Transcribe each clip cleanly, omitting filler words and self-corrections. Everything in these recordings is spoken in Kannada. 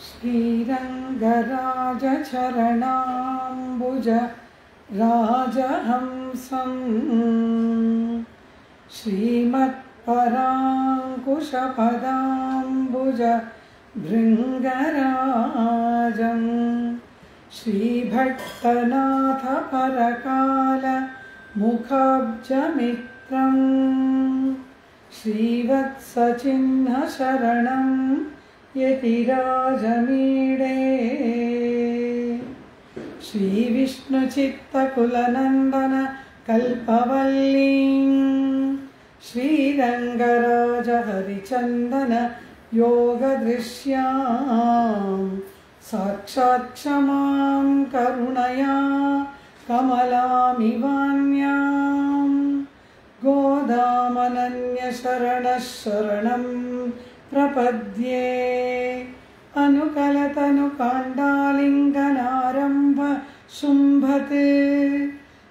श्रीरङ्गराजचरणाम्बुज राजहंसं श्रीमत्पराङ्कुशपदाम्बुज भृङ्गराजं श्रीभट्टनाथ परकाल मुखाब्जमित्रं श्रीवत्सचिह्नशरणं यतिराजमीडे श्रीविष्णुचित्तकुलनन्दन कल्पवल्लीं श्रीरङ्गराज हरिचन्दन योगदृश्यां साक्षात् क्षमां करुणया कमलामिवान्यां गोदामनन्यशरणः शरणं प्रपद्ये अनुकलतनुकाण्डालिङ्गनारम्भ शुम्भत्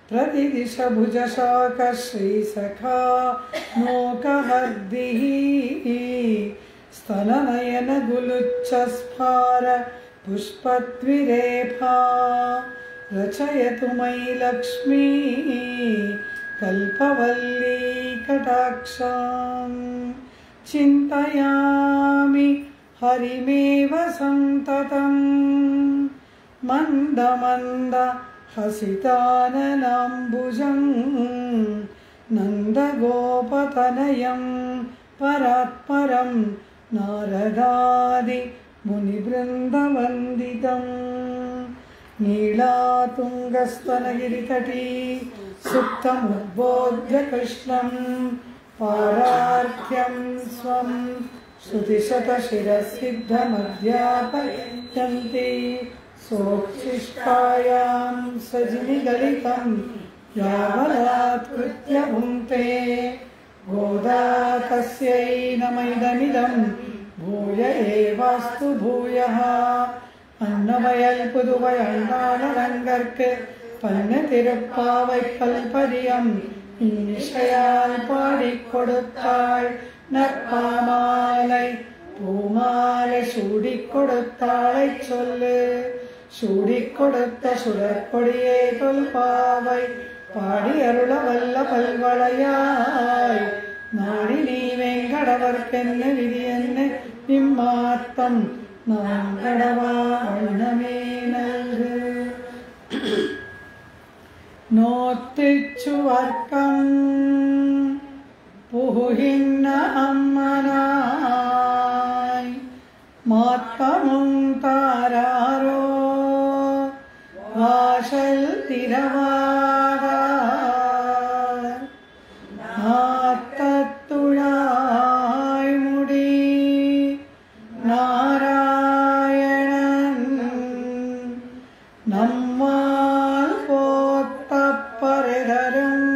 प्रतिदिशभुजशाख श्रीसखा नोकहर्दिः स्तननयनगुलुच्छस्फार पुष्पद्विरेफा रचयतु मयि लक्ष्मी कल्पवल्ली कटाक्षां चिन्तयामि हरिमेव संततं मन्दमन्द हसिताननाम्बुजं नन्दगोपतनयं परात्परं नारदादि मुनिवृन्दवन्दितं नीलातुङ्गस्तनगिरितटी सुप्तमुद्बोध्य कृष्णं पारार्थ्यं स्वं श्रुतिशतशिरसिद्धमध्यापयन्ति सोच्छिष्टायां सजिनिगलितं यावलात्कृत्य भुङ्क्ते गोदा तस्यै नमैदमिदं भूय एवास्तु भूयः अन्नवयल पुदुवयण्डालरङ्गर्क् पन्नतिरुप्पाவை கல்பரியம் இனிஷையால் பாடிக் கொடுத்தாள் நற்பாமாலை பூமாலை சூடிக் கொடுத்தாளை சொல்லு சூடிக் கொடுத்த சுடற்கொடியே தொல்பாவை பாடி அருள வல்ல பல்வளையாய் நாடி நீ வேங்கடவர்க்கென்ன விதியென்ன நிம்மாத்தம் நான் கடவா வண்ணமே நல்கு நோத்திச்சுவர்க்கம் புகுகின்ற அம்மனாய் மாத்தமும் தாராரோ வாசல் திரவாதார் நாத்தத்துழாய் முடி நாராயணன் நம்மால் போத்த பரதரும்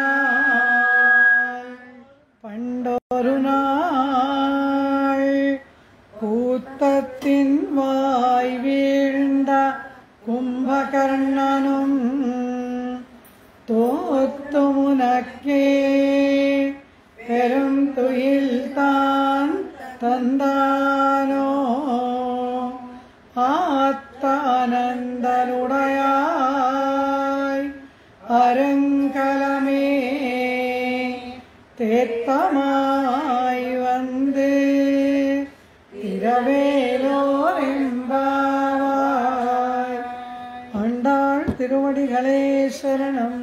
புண்ணியனாய் பண்டொரு நாள் கூத்தத்தின் வாய் வீழ்ந்த கும்பகர்ணனும் தோத்துமுனக்கே பெரும் துயில் தான் தந்தானோ ஆத்தானந்தனுடையாய் அரங்கலமே தேத்தமாய் வந்து இரவேலோரெம்பாவாய் ஆண்டாள் திருவடிகளே சரணம்.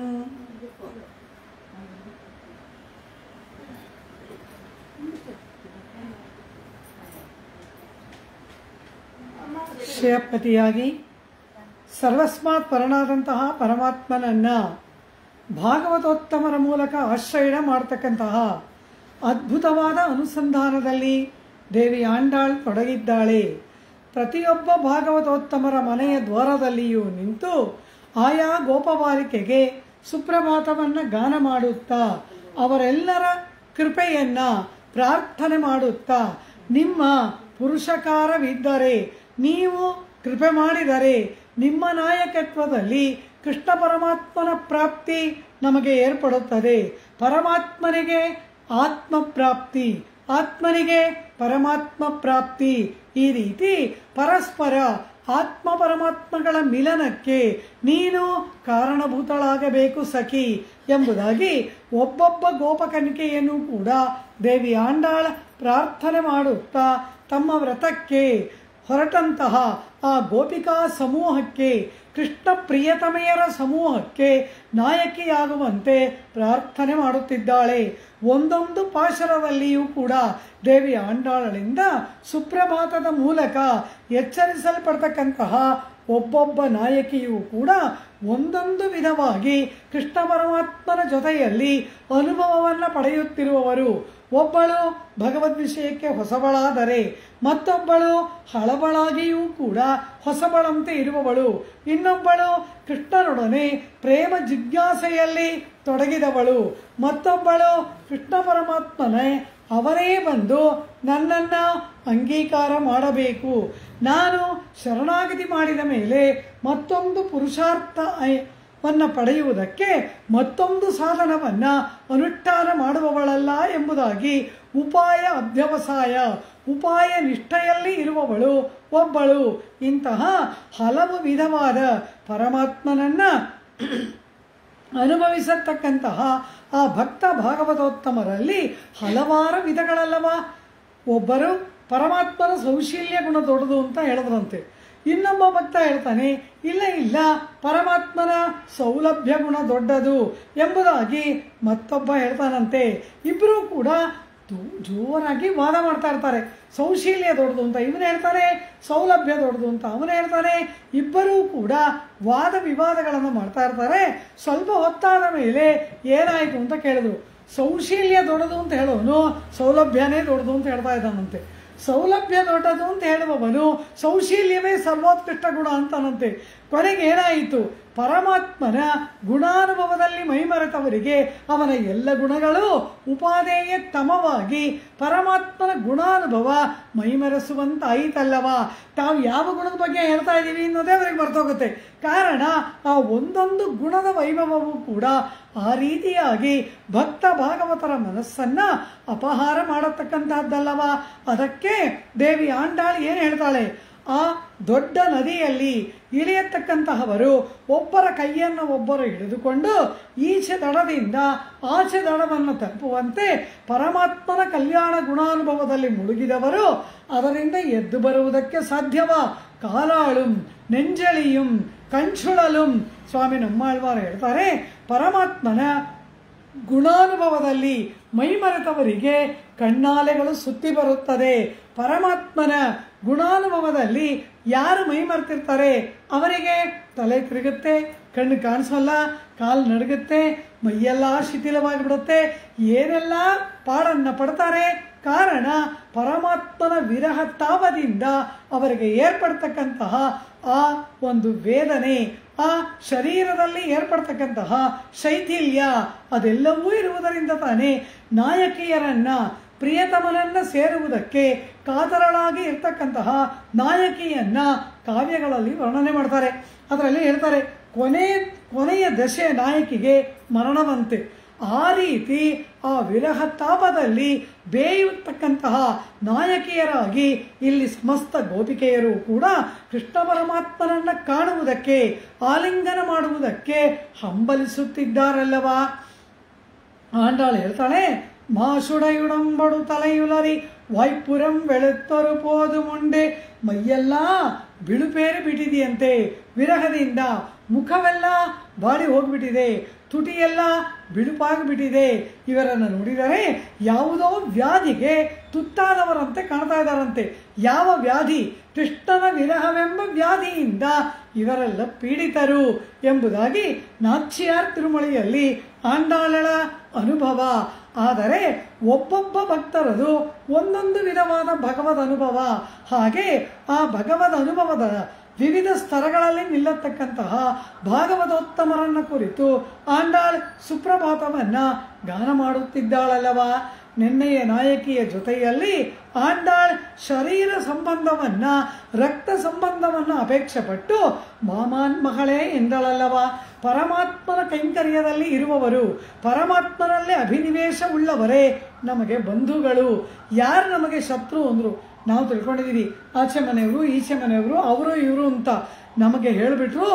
ಶ್ರೇಯಪತಿಯಾಗಿ ಸರ್ವಸ್ಮಾತ್ ಪರನಾದಂತಹ ಪರಮಾತ್ಮನನ್ನು ಭಾಗವತೋತ್ತಮರ ಮೂಲಕ ಆಶ್ರಯಣ ಮಾಡತಕ್ಕಂತಹ ಅದ್ಭುತವಾದ ಅನುಸಂಧಾನದಲ್ಲಿ ದೇವಿ ಆಂಡಾಳ್ ತೊಡಗಿದ್ದಾಳೆ. ಪ್ರತಿಯೊಬ್ಬ ಭಾಗವತೋತ್ತಮರ ಮನೆಯ ದ್ವಾರದಲ್ಲಿಯೂ ನಿಂತು ಆಯಾ ಗೋಪಬಾಲಿಕೆಗೆ ಸುಪ್ರಭಾತವನ್ನು ಗಾನ ಮಾಡುತ್ತಾ ಅವರೆಲ್ಲರ ಕೃಪೆಯನ್ನು ಪ್ರಾರ್ಥನೆ ಮಾಡುತ್ತಾ ನಿಮ್ಮ ಪುರುಷಕಾರವಿದ್ದರೆ ನೀವು ಕೃಪೆ ಮಾಡಿದರೆ ನಿಮ್ಮ ನಾಯಕತ್ವದಲ್ಲಿ ಕೃಷ್ಣ ಪರಮಾತ್ಮನ ಪ್ರಾಪ್ತಿ ನಮಗೆ ಏರ್ಪಡುತ್ತದೆ. ಪರಮಾತ್ಮನಿಗೆ ಆತ್ಮ ಪ್ರಾಪ್ತಿ, ಆತ್ಮನಿಗೆ ಪರಮಾತ್ಮ ಪ್ರಾಪ್ತಿ. ಈ ರೀತಿ ಪರಸ್ಪರ ಆತ್ಮ ಪರಮಾತ್ಮಗಳ ಮಿಲನಕ್ಕೆ ನೀನು ಕಾರಣಭೂತಳಾಗಬೇಕು ಸಖಿ ಎಂಬುದಾಗಿ ಒಬ್ಬೊಬ್ಬ ಗೋಪಕನಿಕೆಯನ್ನು ಕೂಡ ದೇವಿ ಆಂಡಾಳ ಪ್ರಾರ್ಥನೆ ಮಾಡುತ್ತಾ ತಮ್ಮ ವ್ರತಕ್ಕೆ ಹೊರಟಂತಹ ಆ ಗೋಪಿಕಾ ಸಮೂಹಕ್ಕೆ, ಕೃಷ್ಣ ಪ್ರಿಯತಮೆಯರ ಸಮೂಹಕ್ಕೆ ನಾಯಕಿಯಾಗುವಂತೆ ಪ್ರಾರ್ಥನೆ ಮಾಡುತ್ತಿದ್ದಾಳೆ. ಒಂದೊಂದು ಪಾಶರದಲ್ಲಿಯೂ ಕೂಡ ದೇವಿ ಆಂಡಾಳಳಿಂದ ಸುಪ್ರಭಾತದ ಮೂಲಕ ಎಚ್ಚರಿಸಲ್ಪಡ್ತಕ್ಕಂತಹ ಒಬ್ಬೊಬ್ಬ ನಾಯಕಿಯೂ ಕೂಡ ಒಂದೊಂದು ವಿಧವಾಗಿ ಕೃಷ್ಣ ಪರಮಾತ್ಮನ ಜೊತೆಯಲ್ಲಿ ಅನುಭವವನ್ನು ಪಡೆಯುತ್ತಿರುವವರು. ಒಬ್ಬಳು ಭಗವದ್ ವಿಷಯಕ್ಕೆ ಹೊಸಬಳಾದರೆ ಮತ್ತೊಬ್ಬಳು ಹಳಬಳಾಗಿಯೂ ಕೂಡ ಹೊಸಬಳಂತೆ ಇರುವವಳು, ಇನ್ನೊಬ್ಬಳು ಕೃಷ್ಣನೊಡನೆ ಪ್ರೇಮ ಜಿಜ್ಞಾಸೆಯಲ್ಲಿ ತೊಡಗಿದವಳು, ಮತ್ತೊಬ್ಬಳು ಕೃಷ್ಣ ಪರಮಾತ್ಮನೇ ಅವರೇ ಬಂದು ನನ್ನನ್ನು ಅಂಗೀಕಾರ ಮಾಡಬೇಕು, ನಾನು ಶರಣಾಗತಿ ಮಾಡಿದ ಮೇಲೆ ಮತ್ತೊಂದು ಪುರುಷಾರ್ಥವನ್ನು ಪಡೆಯುವುದಕ್ಕೆ ಮತ್ತೊಂದು ಸಾಧನವನ್ನು ಅನುಷ್ಠಾನ ಮಾಡುವವಳಲ್ಲ ಎಂಬುದಾಗಿ ಉಪಾಯ ಅಧ್ಯವಸಾಯ, ಉಪಾಯ ನಿಷ್ಠೆಯಲ್ಲಿ ಇರುವವಳು ಒಬ್ಬಳು. ಇಂತಹ ಹಲವು ವಿಧವಾದ ಪರಮಾತ್ಮನನ್ನು ಅನುಭವಿಸತಕ್ಕಂತಹ ಆ ಭಕ್ತ ಭಾಗವತೋತ್ತಮರಲ್ಲಿ ಹಲವಾರು ವಿಧಗಳಲ್ಲವ. ಒಬ್ಬರು ಪರಮಾತ್ಮನ ಸೌಶೀಲ್ಯ ಗುಣ ದೊಡ್ಡದು ಅಂತ ಹೇಳಿದ್ರಂತೆ. ಇನ್ನೊಬ್ಬ ಭಕ್ತ ಹೇಳ್ತಾನೆ, ಇಲ್ಲ ಇಲ್ಲ ಪರಮಾತ್ಮನ ಸೌಲಭ್ಯ ಗುಣ ದೊಡ್ಡದು ಎಂಬುದಾಗಿ ಮತ್ತೊಬ್ಬ ಹೇಳ್ತಾನಂತೆ. ಇಬ್ಬರೂ ಕೂಡ ಜೋರಾಗಿ ವಾದ ಮಾಡ್ತಾ ಇರ್ತಾರೆ. ಸೌಶೀಲ್ಯ ದೊಡ್ಡದು ಅಂತ ಇವನು ಹೇಳ್ತಾನೆ, ಸೌಲಭ್ಯ ದೊಡ್ಡದು ಅಂತ ಅವನು ಹೇಳ್ತಾನೆ. ಇಬ್ಬರೂ ಕೂಡ ವಾದ ವಿವಾದಗಳನ್ನು ಮಾಡ್ತಾ ಇರ್ತಾರೆ. ಸ್ವಲ್ಪ ಹೊತ್ತಾದ ಮೇಲೆ ಏನಾಯಿತು ಅಂತ ಕೇಳಿದ್ರು. ಸೌಶೀಲ್ಯ ದೊಡ್ಡದು ಅಂತ ಹೇಳೋನು ಸೌಲಭ್ಯನೇ ದೊಡ್ಡದು ಅಂತ ಹೇಳ್ತಾ ಇದ್ದಾನಂತೆ. ಸೌಲಭ್ಯ ದೊಡ್ಡದು ಅಂತ ಹೇಳುವವನು ಸೌಶೀಲ್ಯವೇ ಸರ್ವೋತ್ಕೃಷ್ಟ ಗುಣ ಅಂತಾನಂತೆ. ಕೊನೆಗೆ ಏನಾಯಿತು? ಪರಮಾತ್ಮನ ಗುಣಾನುಭವದಲ್ಲಿ ಮೈಮರೆತವರಿಗೆ ಅವನ ಎಲ್ಲ ಗುಣಗಳು ಉಪಾದೇಯ ತಮವಾಗಿ ಪರಮಾತ್ಮನ ಗುಣಾನುಭವ ಮೈಮರೆಸುವಂತಾಯಿತಲ್ಲವ. ತಾವು ಯಾವ ಗುಣದ ಬಗ್ಗೆ ಹೇಳ್ತಾ ಇದ್ದೀವಿ ಅನ್ನೋದೇ ಅವರಿಗೆ ಮರ್ತೋಗುತ್ತೆ. ಕಾರಣ ಆ ಒಂದೊಂದು ಗುಣದ ವೈಭವವೂ ಕೂಡ ಆ ರೀತಿಯಾಗಿ ಭಕ್ತ ಭಾಗವತರ ಮನಸ್ಸನ್ನು ಅಪಹಾರ ಮಾಡತಕ್ಕಂತಹದ್ದಲ್ಲವ. ಅದಕ್ಕೆ ದೇವಿ ಆಂಡಾಳು ಏನು ಹೇಳ್ತಾಳೆ? ಆ ದೊಡ್ಡ ನದಿಯಲ್ಲಿ ಇಳಿಯತಕ್ಕಂತಹವರು ಒಬ್ಬರ ಕೈಯನ್ನು ಒಬ್ಬರು ಹಿಡಿದುಕೊಂಡು ಈಚೆ ದಡದಿಂದ ಆಚೆ ದಡವನ್ನು ತಲುಪುವಂತೆ ಪರಮಾತ್ಮನ ಕಲ್ಯಾಣ ಗುಣಾನುಭವದಲ್ಲಿ ಮುಳುಗಿದವರು ಅದರಿಂದ ಎದ್ದು ಬರುವುದಕ್ಕೆ ಸಾಧ್ಯವ. ಕಾಲಾಳುಂ ನೆಂಜಳಿಯುಂ ಕಂಚುಳಲುಂ. ಸ್ವಾಮಿ ನಮ್ಮಾಳ್ವಾರು ಹೇಳ್ತಾರೆ, ಪರಮಾತ್ಮನ ಗುಣಾನುಭವದಲ್ಲಿ ಮೈಮರೆತವರಿಗೆ ಕಣ್ಣಾಲೆಗಳು ಸುತ್ತಿ ಬರುತ್ತದೆ. ಪರಮಾತ್ಮನ ಗುಣಾನುಭವದಲ್ಲಿ ಯಾರು ಮೈಮರೆತಿರ್ತಾರೆ ಅವರಿಗೆ ತಲೆ ತಿರುಗುತ್ತೆ, ಕಣ್ಣು ಕಾಣಿಸೋಲ್ಲ, ಕಾಲು ನಡುಗುತ್ತೆ, ಮೈಯೆಲ್ಲ ಶಿಥಿಲವಾಗಿಬಿಡುತ್ತೆ, ಏನೆಲ್ಲ ಪಾಡನ್ನು ಪಡ್ತಾರೆ. ಕಾರಣ ಪರಮಾತ್ಮನ ವಿರಹ ತಾಪದಿಂದ ಅವರಿಗೆ ಏರ್ಪಡ್ತಕ್ಕಂತಹ ಆ ಒಂದು ವೇದನೆ, ಆ ಶರೀರದಲ್ಲಿ ಏರ್ಪಡ್ತಕ್ಕಂತಹ ಶೈಥಿಲ್ಯ ಅದೆಲ್ಲವೂ ಇರುವುದರಿಂದ ತಾನೇ ನಾಯಕಿಯರನ್ನ ಪ್ರಿಯತಮನನ್ನ ಸೇರುವುದಕ್ಕೆ ಕಾತರಳಾಗಿ ಇರ್ತಕ್ಕಂತಹ ನಾಯಕಿಯನ್ನ ಕಾವ್ಯಗಳಲ್ಲಿ ವರ್ಣನೆ ಮಾಡ್ತಾರೆ. ಅದರಲ್ಲಿ ಹೇಳ್ತಾರೆ, ಕೊನೆಯ ದಶೆ ನಾಯಕಿಗೆ ಮರಣವಂತೆ. ಆ ರೀತಿ ಆ ವಿರಹ ತಾಪದಲ್ಲಿ ಬೇಯುತ್ತಕ್ಕಂತಹ ನಾಯಕಿಯರಾಗಿ ಇಲ್ಲಿ ಸಮಸ್ತ ಗೋಪಿಕೆಯರು ಕೂಡ ಕೃಷ್ಣ ಪರಮಾತ್ಮನನ್ನ ಕಾಣುವುದಕ್ಕೆ, ಆಲಿಂಗನ ಮಾಡುವುದಕ್ಕೆ ಹಂಬಲಿಸುತ್ತಿದ್ದಾರಲ್ಲವ. ಆಂಡಾಳು ಹೇಳ್ತಾಳೆ, ಮಾಸುಡೆಯುಡಂಬಡು ತಲೆಯುಲರಿ ವಾಯ್ಪುರಂ ಬೆಳೆತ್ತರು ಪೋದು ಮುಂಡೆ. ಮೈಯೆಲ್ಲ ಬಿಳುಪೇರಿ ಬಿಟ್ಟಿದೆಯಂತೆ ವಿರಹದಿಂದ, ಮುಖವೆಲ್ಲ ಬಾಡಿ ಹೋಗ್ಬಿಟ್ಟಿದೆ, ತುಟಿಯೆಲ್ಲ ಬಿಳುಪಾಗಿಬಿಟ್ಟಿದೆ. ಇವರನ್ನು ನೋಡಿದರೆ ಯಾವುದೋ ವ್ಯಾಧಿಗೆ ತುತ್ತಾದವರಂತೆ ಕಾಣ್ತಾ ಇದ್ದಾರಂತೆ. ಯಾವ ವ್ಯಾಧಿ? ಕೃಷ್ಣನ ವಿರಹವೆಂಬ ವ್ಯಾಧಿಯಿಂದ ಇವರೆಲ್ಲ ಪೀಡಿತರು ಎಂಬುದಾಗಿ ನಾಚ್ಯಾರ್ ತಿರುಮಳಿಯಲ್ಲಿ ಆಂಡಾಳಳ ಅನುಭವ. ಆದರೆ ಒಬ್ಬೊಬ್ಬ ಭಕ್ತರದು ಒಂದೊಂದು ವಿಧವಾದ ಭಗವದ್ ಅನುಭವ. ಹಾಗೆ ಆ ಭಗವದ್ ಅನುಭವದ ವಿವಿಧ ಸ್ತರಗಳಲ್ಲಿ ನಿಲ್ಲತಕ್ಕಂತಹ ಭಾಗವತೋತ್ತಮರನ್ನ ಕುರಿತು ಆಂಡಾಳ್ ಸುಪ್ರಭಾತವನ್ನ ಗಾನ ಮಾಡುತ್ತಿದ್ದಾಳಲ್ಲವ. ನೆನ್ನೆಯ ನಾಯಕಿಯ ಜೊತೆಯಲ್ಲಿ ಆಂಡಾಳ್ ಶರೀರ ಸಂಬಂಧವನ್ನ, ರಕ್ತ ಸಂಬಂಧವನ್ನು ಅಪೇಕ್ಷೆ ಪಟ್ಟು ಮಾಮಾನ್ ಮಗಳೇ ಎಂದಳಲ್ಲವ. ಪರಮಾತ್ಮನ ಕೈಂಕರ್ಯದಲ್ಲಿ ಇರುವವರು, ಪರಮಾತ್ಮನಲ್ಲಿ ಅಭಿನಿವೇಶ ಉಳ್ಳವರೇ ನಮಗೆ ಬಂಧುಗಳು. ಯಾರು ನಮಗೆ ಶತ್ರು ಅಂದರು, ನಾವು ತಿಳ್ಕೊಂಡಿದ್ದೀವಿ ಆಚೆ ಮನೆಯವರು ಈಚೆ ಮನೆಯವರು ಅವರು ಇವರು ಅಂತ. ನಮಗೆ ಹೇಳಿಬಿಟ್ರು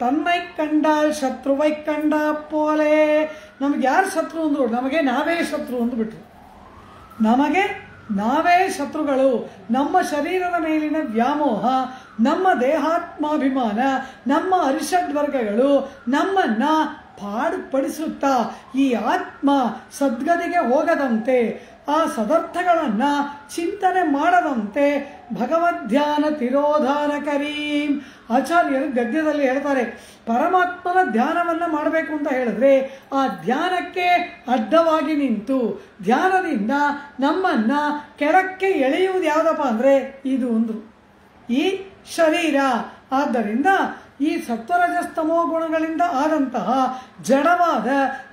ತನ್ನೈ ಕಂಡಾಲ್ ಶತ್ರುವೈ ಕಂಡ ಪೋಲೆ. ನಮಗೆ ಯಾರು ಶತ್ರು ಅಂದರು, ನಮಗೆ ನಾವೇ ಶತ್ರು ಅಂದ್ಬಿಟ್ರು. ನಮಗೆ ನಾವೇ ಶತ್ರುಗಳು. ನಮ್ಮ ಶರೀರದ ಮೇಲಿನ ವ್ಯಾಮೋಹ, ನಮ್ಮ ದೇಹಾತ್ಮಾಭಿಮಾನ, ನಮ್ಮ ಅರಿಷಡ್ವರ್ಗಗಳು ನಮ್ಮನ್ನ ಪಾಡುಪಡಿಸುತ್ತಾ ಈ ಆತ್ಮ ಸದ್ಗತಿಗೆ ಹೋಗದಂತೆ, ಆ ಸದರ್ಥಗಳನ್ನು ಚಿಂತನೆ ಮಾಡದಂತೆ ಭಗವದ್ಧ್ಯಾನ ತಿರೋಧಾನಕರೀಂ. ಆಚಾರ್ಯರು ಗದ್ಯದಲ್ಲಿ ಹೇಳ್ತಾರೆ, ಪರಮಾತ್ಮನ ಧ್ಯಾನವನ್ನು ಮಾಡಬೇಕು ಅಂತ ಹೇಳಿದ್ರೆ ಆ ಧ್ಯಾನಕ್ಕೆ ಅಡ್ಡವಾಗಿ ನಿಂತು ಧ್ಯಾನದಿಂದ ನಮ್ಮನ್ನ ಕೆಳಕ್ಕೆ ಎಳೆಯುವುದು ಯಾವುದಪ್ಪ ಅಂದರೆ ಇದು ಅಂದ್ರು, ಈ ಶರೀರ. ಆದ್ದರಿಂದ ಈ ಸತ್ವರಜಸ್ತಮೋ ಗುಣಗಳಿಂದ ಆದಂತಹ ಜಡವಾದ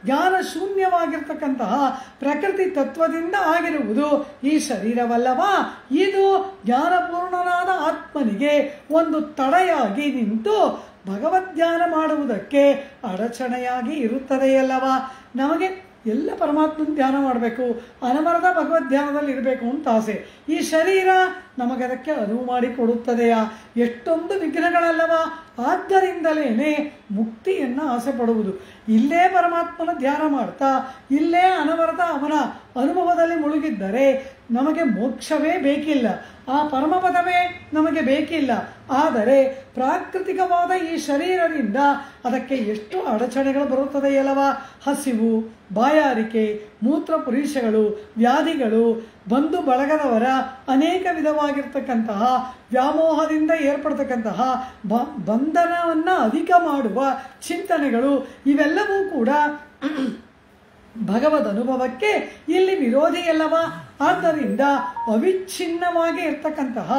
ಜ್ಞಾನ ಶೂನ್ಯವಾಗಿರ್ತಕ್ಕಂತಹ ಪ್ರಕೃತಿ ತತ್ವದಿಂದ ಆಗಿರುವುದು ಈ ಶರೀರವಲ್ಲವಾ? ಇದು ಜ್ಞಾನಪೂರ್ಣನಾದ ಆತ್ಮನಿಗೆ ಒಂದು ತಡೆಯಾಗಿ ನಿಂತು ಭಗವದ್ಧ್ಯಾನ ಮಾಡುವುದಕ್ಕೆ ಅಡಚಣೆಯಾಗಿ ಇರುತ್ತದೆಯಲ್ಲವಾ? ನಮಗೆ ಎಲ್ಲ ಪರಮಾತ್ಮನ ಧ್ಯಾನ ಮಾಡಬೇಕು, ಅನವರದ ಭಗವದ್ಧ್ಯಾನದಲ್ಲಿ ಇರಬೇಕು ಅಂತ ಆಸೆ. ಈ ಶರೀರ ನಮಗದಕ್ಕೆ ಅನುವು ಮಾಡಿಕೊಡುತ್ತದೆಯಾ? ಎಷ್ಟೊಂದು ವಿಘ್ನಗಳಲ್ಲವಾ? ಆದ್ದರಿಂದಲೇ ಮುಕ್ತಿಯನ್ನು ಆಸೆ ಪಡುವುದು. ಇಲ್ಲೇ ಪರಮಾತ್ಮನ ಧ್ಯಾನ ಮಾಡ್ತಾ ಇಲ್ಲೇ ಅನವರತ ಅವನ ಅನುಭವದಲ್ಲಿ ಮುಳುಗಿದ್ದರೆ ನಮಗೆ ಮೋಕ್ಷವೇ ಬೇಕಿಲ್ಲ, ಆ ಪರಮಪದವೇ ನಮಗೆ ಬೇಕಿಲ್ಲ. ಆದರೆ ಪ್ರಾಕೃತಿಕವಾದ ಈ ಶರೀರದಿಂದ ಅದಕ್ಕೆ ಎಷ್ಟು ಅಡಚಣೆಗಳು ಬರುತ್ತದೆಯಲ್ಲವಾ? ಹಸಿವು, ಬಾಯಾರಿಕೆ, ಮೂತ್ರಪುರೀಷಗಳು, ವ್ಯಾಧಿಗಳು, ಬಂಧು ಬಳಗದವರ ಅನೇಕ ವಿಧವಾಗಿರ್ತಕ್ಕಂತಹ ವ್ಯಾಮೋಹದಿಂದ ಏರ್ಪಡ್ತಕ್ಕಂತಹ ಬಂಧನವನ್ನು ಅಧಿಕ ಮಾಡುವ ಚಿಂತನೆಗಳು, ಇವೆಲ್ಲವೂ ಕೂಡ ಭಗವದ್ ಅನುಭವಕ್ಕೆ ಇಲ್ಲಿ ವಿರೋಧಿಯಲ್ಲವಾ? ಆದ್ದರಿಂದ ಅವಿಚ್ಛಿನ್ನವಾಗಿ ಇರ್ತಕ್ಕಂತಹ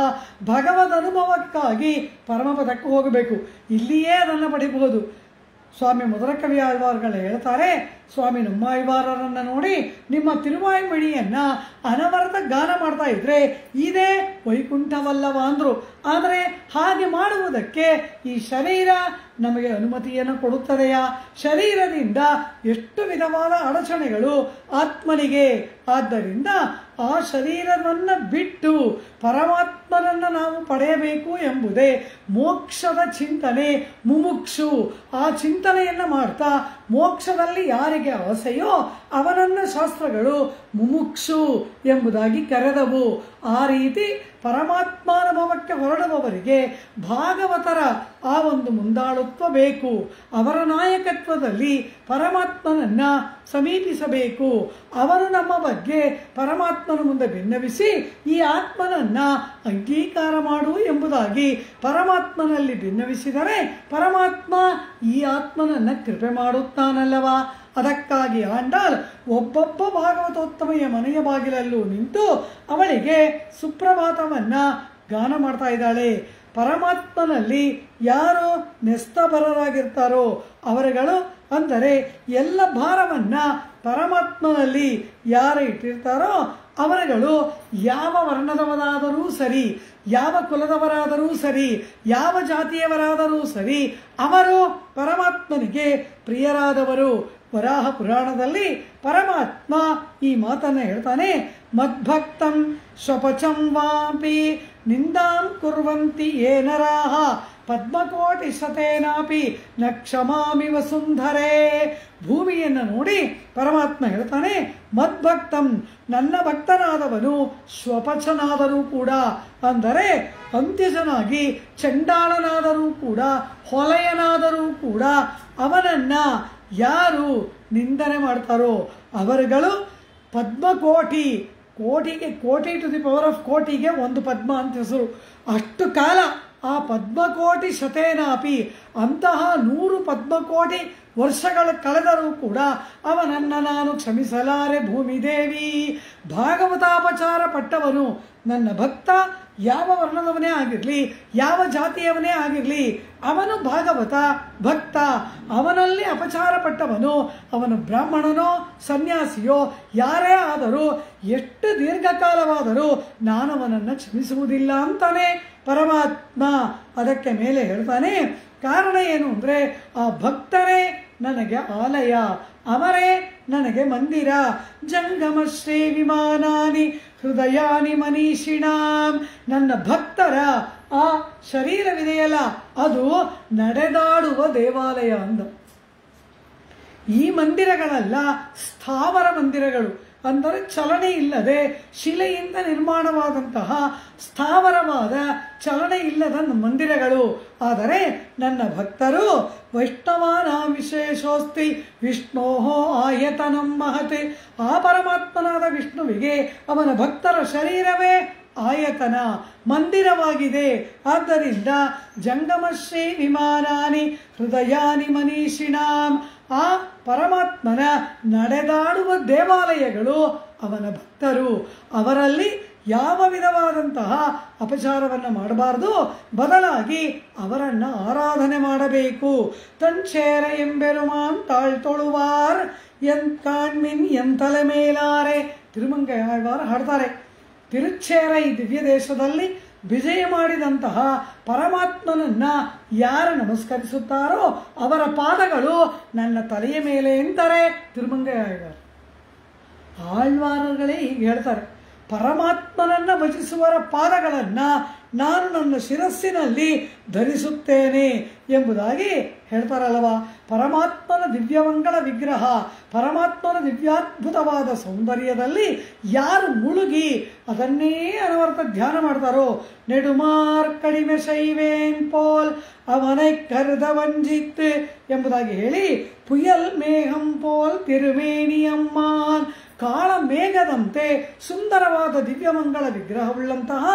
ಭಗವದ್ ಅನುಭವಕ್ಕಾಗಿ ಪರಮಪದಕ್ಕೆ ಹೋಗಬೇಕು. ಇಲ್ಲಿಯೇ ಅದನ್ನು ಪಡಿಬಹುದು. ಸ್ವಾಮಿ ಮಧುರಕವಿ ಆಳ್ವಾರ್ಗಳು ಹೇಳ್ತಾರೆ, ಸ್ವಾಮಿ ನಮ್ಮಾಳ್ವಾರರನ್ನು ನೋಡಿ ನಿಮ್ಮ ತಿರುವಾಯ್ಮಣಿಯನ್ನು ಅನವರತ ಗಾನ ಮಾಡ್ತಾ ಇದ್ರೆ ಇದೇ ವೈಕುಂಠವಲ್ಲವ ಅಂದರು. ಆದರೆ ಹಾಗೆ ಮಾಡುವುದಕ್ಕೆ ಈ ಶರೀರ ನಮಗೆ ಅನುಮತಿಯನ್ನು ಕೊಡುತ್ತದೆಯಾ? ಶರೀರದಿಂದ ಎಷ್ಟು ವಿಧವಾದ ಅಡಚಣೆಗಳು ಆತ್ಮನಿಗೆ. ಆದ್ದರಿಂದ ಆ ಶರೀರವನ್ನು ಬಿಟ್ಟು ಪರಮಾತ್ಮನನ್ನು ನಾವು ಪಡೆಯಬೇಕು ಎಂಬುದೇ ಮೋಕ್ಷದ ಚಿಂತನೆ. ಮುಮುಕ್ಷು ಆ ಚಿಂತನೆಯನ್ನು ಮಾಡ್ತಾ ಮೋಕ್ಷದಲ್ಲಿ ಯಾರಿಗೆ ಆಸೆಯೋ ಅವನನ್ನು ಶಾಸ್ತ್ರಗಳು ಮುಮುಕ್ಷು ಎಂಬುದಾಗಿ ಕರೆದವು. ಆ ರೀತಿ ಪರಮಾತ್ಮಾನುಭವಕ್ಕೆ ಹೊರಡುವವರಿಗೆ ಭಾಗವತರ ಆ ಒಂದು ಮುಂದಾಳುತ್ವ ಬೇಕು. ಅವರ ನಾಯಕತ್ವದಲ್ಲಿ ಪರಮಾತ್ಮನನ್ನ ಸಮೀಪಿಸಬೇಕು. ಅವರು ನಮ್ಮ ಬಗ್ಗೆ ಪರಮಾತ್ಮನ ಮುಂದೆ ಭಿನ್ನವಿಸಿ ಈ ಆತ್ಮನನ್ನ ಅಂಗೀಕಾರ ಮಾಡು ಎಂಬುದಾಗಿ ಪರಮಾತ್ಮನಲ್ಲಿ ಭಿನ್ನವಿಸಿದರೆ ಪರಮಾತ್ಮ ಈ ಆತ್ಮನನ್ನ ಕೃಪೆ ಮಾಡುತ್ತಾನಲ್ಲವಾ? ಅದಕ್ಕಾಗಿ ಆಂಡಾಲ್ ಒಬ್ಬೊಬ್ಬ ಭಾಗವತೋತ್ತಮೆಯ ಮನೆಯ ಬಾಗಿಲಲ್ಲೂ ನಿಂತು ಅವಳಿಗೆ ಸುಪ್ರಭಾತವನ್ನ ಗಾನ ಮಾಡ್ತಾ ಇದ್ದಾಳೆ. ಪರಮಾತ್ಮನಲ್ಲಿ ಯಾರು ನೆಸ್ತಬರರಾಗಿರ್ತಾರೋ ಅವರುಗಳು, ಅಂದರೆ ಎಲ್ಲ ಭಾರವನ್ನ ಪರಮಾತ್ಮನಲ್ಲಿ ಯಾರು ಇಟ್ಟಿರ್ತಾರೋ ಅವರುಗಳು ಯಾವ ವರ್ಣದವರಾದರೂ ಸರಿ, ಯಾವ ಕುಲದವರಾದರೂ ಸರಿ, ಯಾವ ಜಾತಿಯವರಾದರೂ ಸರಿ, ಅವರು ಪರಮಾತ್ಮನಿಗೆ ಪ್ರಿಯರಾದವರು. ವರಾಹ ಪುರಾಣದಲ್ಲಿ ಪರಮಾತ್ಮ ಈ ಮಾತನ್ನು ಹೇಳ್ತಾನೆ, ಮದ್ಭಕ್ತಂ ಸ್ವಪಚಂ ವಾಪಿ ನಿಂದಾಂ ಕುರ್ವಂತಿ ಯೇ ನರಾಃ ಪದ್ಮಕೋಟಿ ಶತೇನಾಪಿ ನ ಕ್ಷಮಾಮಿ ವಸುಂಧರೆ. ಭೂಮಿಯನ್ನು ನೋಡಿ ಪರಮಾತ್ಮ ಹೇಳ್ತಾನೆ, ಮದ್ಭಕ್ತಂ ನನ್ನ ಭಕ್ತನಾದವನು ಸ್ವಪಚನಾದರೂ ಕೂಡ, ಅಂದರೆ ಅಂತ್ಯಜನಾಗಿ ಚಂಡಾಳನಾದರೂ ಕೂಡ, ಹೊಲೆಯನಾದರೂ ಕೂಡ ಅವನನ್ನ ಯಾರು ನಿಂದನೆ ಮಾಡ್ತಾರೋ ಅವರುಗಳು ಪದ್ಮಕೋಟಿ, ಕೋಟಿ ಟು ದಿ ಪವರ್ ಆಫ್ ಕೋಟಿಗೆ ಒಂದು ಪದ್ಮ ಅಂತ ಹೆಸರು. ಅಷ್ಟು ಕಾಲ ಆ ಪದ್ಮಕೋಟಿ ಶತೇನಾಪಿ, ಅಂತಹ 100 ಪದ್ಮಕೋಟಿ ವರ್ಷಗಳ ಕಳೆದರೂ ಕೂಡ ಅವನನ್ನು ನಾನು ಕ್ಷಮಿಸಲಾರೆ ಭೂಮಿದೇವಿ. ಭಾಗವತಾಪಚಾರ ಪಟ್ಟವನು ನನ್ನ ಭಕ್ತ, ಯಾವ ವರ್ಣದವನೇ ಆಗಿರಲಿ, ಯಾವ ಜಾತಿಯವನೇ ಆಗಿರಲಿ, ಅವನು ಭಾಗವತ ಭಕ್ತ. ಅವನಲ್ಲಿ ಅಪಚಾರ ಪಟ್ಟವನು, ಅವನು ಬ್ರಾಹ್ಮಣನೋ ಸನ್ಯಾಸಿಯೋ ಯಾರೇ ಆದರೂ, ಎಷ್ಟು ದೀರ್ಘಕಾಲವಾದರೂ ನಾನು ಅವನನ್ನು ಕ್ಷಮಿಸುವುದಿಲ್ಲ ಅಂತಾನೆ ಪರಮಾತ್ಮ. ಅದಕ್ಕೆ ಮೇಲೆ ಹೇಳ್ತಾನೆ, ಕಾರಣ ಏನು ಅಂದರೆ ಆ ಭಕ್ತರೇ ನನಗೆ ಆಲಯ. ಅವರೇ ನನಗೆ ಮಂದಿರ. ಜಂಗಮಶ್ರೀ ವಿಮಾನಾನಿ ಹೃದಯಾನಿ ಮನೀಷಿಣಾಂ. ನನ್ನ ಭಕ್ತರ ಆ ಶರೀರವಿದೆಯಲ್ಲ ಅದು ನಡೆದಾಡುವ ದೇವಾಲಯ ಅಂದ. ಈ ಮಂದಿರಗಳೆಲ್ಲ ಸ್ಥಾವರ ಮಂದಿರಗಳು, ಅಂದರೆ ಚಲನೆ ಇಲ್ಲದೆ ಶಿಲೆಯಿಂದ ನಿರ್ಮಾಣವಾದಂತಹ ಸ್ಥಾವರವಾದ ಚಲನೆ ಇಲ್ಲದ ಮಂದಿರಗಳು. ಆದರೆ ನನ್ನ ಭಕ್ತರು ವೈಷ್ಣವಾನಾಂ ವಿಶೇಷೋಸ್ತಿ ವಿಷ್ಣೋ ಆಯತನಂ ಮಹತ್. ಆ ಪರಮಾತ್ಮನಾದ ವಿಷ್ಣುವಿಗೆ ಅವನ ಭಕ್ತರ ಶರೀರವೇ ಆಯತನ, ಮಂದಿರವಾಗಿದೆ. ಆದ್ದರಿಂದ ಜಂಗಮಶ್ರೀ ವಿಮಾನಾನಿ ಹೃದಯಾನಿ ಮನೀಷಿಣಾಂ. ಆ ಪರಮಾತ್ಮನ ನಡೆದಾಡುವ ದೇವಾಲಯಗಳು ಅವನ ಭಕ್ತರು. ಅವರಲ್ಲಿ ಯಾವ ವಿಧವಾದಂತಹ ಅಪಚಾರವನ್ನು ಮಾಡಬಾರದು, ಬದಲಾಗಿ ಅವರನ್ನು ಆರಾಧನೆ ಮಾಡಬೇಕು. ತಂಚೇರ ಎಂಬೆರುಮಾನ್ ತಾಳ್ತೊಳುವಾರ್ ಎನ್ ಕಾಣ್ಮಿನ್ ಎಂತಲೆ ಮೇಲಾರೆ. ತಿರುಮಂಗೈ ಆಳ್ವಾರ್ ಹಾಡ್ತಾರೆ. ತಿರುಚೇರೈ ದಿವ್ಯ ದೇಶದಲ್ಲಿ ವಿಜಯ ಮಾಡಿದಂತಹ ಪರಮಾತ್ಮನನ್ನ ಯಾರು ನಮಸ್ಕರಿಸುತ್ತಾರೋ ಅವರ ಪಾದಗಳು ನನ್ನ ತಲೆಯ ಮೇಲೆ ಎಂತಾರೆ ತಿರುಮಂಗೈ ಆಳ್ವಾರ್. ಆಳ್ವಾರಗಳೇ ಹೀಗೆ ಹೇಳ್ತಾರೆ, ಪರಮಾತ್ಮನನ್ನ ಭಜಿಸುವರ ಪಾದಗಳನ್ನ ನಾನು ನನ್ನ ಶಿರಸ್ಸಿನಲ್ಲಿ ಧರಿಸುತ್ತೇನೆ ಎಂಬುದಾಗಿ ಹೇಳ್ತಾರಲ್ವಾ. ಪರಮಾತ್ಮನ ದಿವ್ಯಮಂಗಳ ವಿಗ್ರಹ, ಪರಮಾತ್ಮನ ದಿವ್ಯಾದ್ಭುತವಾದ ಸೌಂದರ್ಯದಲ್ಲಿ ಯಾರು ಮುಳುಗಿ ಅದನ್ನೇ ಅನವರ್ತ ಧ್ಯಾನ ಮಾಡ್ತಾರೋ, ನೆಡುಮಾರ್ ಕಡಿಮೆ ಶೈವೇನ್ ಪೋಲ್ ಅವನೈ ಕರ್ದ ವಂಜಿತ್ ಎಂಬುದಾಗಿ ಹೇಳಿ, ಪುಯಲ್ ಮೇಘಂ ಪೋಲ್ ತಿರುಮೇನಿಯಮ್ಮಾನ್. ಕಾಳ ಮೇಘದಂತೆ ಸುಂದರವಾದ ದಿವ್ಯಮಂಗಳ ವಿಗ್ರಹವುಳ್ಳಂತಹ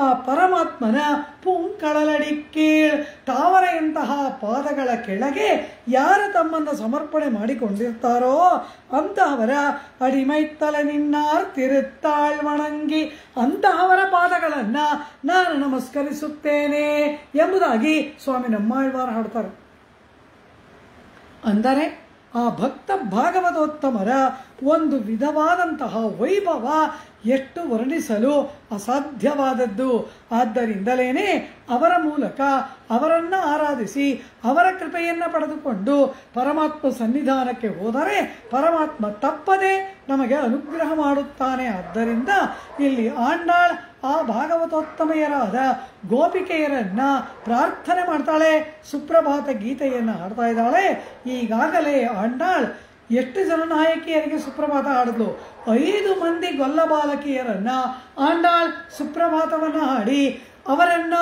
ಆ ಪರಮಾತ್ಮನ ಪುಂಕಳಲಡಿಕ್ಕೀಳ್ ತಾವರೆಯಂತಹ ಪಾದಗಳ ಕೆಳಗೆ ಯಾರು ತಮ್ಮನ್ನು ಸಮರ್ಪಣೆ ಮಾಡಿಕೊಂಡಿರ್ತಾರೋ ಅಂತಹವರ ಅಡಿಮೈತ್ತಲೆ ನಿನ್ನಾರ್ ತಿರುತ್ತಾಳ್ ವಣಂಗಿ. ಅಂತಹವರ ಪಾದಗಳನ್ನು ನಾನು ನಮಸ್ಕರಿಸುತ್ತೇನೆ ಎಂಬುದಾಗಿ ಸ್ವಾಮಿ ನಮ್ಮಾಳ್ವಾರ್ ಹಾಡ್ತಾರೆ. ಅಂದರೆ ಆ ಭಕ್ತ ಭಾಗವತೋತ್ತಮರ ಒಂದು ವಿಧವಾದಂತಹ ವೈಭವ ಎಷ್ಟು ವರ್ಣಿಸಲು ಅಸಾಧ್ಯವಾದದ್ದು. ಆದ್ದರಿಂದಲೇ ಅವರ ಮೂಲಕ ಅವರನ್ನು ಆರಾಧಿಸಿ ಅವರ ಕೃಪೆಯನ್ನು ಪಡೆದುಕೊಂಡು ಪರಮಾತ್ಮ ಸನ್ನಿಧಾನಕ್ಕೆ ಹೋದರೆ ಪರಮಾತ್ಮ ತಪ್ಪದೆ ನಮಗೆ ಅನುಗ್ರಹ ಮಾಡುತ್ತಾನೆ. ಆದ್ದರಿಂದ ಇಲ್ಲಿ ಆಂಡಾಳ್ ಆ ಭಾಗವತೋತ್ತಮೆಯರಾದ ಗೋಪಿಕೆಯರನ್ನ ಪ್ರಾರ್ಥನೆ ಮಾಡ್ತಾಳೆ, ಸುಪ್ರಭಾತ ಗೀತೆಯನ್ನು ಹಾಡ್ತಾ ಇದ್ದಾಳೆ. ಈಗಾಗಲೇ ಆಂಡಾಳ್ ಎಷ್ಟು ಜನ ನಾಯಕಿಯರಿಗೆ ಸುಪ್ರಭಾತ ಹಾಡಿದ್ಲು? 5 ಮಂದಿ ಗೊಲ್ಲ ಬಾಲಕಿಯರನ್ನ ಆಂಡಾಳ್ ಸುಪ್ರಭಾತವನ್ನು ಹಾಡಿ ಅವರನ್ನ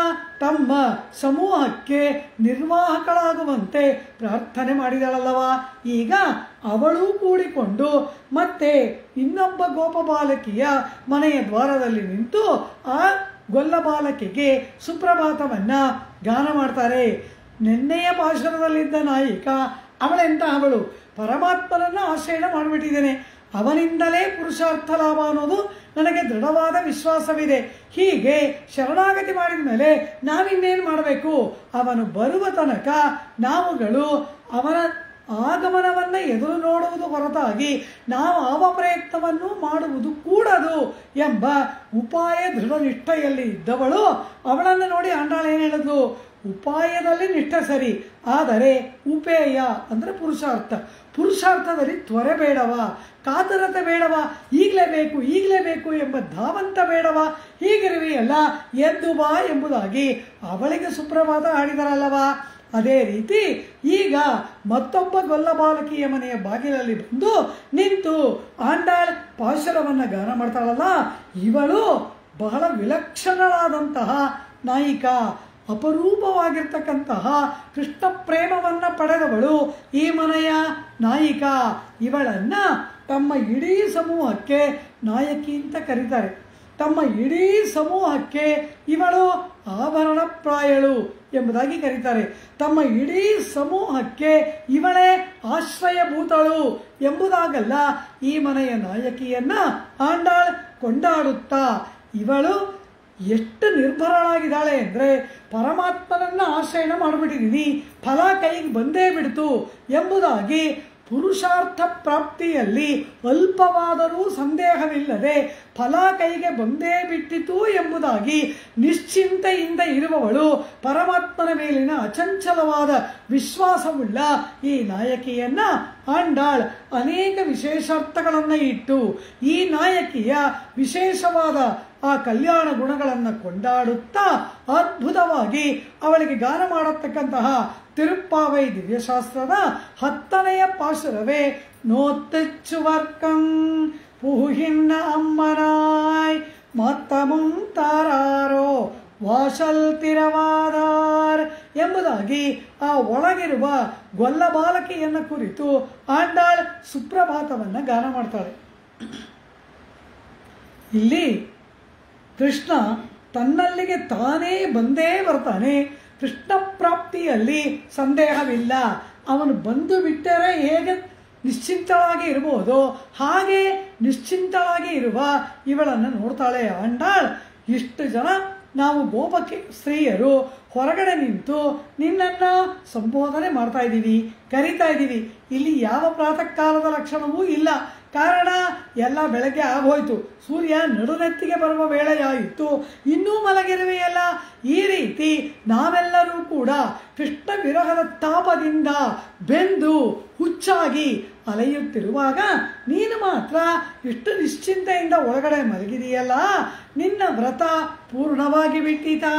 ತಮ್ಮ ಸಮೂಹಕ್ಕೆ ನಿರ್ವಾಹಕಳಾಗುವಂತೆ ಪ್ರಾರ್ಥನೆ ಮಾಡಿದಳಲ್ಲವ. ಈಗ ಅವಳು ಕೂಡಿಕೊಂಡು ಮತ್ತೆ ಇನ್ನೊಬ್ಬ ಗೋಪಬಾಲಕಿಯ ಮನೆಯ ದ್ವಾರದಲ್ಲಿ ನಿಂತು ಆ ಗೊಲ್ಲ ಬಾಲಕಿಗೆ ಸುಪ್ರಭಾತವನ್ನ ಗಾನ ಮಾಡ್ತಾರೆ. ನಿನ್ನೆಯ ಪಾಶುರದಲ್ಲಿದ್ದ ನಾಯಿಕ ಅವಳೆಂತ ಅವಳು ಪರಮಾತ್ಮನನ್ನ ಆಶ್ರಯ ಮಾಡಿಬಿಟ್ಟಿದ್ದೇನೆ, ಅವನಿಂದಲೇ ಪುರುಷಾರ್ಥ ಲಾಭ ಅನ್ನೋದು ನನಗೆ ದೃಢವಾದ ವಿಶ್ವಾಸವಿದೆ. ಹೀಗೆ ಶರಣಾಗತಿ ಮಾಡಿದ ಮೇಲೆ ನಾವಿನ್ನೇನು ಮಾಡಬೇಕು? ಅವನು ಬರುವ ತನಕ ನಾವುಗಳು ಅವನ ಆಗಮನವನ್ನು ಎದುರು ನೋಡುವುದು ಹೊರತಾಗಿ ನಾವು ಯಾವ ಪ್ರಯತ್ನವನ್ನು ಮಾಡುವುದು ಕೂಡದು ಎಂಬ ಉಪಾಯ ದೃಢ ನಿಷ್ಠೆಯಲ್ಲಿ ಇದ್ದವಳು ಅವಳನ್ನು ನೋಡಿ ಆಂಡಾಳ್ ಏನು ಹೇಳಿದ್ಲು? ಉಪಾಯದಲ್ಲಿ ನಿಷ್ಠೆ ಸರಿ, ಆದರೆ ಉಪೇಯ ಅಂದರೆ ಪುರುಷಾರ್ಥದಲ್ಲಿ ತ್ವರೆ ಬೇಡವಾ, ಕಾತರತೆ ಬೇಡವಾ, ಈಗಲೇ ಬೇಕು ಎಂಬ ಧಾವಂತ ಬೇಡವಾ, ಹೀಗಿರುವೆಯಲ್ಲ ಎದ್ದು ಬಾ ಎಂಬುದಾಗಿ ಅವಳಿಗೆ ಸುಪ್ರಭಾತ ಹಾಡಿದರಲ್ಲವಾ. ಅದೇ ರೀತಿ ಈಗ ಮತ್ತೊಬ್ಬ ಗೊಲ್ಲ ಬಾಲಕಿಯ ಮನೆಯ ಬಾಗಿಲಲ್ಲಿ ಬಂದು ನಿಂತು ಆಂಡಾಳ್ ಪಾಶುರವನ್ನು ಗಾನ ಮಾಡ್ತಾಳಲ್ಲ, ಇವಳು ಬಹಳ ವಿಲಕ್ಷಣವಾದಂತಹ ನಾಯಿಕ, ಅಪರೂಪವಾಗಿರ್ತಕ್ಕಂತಹ ಕೃಷ್ಣ ಪ್ರೇಮವನ್ನು ಪಡೆದವಳು ಈ ಮನೆಯ ನಾಯಿಕ. ಇವಳನ್ನ ತಮ್ಮ ಇಡೀ ಸಮೂಹಕ್ಕೆ ನಾಯಕಿ ಅಂತ ಕರೀತಾರೆ. ತಮ್ಮ ಇಡೀ ಸಮೂಹಕ್ಕೆ ಇವಳು ಆಭರಣಪ್ರಾಯಳು ಎಂಬುದಾಗಿ ಕರೀತಾರೆ. ತಮ್ಮ ಇಡೀ ಸಮೂಹಕ್ಕೆ ಇವಳೇ ಆಶ್ರಯಭೂತಳು ಎಂಬುದಾಗಲ್ಲ, ಈ ಮನೆಯ ನಾಯಕಿಯನ್ನ ಆಂಡಾಳ್ ಕೊಂಡಾಡುತ್ತಾ ಇವಳು ಎಷ್ಟು ನಿರ್ಭರಳಾಗಿದ್ದಾಳೆ ಅಂದರೆ ಪರಮಾತ್ಮನನ್ನ ಆಶ್ರಯಣ ಮಾಡಿಬಿಟ್ಟಿದ್ದೀನಿ, ಫಲ ಕೈಗೆ ಬಂದೇ ಬಿಡ್ತು ಎಂಬುದಾಗಿ ಪುರುಷಾರ್ಥ ಪ್ರಾಪ್ತಿಯಲ್ಲಿ ಅಲ್ಪವಾದರೂ ಸಂದೇಹವಿಲ್ಲದೆ ಫಲ ಕೈಗೆ ಬಂದೇ ಬಿಟ್ಟಿತು ಎಂಬುದಾಗಿ ನಿಶ್ಚಿಂತೆಯಿಂದ ಇರುವವಳು, ಪರಮಾತ್ಮನ ಮೇಲಿನ ಅಚಂಚಲವಾದ ವಿಶ್ವಾಸವುಳ್ಳ ಈ ನಾಯಕಿಯನ್ನ ಆಂಡಾಳ್ ಅನೇಕ ವಿಶೇಷಾರ್ಥಗಳನ್ನು ಇಟ್ಟು ಈ ನಾಯಕಿಯ ವಿಶೇಷವಾದ ಆ ಕಲ್ಯಾಣ ಗುಣಗಳನ್ನು ಕೊಂಡಾಡುತ್ತಾ ಅದ್ಭುತವಾಗಿ ಅವಳಿಗೆ ಗಾನ ಮಾಡತಕ್ಕಂತಹ ತಿರುಪ್ಪಾವೈ ದಿವ್ಯಶಾಸ್ತ್ರದ 10ನೆಯ ಪಾಶುರವೇ ನೋತ್ತುವರ್ಕಂ ಪೂಹಿನ್ನ ಅಮ್ಮನಾಯ್ ಮತ್ತಮುಂ ತಾರಾರೋ ವಾಶಲ್ ತಿರವಾದಾರ್ ಎಂಬುದಾಗಿ ಆ ಒಳಗಿರುವ ಗೊಲ್ಲ ಬಾಲಕಿಯನ್ನು ಕುರಿತು ಆಂಡಾಳ್ ಸುಪ್ರಭಾತವನ್ನು ಗಾನ ಮಾಡ್ತಾಳೆ. ಇಲ್ಲಿ ಕೃಷ್ಣ ತನ್ನಲ್ಲಿಗೆ ತಾನೇ ಬಂದೇ ಬರ್ತಾನೆ. ಕೃಷ್ಣ ಪ್ರಾಪ್ತಿಯಲ್ಲಿ ಸಂದೇಹವಿಲ್ಲ. ಅವನು ಬಂದು ಬಿಟ್ಟರೆ ಹೇಗೆ ನಿಶ್ಚಿಂತಳಾಗಿ ಇರಬಹುದು ಹಾಗೆ ನಿಶ್ಚಿಂತಳಾಗಿ ಇರುವ ಇವಳನ್ನು ನೋಡ್ತಾಳೆ ಆಂಡಾಳ್. ಇಷ್ಟು ಜನ ನಾವು ಗೋಪಕ್ಕೆ ಸ್ತ್ರೀಯರು ಹೊರಗಡೆ ನಿಂತು ನಿನ್ನನ್ನು ಸಂಬೋಧನೆ ಮಾಡ್ತಾ ಇದ್ದೀವಿ, ಕರಿತಾ ಇದ್ದೀವಿ. ಇಲ್ಲಿ ಯಾವ ಪ್ರಾತಃ ಕಾಲದ ಲಕ್ಷಣವೂ ಇಲ್ಲ. ಕಾರಣ ಎಲ್ಲ ಬೆಳಗ್ಗೆ ಆಗೋಯ್ತು, ಸೂರ್ಯ ನಡುನೆತ್ತಿಗೆ ಬರುವ ವೇಳೆಯಾಯಿತು, ಇನ್ನೂ ಮಲಗಿರುವೆಯಲ್ಲ. ಈ ರೀತಿ ನಾವೆಲ್ಲರೂ ಕೂಡ ಕೃಷ್ಣ ವಿರಹದ ತಾಪದಿಂದ ಬೆಂದು ಹುಚ್ಚಾಗಿ ಅಲೆಯುತ್ತಿರುವಾಗ ನೀನು ಮಾತ್ರ ಇಷ್ಟು ನಿಶ್ಚಿಂತೆಯಿಂದ ಒಳಗಡೆ ಮಲಗಿದೆಯಲ್ಲ, ನಿನ್ನ ವ್ರತ ಪೂರ್ಣವಾಗಿ ಬಿಟ್ಟಿತಾ?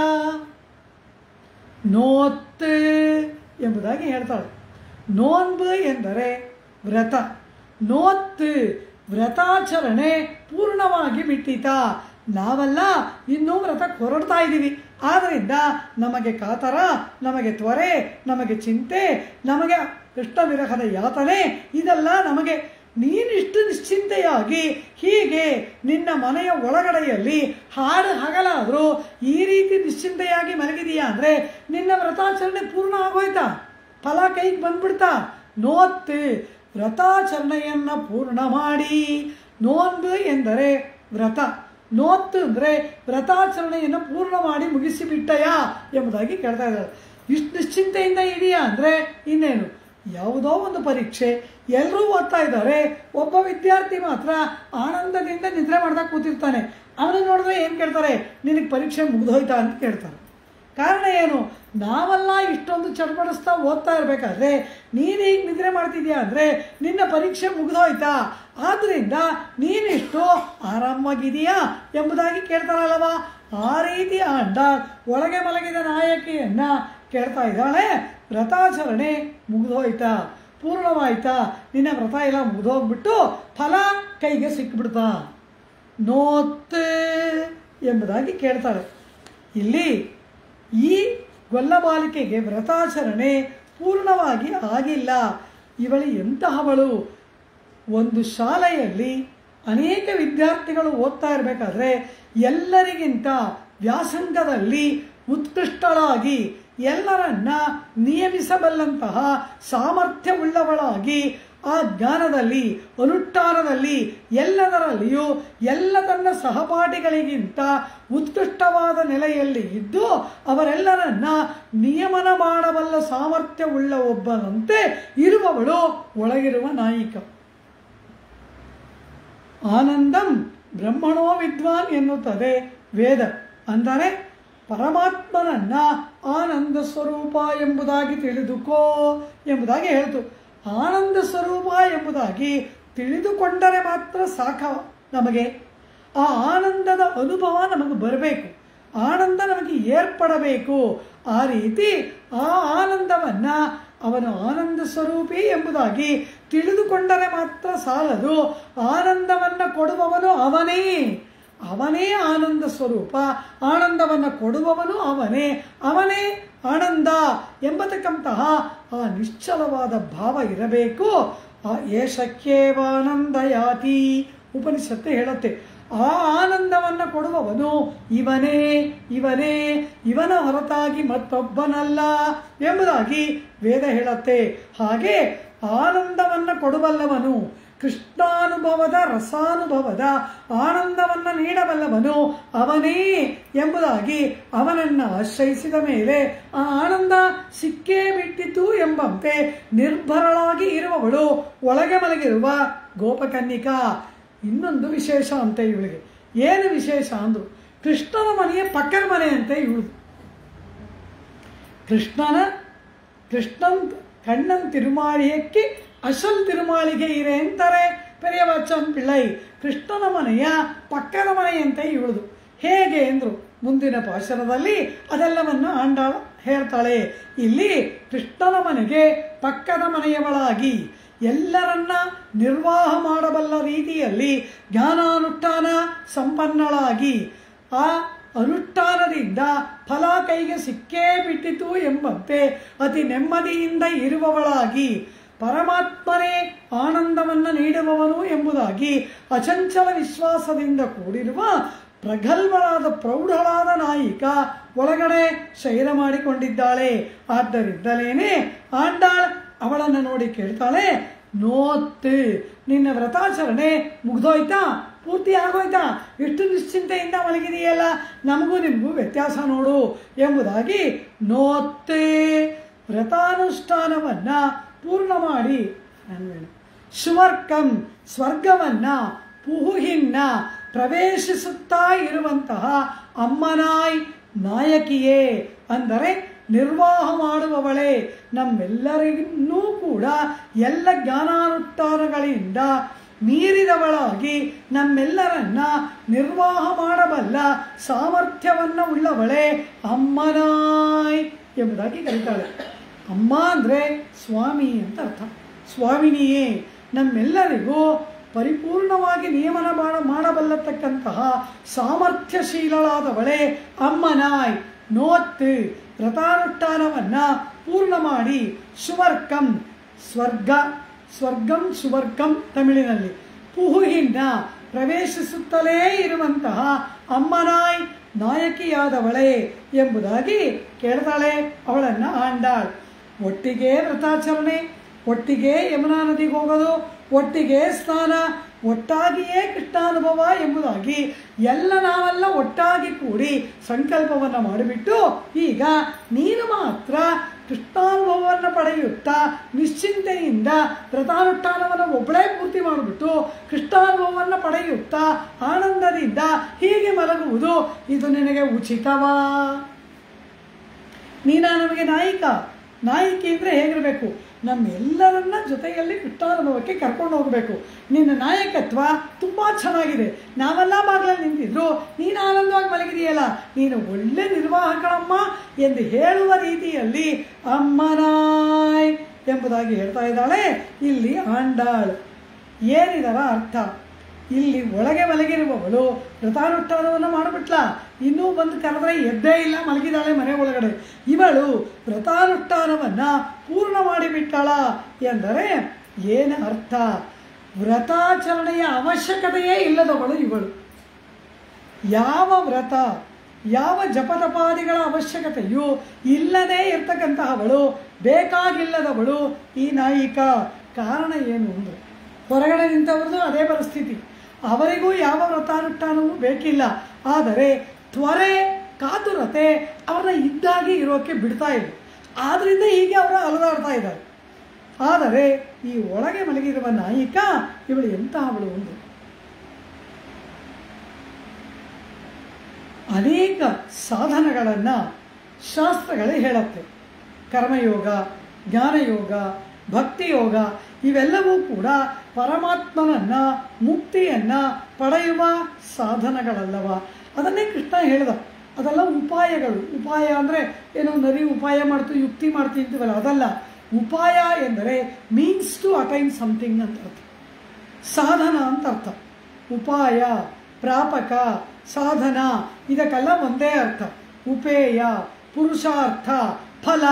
ನೋತ್ ಎಂಬುದಾಗಿ ಹೇಳ್ತಾಳೆ. ನೋನ್ಬು ಎಂದರೆ ವ್ರತ, ನೋತ್ ವ್ರತಾಚರಣೆ ಪೂರ್ಣವಾಗಿ ಬಿಟ್ಟಿತಾ. ನಾವೆಲ್ಲ ಇನ್ನೂ ವ್ರತ ಹೊರಡ್ತಾ ಇದ್ದೀವಿ. ಆದ್ದರಿಂದ ನಮಗೆ ಕಾತರ, ನಮಗೆ ತ್ವರೆ, ನಮಗೆ ಚಿಂತೆ, ನಮಗೆ ಕೃಷ್ಣ ವಿರಹದ ಯಾತನೆ ಇದೆಲ್ಲ ನಮಗೆ. ನೀನಿಷ್ಟು ನಿಶ್ಚಿಂತೆಯಾಗಿ ಹೀಗೆ ನಿನ್ನ ಮನೆಯ ಒಳಗಡೆಯಲ್ಲಿ ಹಾಡು ಹಗಲಾದರೂ ಈ ರೀತಿ ನಿಶ್ಚಿಂತೆಯಾಗಿ ಮಲಗಿದೀಯಾ ಅಂದರೆ ನಿನ್ನ ವ್ರತಾಚರಣೆ ಪೂರ್ಣ ಆಗೋಯ್ತಾ? ಫಲ ಕೈಗೆ ಬಂದ್ಬಿಡ್ತಾ? ನೋತ್ ವ್ರತಾಚರಣೆಯನ್ನು ಪೂರ್ಣ ಮಾಡಿ. ನೋನ್ಬು ಎಂದರೆ ವ್ರತ, ನೋತ್ ಅಂದರೆ ವ್ರತಾಚರಣೆಯನ್ನು ಪೂರ್ಣ ಮಾಡಿ ಮುಗಿಸಿಬಿಟ್ಟಯಾ ಎಂಬುದಾಗಿ ಕೇಳ್ತಾ ಇದ್ದಾರೆ. ಇಷ್ಟು ನಿಶ್ಚಿಂತೆಯಿಂದ ಇದೆಯಾ ಅಂದರೆ ಇನ್ನೇನು, ಯಾವುದೋ ಒಂದು ಪರೀಕ್ಷೆ ಎಲ್ಲರೂ ಓದ್ತಾ ಇದ್ದಾರೆ, ಒಬ್ಬ ವಿದ್ಯಾರ್ಥಿ ಮಾತ್ರ ಆನಂದದಿಂದ ನಿದ್ರೆ ಮಾಡ್ತಾ ಕೂತಿರ್ತಾನೆ. ಅವನು ನೋಡಿದ್ರೆ ಏನು ಕೇಳ್ತಾರೆ? ನಿನಗೆ ಪರೀಕ್ಷೆ ಮುಗಿದೋಯ್ತಾ ಅಂತ ಕೇಳ್ತಾರೆ. ಕಾರಣ ಏನು? ನಾವೆಲ್ಲ ಇಷ್ಟೊಂದು ಚಡ್ಪಡಿಸ್ತಾ ಓದ್ತಾ ಇರಬೇಕಾದ್ರೆ ನೀನು ಈಗ ನಿದ್ರೆ ಮಾಡ್ತಿದ್ಯಾ ಅಂದರೆ ನಿನ್ನ ಪರೀಕ್ಷೆ ಮುಗಿದೋಯ್ತಾ, ಆದ್ದರಿಂದ ನೀನಿಷ್ಟು ಆರಾಮಾಗಿದೆಯಾ ಎಂಬುದಾಗಿ ಕೇಳ್ತಾರಲ್ಲವ. ಆ ರೀತಿ ಆಂಡಾಳ್ ಒಳಗೆ ಮಲಗಿದ ನಾಯಕಿಯನ್ನ ಕೇಳ್ತಾ ಇದ್ದಾಳೆ. ವ್ರತಾಚರಣೆ ಮುಗಿದೋಯ್ತಾ, ಪೂರ್ಣವಾಯ್ತಾ? ನಿನ್ನ ವ್ರತ ಎಲ್ಲ ಮುಗಿದೋಗ್ಬಿಟ್ಟು ಫಲ ಕೈಗೆ ಸಿಕ್ಬಿಡ್ತಾ? ನೋತ್ ಎಂಬುದಾಗಿ ಕೇಳ್ತಾಳೆ. ಇಲ್ಲಿ ಈ ಗೊಲ್ಲಬಾಲಿಕೆಗೆ ವ್ರತಾಚರಣೆ ಪೂರ್ಣವಾಗಿ ಆಗಿಲ್ಲ. ಇವಳು ಎಂತಹವಳು? ಒಂದು ಶಾಲೆಯಲ್ಲಿ ಅನೇಕ ವಿದ್ಯಾರ್ಥಿಗಳು ಓದ್ತಾ ಇರಬೇಕಾದ್ರೆ ಎಲ್ಲರಿಗಿಂತ ವ್ಯಾಸಂಗದಲ್ಲಿ ಉತ್ಕೃಷ್ಟಳಾಗಿ ಎಲ್ಲರನ್ನ ನಿಯಮಿಸಬಲ್ಲಂತಹ ಸಾಮರ್ಥ್ಯವುಳ್ಳವಳಾಗಿ ಆ ಜ್ಞಾನದಲ್ಲಿ ಅನುಷ್ಠಾನದಲ್ಲಿ ಎಲ್ಲದರಲ್ಲಿಯೂ ಎಲ್ಲ ತನ್ನ ಸಹಪಾಠಿಗಳಿಗಿಂತ ಉತ್ಕೃಷ್ಟವಾದ ನೆಲೆಯಲ್ಲಿ ಇದ್ದು ಅವರೆಲ್ಲರನ್ನ ನಿಯಮನ ಮಾಡಬಲ್ಲ ಸಾಮರ್ಥ್ಯವುಳ್ಳ ಒಬ್ಬನಂತೆ ಇರುವವಳು ಒಳಗಿರುವ ನಾಯಿಕ. ಆನಂದಂ ಬ್ರಹ್ಮಣೋ ವಿದ್ವಾನ್ ಎನ್ನುತ್ತದೆ ವೇದ. ಅಂದರೆ ಪರಮಾತ್ಮನನ್ನ ಆನಂದ ಸ್ವರೂಪ ಎಂಬುದಾಗಿ ತಿಳಿದುಕೋ ಎಂಬುದಾಗಿ ಹೇಳ್ತು. ಆನಂದ ಸ್ವರೂಪ ಎಂಬುದಾಗಿ ತಿಳಿದುಕೊಂಡರೆ ಮಾತ್ರ ಸಾಕ ನಮಗೆ. ಆ ಆನಂದದ ಅನುಭವ ನಮಗೆ ಬರಬೇಕು, ಆನಂದ ನಮಗೆ ಏರ್ಪಡಬೇಕು. ಆ ರೀತಿ ಆ ಆನಂದವನ್ನು ಅವನು ಆನಂದ ಸ್ವರೂಪಿ ಎಂಬುದಾಗಿ ತಿಳಿದುಕೊಂಡರೆ ಮಾತ್ರ ಸಾಲದು. ಆನಂದವನ್ನು ಕೊಡುವವನು ಅವನೇ, ಅವನೇ ಆನಂದ ಸ್ವರೂಪ. ಆನಂದವನ್ನು ಕೊಡುವವನು ಅವನೇ, ಅವನೇ ಆನಂದ ಎಂಬತಕ್ಕಂತಹ ಆ ನಿಶ್ಚಲವಾದ ಭಾವ ಇರಬೇಕು. ಆ ಏಷಕ್ಕೇವಾನಂದ ಯಾತಿ ಉಪನಿಷತ್ತು ಹೇಳುತ್ತೆ. ಆ ಆನಂದವನ್ನು ಕೊಡುವವನು ಇವನೇ, ಇವನೇ, ಇವನ ಹೊರತಾಗಿ ಮತ್ತೊಬ್ಬನಲ್ಲ ಎಂಬುದಾಗಿ ವೇದ ಹೇಳುತ್ತೆ. ಹಾಗೆ ಆನಂದವನ್ನು ಕೊಡಬಲ್ಲವನು, ಕೃಷ್ಣಾನುಭವದ ರಸಾನುಭವದ ಆನಂದವನ್ನು ನೀಡಬಲ್ಲವನು ಅವನೇ ಎಂಬುದಾಗಿ ಅವನನ್ನು ಆಶ್ರಯಿಸಿದ ಮೇಲೆ ಆ ಆನಂದ ಸಿಕ್ಕೇ ಬಿಟ್ಟಿತು ಎಂಬಂತೆ ನಿರ್ಭರಳಾಗಿ ಇರುವವಳು ಒಳಗೆ ಮಲಗಿರುವ ಗೋಪಕನ್ನಿಕಾ. ಇನ್ನೊಂದು ವಿಶೇಷ ಅಂತೆ ಇವಳಿಗೆ. ಏನು ವಿಶೇಷ ಅಂದರು, ಕೃಷ್ಣನ ಮನೆಯ ಪಕ್ಕದ ಮನೆ ಅಂತೆ ಇವಳು. ಕೃಷ್ಣನ್ ಕಣ್ಣನ್ ತಿರುಮಾಳಿಯಕ್ಕೆ ಅಸಲ್ ತಿರುಮಾಳಿಗೆ ಇರೆ ಅಂತಾರೆ ಪೆರಿಯವಚ್ಚನ್ ಪಿಳ್ಳೈ. ಕೃಷ್ಣನ ಮನೆಯ ಪಕ್ಕದ ಮನೆಯಂತೆ ಇವಳದು. ಹೇಗೆ ಎಂದರು ಮುಂದಿನ ಪಾಶರದಲ್ಲಿ ಅದೆಲ್ಲವನ್ನು ಆಂಡಾಳ ಹೇಳ್ತಾಳೆ. ಇಲ್ಲಿ ಕೃಷ್ಣನ ಮನೆಗೆ ಪಕ್ಕದ ಮನೆಯವಳಾಗಿ ಎಲ್ಲರನ್ನ ನಿರ್ವಾಹ ಮಾಡಬಲ್ಲ ರೀತಿಯಲ್ಲಿ ಜ್ಞಾನಾನುಷ್ಠಾನ ಸಂಪನ್ನಳಾಗಿ ಆ ಅನುಷ್ಠಾನದಿಂದ ಫಲ ಕೈಗೆ ಸಿಕ್ಕೇ ಬಿಟ್ಟಿತು ಎಂಬಂತೆ ಅತಿ ನೆಮ್ಮದಿಯಿಂದ ಇರುವವಳಾಗಿ ಪರಮಾತ್ಮನೇ ಆನಂದವನ್ನು ನೀಡುವವನು ಎಂಬುದಾಗಿ ಅಚಂಚಲ ವಿಶ್ವಾಸದಿಂದ ಕೂಡಿರುವ ಪ್ರಗಲ್ಭಳಾದ ಪ್ರೌಢಳಾದ ನಾಯಿಕ ಒಳಗಡೆ ಶಯನ ಮಾಡಿಕೊಂಡಿದ್ದಾಳೆ. ಆದ್ದರಿಂದಲೇನೆ ಆಂಡಾಳ್ ಅವಳನ್ನು ನೋಡಿ ಕೇಳ್ತಾಳೆ, ನೋತ್ತು ನಿನ್ನ ವ್ರತಾಚರಣೆ ಮುಗ್ದೋಯ್ತಾ, ಪೂರ್ತಿ ಆಗೋಯ್ತಾ, ಎಷ್ಟು ನಿಶ್ಚಿಂತೆಯಿಂದ ಮಲಗಿದೆಯಲ್ಲ, ನಮಗೂ ನಿಮಗೂ ವ್ಯತ್ಯಾಸ ನೋಡು ಎಂಬುದಾಗಿ ನೋತ್ತೆ ವ್ರತಾನುಷ್ಠಾನವನ್ನು ಪೂರ್ಣ ಮಾಡಿ ಶುವರ್ಕಂ ಸ್ವರ್ಗವನ್ನ ಪುಹುಹಿನ್ನ ಪ್ರವೇಶಿಸುತ್ತಾ ಇರುವಂತಹ ಅಮ್ಮನಾಯ್ ನಾಯಕಿಯೇ, ಅಂದರೆ ನಿರ್ವಾಹ ಮಾಡುವವಳೇ, ನಮ್ಮೆಲ್ಲರಿಗೂ ಕೂಡ ಎಲ್ಲ ಜ್ಞಾನಾನುಷ್ಠಾನಗಳಿಂದ ಮೀರಿದವಳಾಗಿ ನಮ್ಮೆಲ್ಲರನ್ನ ನಿರ್ವಾಹ ಮಾಡಬಲ್ಲ ಸಾಮರ್ಥ್ಯವನ್ನು ಉಳ್ಳವಳೇ ಅಮ್ಮನಾಯ್ ಎಂಬುದಾಗಿ ಕರೀತಾಳೆ. ಅಮ್ಮ ಅಂದರೆ ಸ್ವಾಮಿ ಅಂತ ಅರ್ಥ. ಸ್ವಾಮಿನಿಯೇ, ನಮ್ಮೆಲ್ಲರಿಗೂ ಪರಿಪೂರ್ಣವಾಗಿ ನಿಯಮನ ಮಾಡಬಲ್ಲತಕ್ಕಂತಹ ಸಾಮರ್ಥ್ಯಶೀಲಳಾದವಳೇ ಅಮ್ಮನಾಯ್. ನೋತ್ತು ವ್ರತಾನುಷ್ಠಾನವನ್ನು ಪೂರ್ಣ ಮಾಡಿ ಶುವರ್ಕಂ ಸ್ವರ್ಗಂ ಶುವರ್ಕಂ ತಮಿಳಿನಲ್ಲಿ ಪುಹುಹಿನ್ನ ಪ್ರವೇಶಿಸುತ್ತಲೇ ಇರುವಂತಹ ಅಮ್ಮನಾಯ್ ನಾಯಕಿಯಾದವಳೇ ಎಂಬುದಾಗಿ ಕೇಳ್ತಾಳೆ ಅವಳನ್ನು ಆಂಡಾಳ್. ಒಟ್ಟಿಗೆ ವ್ರತಾಚರಣೆ, ಒಟ್ಟಿಗೆ ಯಮುನಾ ನದಿಗೆ ಹೋಗೋದು, ಒಟ್ಟಿಗೆ ಸ್ನಾನ, ಒಟ್ಟಾಗಿಯೇ ಕೃಷ್ಣಾನುಭವ ಎಂಬುದಾಗಿ ಎಲ್ಲ ನಾವೆಲ್ಲ ಒಟ್ಟಾಗಿ ಕೂಡಿ ಸಂಕಲ್ಪವನ್ನು ಮಾಡಿಬಿಟ್ಟು ಈಗ ನೀನು ಮಾತ್ರ ಕೃಷ್ಣಾನುಭವವನ್ನು ಪಡೆಯುತ್ತಾ ನಿಶ್ಚಿಂತೆಯಿಂದ ವ್ರತಾನುಷ್ಠಾನವನ್ನು ಒಬ್ಬಳೇ ಪೂರ್ತಿ ಮಾಡಿಬಿಟ್ಟು ಕೃಷ್ಣಾನುಭವವನ್ನು ಪಡೆಯುತ್ತಾ ಆನಂದದಿಂದ ಹೀಗೆ ಮಲಗುವುದು ಇದು ನಿನಗೆ ಉಚಿತವಾ? ನೀನಾ ನಮಗೆ ನಾಯಿಕೆ ಅಂದರೆ ಹೇಗಿರಬೇಕು? ನಮ್ಮೆಲ್ಲರನ್ನ ಜೊತೆಯಲ್ಲಿ ಕೃಷ್ಣಾನುಭವಕ್ಕೆ ಕರ್ಕೊಂಡು ಹೋಗಬೇಕು. ನಿನ್ನ ನಾಯಕತ್ವ ತುಂಬ ಚೆನ್ನಾಗಿದೆ, ನಾವೆಲ್ಲ ಬಾಗಿಲಲ್ಲಿ ನಿಂತಿದ್ರು ನೀನು ಆನಂದವಾಗಿ ಮಲಗಿದೆಯಲ್ಲ, ನೀನು ಒಳ್ಳೆ ನಿರ್ವಾಹಕಳಮ್ಮ ಎಂದು ಹೇಳುವ ರೀತಿಯಲ್ಲಿ ಅಮ್ಮನಾಯ್ ಎಂಬುದಾಗಿ ಹೇಳ್ತಾ ಇದ್ದಾಳೆ ಇಲ್ಲಿ ಆಂಡಾಳ್. ಏನಿದರ ಅರ್ಥ? ಇಲ್ಲಿ ಒಳಗೆ ಮಲಗಿರುವವಳು ವ್ರತಾನುಷ್ಠಾನವನ್ನು ಮಾಡಿಬಿಟ್ಲ, ಇನ್ನೂ ಬಂದು ಕರೆದ್ರೆ ಎದ್ದೇ ಇಲ್ಲ, ಮಲಗಿದಾಳೆ ಮನೆ ಒಳಗಡೆ. ಇವಳು ವ್ರತಾನುಷ್ಠಾನವನ್ನು ಪೂರ್ಣ ಮಾಡಿಬಿಟ್ಟಳ ಎಂದರೆ ಏನು ಅರ್ಥ? ವ್ರತಾಚರಣೆಯ ಅವಶ್ಯಕತೆಯೇ ಇಲ್ಲದವಳು ಇವಳು. ಯಾವ ವ್ರತ, ಯಾವ ಜಪತಪಾದಿಗಳ ಅವಶ್ಯಕತೆಯೂ ಇಲ್ಲದೇ ಇರ್ತಕ್ಕಂತಹವಳು, ಬೇಕಾಗಿಲ್ಲದವಳು ಈ ನಾಯಿಕ. ಕಾರಣ ಏನು ಅಂದರೆ ಹೊರಗಡೆ ನಿಂತವ್ರದ್ದು ಅದೇ ಪರಿಸ್ಥಿತಿ, ಅವರಿಗೂ ಯಾವ ವ್ರತಾನುಷ್ಠಾನವೂ ಬೇಕಿಲ್ಲ. ಆದರೆ ತ್ವರೆ, ಕಾತುರತೆ ಅವ್ರನ್ನ ಇದ್ದಾಗಿ ಇರೋಕ್ಕೆ ಬಿಡ್ತಾ ಇಲ್ಲ. ಆದ್ದರಿಂದ ಹೀಗೆ ಅವರು ಅಲದಾಡ್ತಾ ಇದ್ದಾರೆ. ಆದರೆ ಈ ಒಳಗೆ ಮಲಗಿರುವ ನಾಯಿಕ ಇವಳು ಎಂತಹವಳು ಒಂದು ಅನೇಕ ಸಾಧನಗಳನ್ನು ಶಾಸ್ತ್ರಗಳೇ ಹೇಳುತ್ತೆ. ಕರ್ಮಯೋಗ, ಜ್ಞಾನಯೋಗ, ಭಕ್ತಿಯೋಗ ಇವೆಲ್ಲವೂ ಕೂಡ ಪರಮಾತ್ಮನನ್ನು, ಮುಕ್ತಿಯನ್ನು ಪಡೆಯುವ ಸಾಧನಗಳಲ್ಲವ? ಅದನ್ನೇ ಕೃಷ್ಣ ಹೇಳ್ದ. ಅದೆಲ್ಲ ಉಪಾಯಗಳು. ಉಪಾಯ ಅಂದರೆ ಏನೋ ನರಿ ಉಪಾಯ ಮಾಡ್ತು, ಯುಕ್ತಿ ಮಾಡ್ತೀವಿ ಅಂತೀವಲ್ಲ, ಅದಲ್ಲ. ಉಪಾಯ ಎಂದರೆ ಮೀನ್ಸ್ ಟು ಅಟೈನ್ ಸಮಥಿಂಗ್ ಅಂತ ಅರ್ಥ, ಸಾಧನ ಅಂತ ಅರ್ಥ. ಉಪಾಯ, ಪ್ರಾಪಕ, ಸಾಧನ ಇದಕ್ಕೆಲ್ಲ ಒಂದೇ ಅರ್ಥ. ಉಪೇಯ, ಪುರುಷಾರ್ಥ, ಫಲ